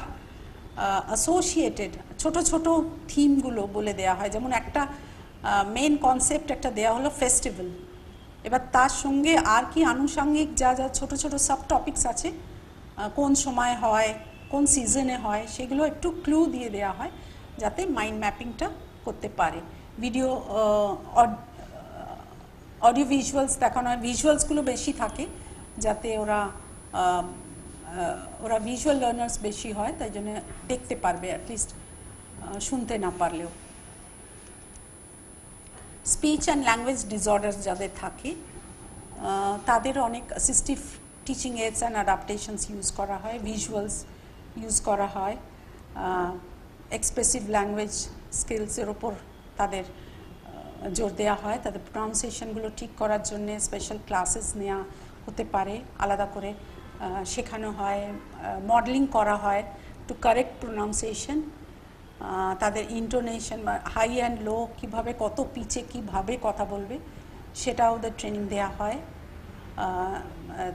অ্যাসোসিয়েটেড ছোট ছোট থিমগুলো বলে দেওয়া হয়। যেমন একটা মেইন কনসেপ্ট একটা দেওয়া হলো ফেস্টিভ্যাল, এবার তার সঙ্গে আর কি আনুষঙ্গিক যা যা ছোট ছোট সাব টপিকস আছে, কোন সময় হয়, কোন সিজনে হয়, সেগুলো একটু ক্লু দিয়ে দেওয়া হয় যাতে মাইন্ড ম্যাপিংটা করতে পারে। ভিডিও অডিও ভিজুয়ালস দেখানো হয়, ভিজুয়ালসগুলো বেশি থাকে যাতে ওরা ভিজুয়াল লার্নার্স বেশি হয়, তাই জন্য দেখতে পারবে অ্যাটলিস্ট, শুনতে না পারলেও। স্পিচ অ্যান্ড ল্যাঙ্গুয়েজ ডিসঅর্ডার্স যাদের থাকে তাদের অনেক assistive teaching AIDS and অ্যাডাপ্টেশনস use করা হয়, ভিজুয়ালস ইউজ করা হয়। এক্সপ্রেসিভ ল্যাঙ্গুয়েজ স্কিলসের ওপর তাদের জোর দেওয়া হয়, তাদের প্রনাউন্সিয়েশনগুলো ঠিক করার জন্যে স্পেশাল ক্লাসেস নেওয়া হতে পারে, আলাদা করে শেখানো হয়, মডেলিং করা হয় টু কারেক্ট প্রনাউন্সিয়েশন। তাদের ইন্টোনেশন বা হাই অ্যান্ড লো কীভাবে, কত পিচে কীভাবে কথা বলবে, সেটা ওদের ট্রেনিং দেওয়া হয়।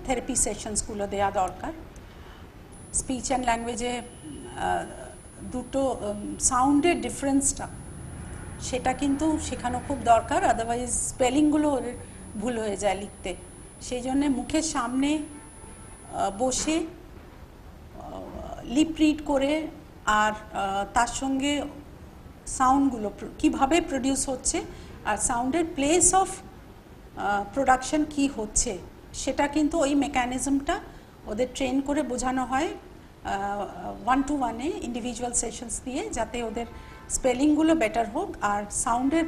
থেরাপি সেশনসগুলো দেওয়া দরকার। স্পিচ অ্যান্ড ল্যাঙ্গুয়েজে দুটো সাউন্ডের ডিফারেন্সটা, সেটা কিন্তু শেখানো খুব দরকার, আদারওয়াইজ স্পেলিংগুলো ভুল হয়ে যায় লিখতে। সেই জন্যে মুখের সামনে বসে লিপ রিড করে, আর তার সঙ্গে সাউন্ডগুলো কীভাবে প্রডিউস হচ্ছে আর সাউন্ডের প্লেস অফ প্রোডাকশন কি হচ্ছে, সেটা কিন্তু ওই মেকানিজমটা ওদের ট্রেন করে বোঝানো হয় 1-to-1-এ ইন্ডিভিজুয়াল সেশনস দিয়ে, যাতে ওদের স্পেলিংগুলো বেটার হোক আর সাউন্ডের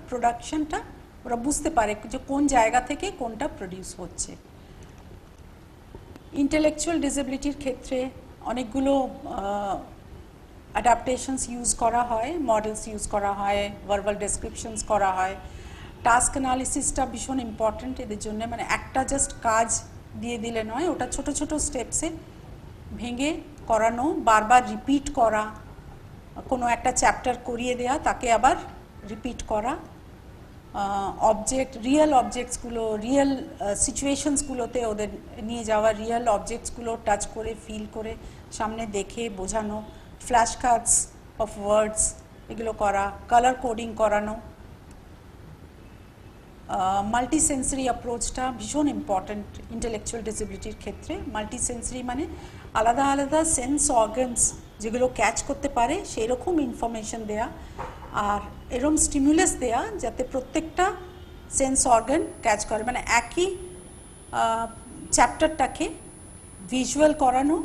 প্রোডাকশনটা ওরা বুঝতে পারে যে কোন জায়গা থেকে কোনটা প্রডিউস হচ্ছে। ইন্টেলেকচুয়াল ডিসেবিলিটির ক্ষেত্রে অনেকগুলো অ্যাডাপ্টেশনস ইউজ করা হয়, মডেলস ইউজ করা হয়, ভার্বাল ডেসক্রিপশনস করা হয়। টাস্ক অ্যানালিসিসটা ভীষণ ইম্পর্ট্যান্ট এদের জন্য, মানে একটা জাস্ট কাজ দিয়ে দিলে নয়, ওটা ছোট ছোট স্টেপসে ভেঙে করানো, বারবার রিপিট করা, কোনো একটা চ্যাপ্টার করিয়ে দেওয়া, তাকে আবার রিপিট করা। অবজেক্ট, রিয়েল অবজেক্টসগুলো, রিয়েল সিচুয়েশনসগুলোতে ওদের নিয়ে যাওয়া, রিয়েল অবজেক্টসগুলো টাচ করে, ফিল করে, সামনে দেখে বোঝানো। ফ্ল্যাশ কার্ডস অফ ওয়ার্ডস এগুলো করা, কালার কোডিং করানো। মাল্টিসেন্সরি অ্যাপ্রোচটা ভীষণ ইম্পর্ট্যান্ট ইন্টেলেকচুয়াল ডিসেবিলিটির ক্ষেত্রে। মাল্টিসেন্সরি মানে আলাদা আলাদা সেন্স অর্গানস যেগুলো ক্যাচ করতে পারে সেই রকম ইনফরমেশন দেয়া, আর এরকম স্টিমুলাস দেয়া যাতে প্রত্যেকটা সেন্স অর্গান ক্যাচ করে, মানে একই চ্যাপ্টারটাকে ভিজুয়াল করানো,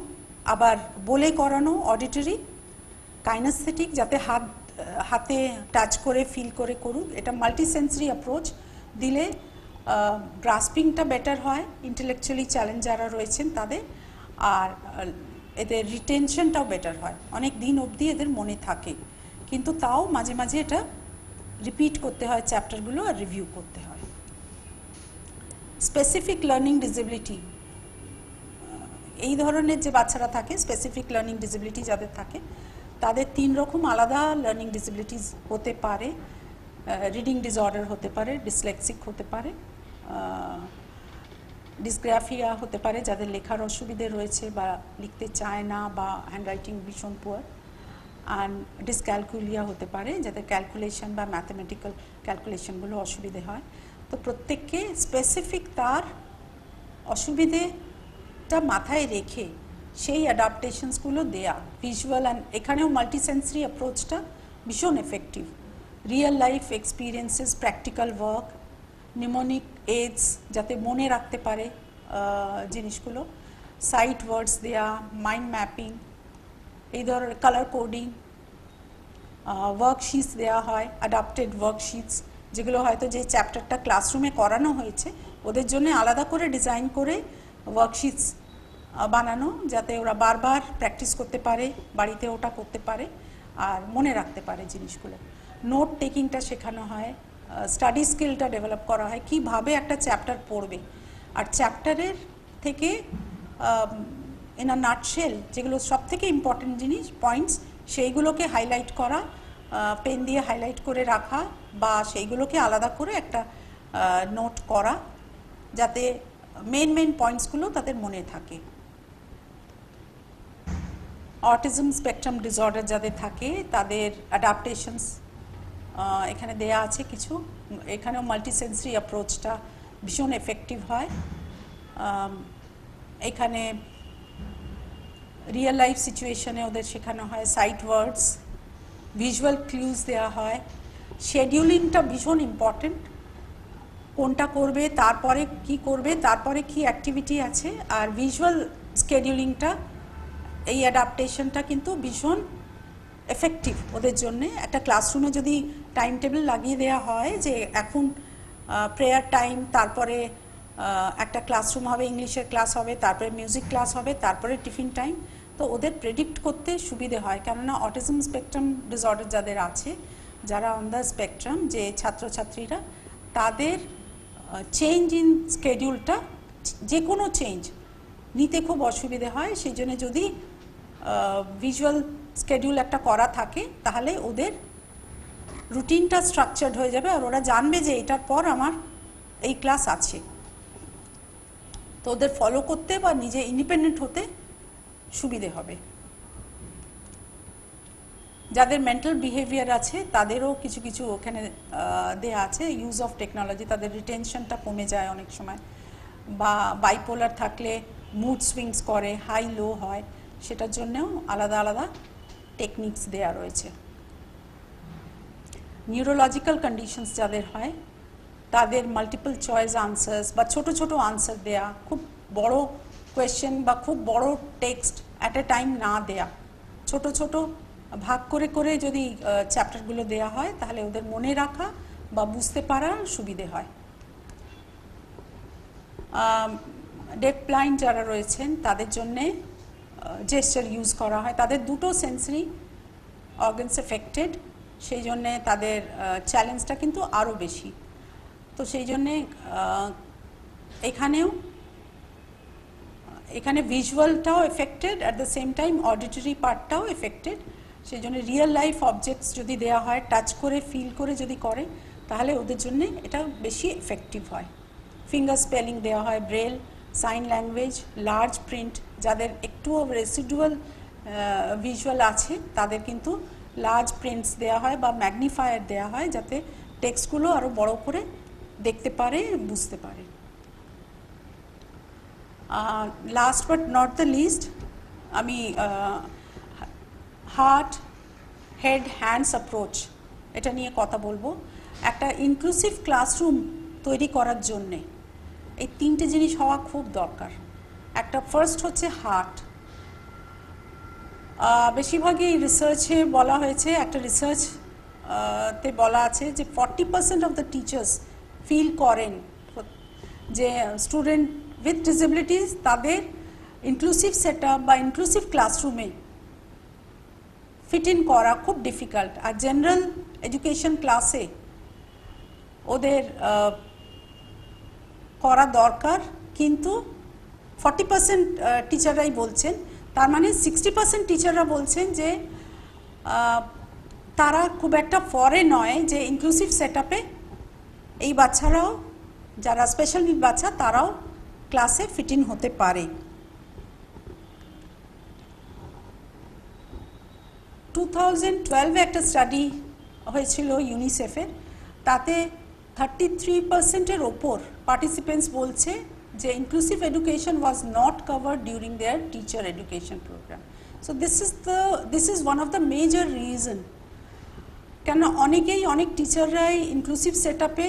আবার বলে করানো, অডিটরি, কাইনেস্থেটিক, যাতে হাতে টাচ করে ফিল করে করুক। এটা মাল্টিসেন্সরি অ্যাপ্রোচ দিলে গ্রাসপিংটা বেটার হয় ইন্টেলেকচুয়ালি চ্যালেঞ্জ যারা রয়েছেন তাদের, আর এদের রিটেনশনটাও বেটার হয়, অনেক দিন অবধি এদের মনে থাকে। কিন্তু তাও মাঝে মাঝে এটা রিপিট করতে হয় চ্যাপ্টারগুলো, আর রিভিউ করতে হয়। স্পেসিফিক লার্নিং ডিসেবিলিটি, এই ধরনের যে বাচ্চারা থাকে, স্পেসিফিক লার্নিং ডিসেবিলিটি যাদের থাকে, তাদের 3 রকম আলাদা লার্নিং ডিসেবিলিটিস হতে পারে। রিডিং ডিসঅর্ডার হতে পারে, ডিসলেক্সিক হতে পারে, ডিসগ্রাফিয়া হতে পারে, যাদের লেখার অসুবিধে রয়েছে বা লিখতে চায় না বা হ্যান্ডরাইটিং ভীষণ পুয়ার, অ্যান্ড ডিসক্যালকুলিয়া হতে পারে, যাদের ক্যালকুলেশন বা ম্যাথমেটিক্যাল ক্যালকুলেশনগুলো অসুবিধে হয়। তো প্রত্যেককে স্পেসিফিক তার অসুবিধেটা মাথায় রেখে সেই অ্যাডাপ্টেশনসগুলো দেয়া, ভিজুয়াল অ্যান্ড এখানেও মাল্টিসেন্সরি অ্যাপ্রোচটা ভীষণ effective. Real life experiences, practical work, mnemonic AIDS যাতে মনে রাখতে পারে জিনিসগুলো, সাইট ওয়ার্ডস দেয়া, মাইন্ড ম্যাপিং, এই ধরনের কালার কোডিং, ওয়ার্কশিটস দেওয়া হয়, অ্যাডাপ্টেড ওয়ার্কশিটস যেগুলো হয়তো যে চ্যাপ্টারটা ক্লাসরুমে করানো হয়েছে ওদের জন্য আলাদা করে ডিজাইন করে ওয়ার্কশিটস বানানো, যাতে ওরা বারবার প্র্যাকটিস করতে পারে, বাড়িতে ওটা করতে পারে আর মনে রাখতে পারে জিনিসগুলো। নোট টেকিংটা শেখানো হয়, স্টাডি স্কিলটা ডেভেলপ করা হয়, কীভাবে একটা চ্যাপ্টার পড়বে, আর চ্যাপ্টারের থেকে ইন আ নাটশেল যেগুলো সবথেকে ইম্পর্টেন্ট জিনিস পয়েন্টস সেইগুলোকে হাইলাইট করা, পেন দিয়ে হাইলাইট করে রাখা বা সেইগুলোকে আলাদা করে একটা নোট করা, যাতে মেন পয়েন্টসগুলো তাদের মনে থাকে। অটিজম স্পেকট্রাম ডিসঅর্ডার যাদের থাকে তাদের অ্যাডাপ্টেশনস এখানে দেয়া আছে কিছু, এখানেও মাল্টিসেন্সরি অ্যাপ্রোচটা ভীষণ এফেক্টিভ হয়। এখানে রিয়েল লাইফ সিচুয়েশনে ওদের শেখানো হয়, সাইট ওয়ার্ডস, ভিজুয়াল ক্লুজ দেওয়া হয়, শেডিউলিংটা ভীষণ ইম্পর্টেন্ট, কোনটা করবে, তারপরে কি করবে, তারপরে কি অ্যাক্টিভিটি আছে, আর ভিজুয়াল স্কেডিউলিংটা এই অ্যাডাপ্টেশনটা কিন্তু ভীষণ এফেক্টিভ ওদের জন্যে। একটা ক্লাসরুমে যদি টাইম টেবিল লাগিয়ে দেওয়া হয় যে এখন প্রেয়ার টাইম, তারপরে একটা ক্লাসরুম হবে, ইংলিশের ক্লাস হবে, তারপরে মিউজিক ক্লাস হবে, তারপরে টিফিন টাইম, তো ওদের প্রেডিক্ট করতে সুবিধে হয়। কেননা অটিজম স্পেকট্রাম ডিসঅর্ডার যাদের আছে, যারা অন দ্য স্পেকট্রাম, যে ছাত্রছাত্রীরা, তাদের চেঞ্জ ইন স্কেডিউলটা, যে কোনো চেঞ্জ নিতে খুব অসুবিধে হয়। সেই জন্য যদি ভিজুয়াল স্কেডিউল একটা করা থাকে তাহলে ওদের রুটিনটা স্ট্রাকচার্ড হয়ে যাবে আর ওরা জানবে যে এটার পর আমার এই ক্লাস আছে, তো ওদের ফলো করতে বা নিজে ইন্ডিপেন্ডেন্ট হতে সুবিধে হবে। যাদের মেন্টাল বিহেভিয়ার আছে তাদেরও কিছু কিছু ওখানে দেয়া আছে, ইউজ অফ টেকনোলজি, তাদের রিটেনশনটা কমে যায় অনেক সময়, বা বাইপোলার থাকলে মুড সুইংস করে, হাই লো হয়, সেটার জন্যেও আলাদা আলাদা টেকনিক্স দেয়া রয়েছে। নিউরোলজিক্যাল কন্ডিশনস যাদের হয় তাদের মাল্টিপল চয়েস আনসার্স বা ছোট ছোট আনসার দেয়া, খুব বড় কোয়েশ্চেন বা খুব বড় টেক্সট অ্যাট এ টাইম না দেয়া, ছোট ছোট ভাগ করে করে যদি চ্যাপ্টারগুলো দেয়া হয় তাহলে ওদের মনে রাখা বা বুঝতে পারার সুবিধে হয়। ডেফ ব্লাইন্ড যারা রয়েছেন তাদের জন্যে জেস্টার ইউজ করা হয়, তাদের দুটো সেন্সরি অর্গানস এফেক্টেড, সেই জন্যে তাদের চ্যালেঞ্জটা কিন্তু আরও বেশি। তো সেই জন্যে এখানে ভিজুয়ালটাও affected, at the same time auditory পার্টটাও এফেক্টেড। সেই জন্য রিয়েল লাইফ অবজেক্টস যদি দেওয়া হয়, টাচ করে ফিল করে যদি করে, তাহলে ওদের জন্য এটা বেশি এফেক্টিভ হয়। ফিঙ্গার স্পেলিং দেওয়া হয়, Braille, sign language, large print, যাদের একটুও রেসিডুয়াল ভিজুয়াল আছে তাদের কিন্তু লার্জ প্রিন্টস দেওয়া হয় বা ম্যাগনিফায়ার দেওয়া হয়, যাতে টেক্সটগুলো আরও বড় করে দেখতে পারে, বুঝতে পারে। Last but not the least, আমি হার্ট, হেড, হ্যান্ডস অ্যাপ্রোচ এটা নিয়ে কথা বলবো। একটা ইনক্লুসিভ ক্লাসরুম তৈরি করার জন্যে এই তিনটে জিনিস হওয়া খুব দরকার। একটা ফার্স্ট হচ্ছে হার্ট। বেশিরভাগই রিসার্চে বলা হয়েছে, একটা রিসার্চ তে বলা আছে যে 40% অফ দ্য টিচার্স ফিল করেন যে স্টুডেন্ট উইথ ডিসেবিলিটিস তাদের ইনক্লুসিভ সেটআপ বা ইনক্লুসিভ ক্লাসরুমে ফিট ইন করা খুব ডিফিকাল্ট। আর জেনারেল এডুকেশন ক্লাসে ওদের করা দরকার, কিন্তু 40% টিচাররাই বলছেন, তার মানে 60% টিচাররা বলছেন যে তারা খুব একটা ফরে নয় যে ইনক্লুসিভ সেটআপে এই বাচ্চারাও, যারা স্পেশাল নিড বাচ্চা, তারাও ক্লাসে ফিট ইন হতে পারে। 2012 একটা স্টাডি হয়েছিল ইউনিসেফের, তাতে 33%-এর ওপর পার্টিসিপেন্টস বলছে যে inclusive education was not covered during their teacher education programme. So this is one of the major reason. কেন অনেক টিচাররাই ইনক্লুসিভ সেটআপে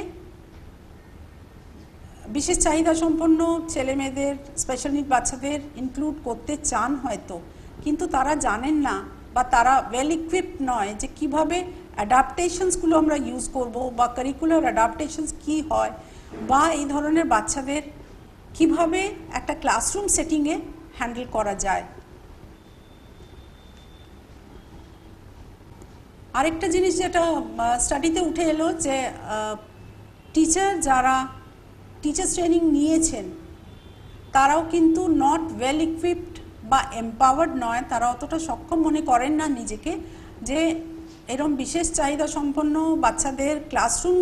বিশেষ চাহিদা সম্পন্ন ছেলে মেয়েদের, স্পেশাল নিড বাচ্চাদের ইনক্লুড করতে চান হয়তো, কিন্তু তারা জানেন না বা তারা ওয়েল ইকুইপড নয় যে কিভাবে অ্যাডাপ্টেশনসগুলো আমরা ইউজ করব, বা কারিকুলার অ্যাডাপ্টেশনস কী হয়, বা এই ধরনের বাচ্চাদের কিভাবে একটা ক্লাসরুম সেটিংয়ে হ্যান্ডেল করা যায়। আরেকটা জিনিস যেটা স্টাডিতে উঠে এলো যে যারা টিচার্স ট্রেনিং নিয়েছেন তারাও কিন্তু নট ওয়েল ইকুইপড বা এম্পাওয়ার্ড নয়, তারা অতটা সক্ষম মনে করেন না নিজেকে যে এরকম বিশেষ চাহিদা সম্পন্ন বাচ্চাদের ক্লাসরুম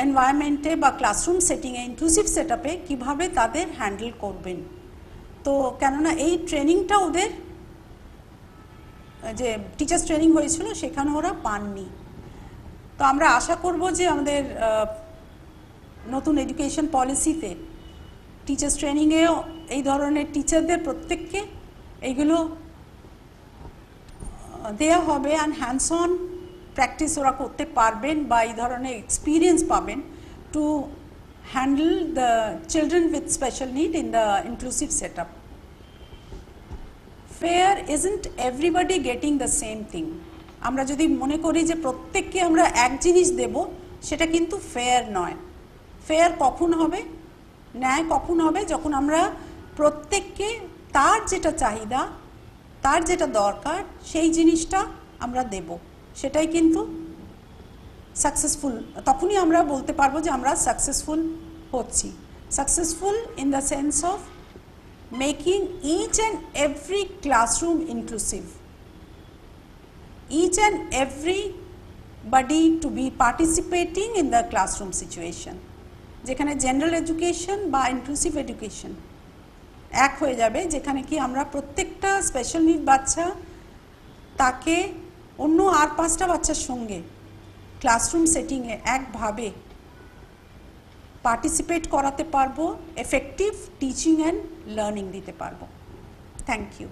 এনভায়রনমেন্টে বা ক্লাসরুম সেটিংয়ে, ইনক্লুসিভ সেটআপে কীভাবে তাদের হ্যান্ডেল করবেন। তো কেননা এই ট্রেনিংটা ওদের, যে টিচার্স ট্রেনিং হয়েছিল সেখানে ওরা পাননি। তো আমরা আশা করব যে আমাদের নতুন এডুকেশন পলিসিতে টিচার্স ট্রেনিংয়েও এই ধরনের টিচারদের প্রত্যেককে এইগুলো দেয়া হবে, অ্যান্ড হ্যান্ডস অন প্র্যাকটিস ওরা করতে পারবেন বা এই ধরনের এক্সপিরিয়েন্স পাবেন to handle the children with special need in the inclusive setup. Fair isn't everybody getting the same thing. আমরা যদি মনে করি যে প্রত্যেককে আমরা এক জিনিস দেব, সেটা কিন্তু ফেয়ার নয়। ফেয়ার কখন হবে, ন্যায় কখন হবে, যখন আমরা প্রত্যেককে তার যেটা চাহিদা, তার যেটা দরকার সেই জিনিসটা আমরা দেব, সেটাই কিন্তু সাকসেসফুল। তখনই আমরা বলতে পারবো যে আমরা সাকসেসফুল হচ্ছি। Successful in the sense of making each and every classroom inclusive, each and everybody to be participating in the classroom situation, যেখানে জেনারেল এডুকেশন বা ইনক্লুসিভ এডুকেশন এক হয়ে যাবে, যেখানে কি আমরা প্রত্যেকটা স্পেশাল নিড বাচ্চা তাকে অন্য আর 5টা বাচ্চার সঙ্গে ক্লাসরুম সেটিংয়ে একভাবে পার্টিসিপেট করাতে পারবো, এফেক্টিভ টিচিং অ্যান্ড লার্নিং দিতে পারবো। Thank you.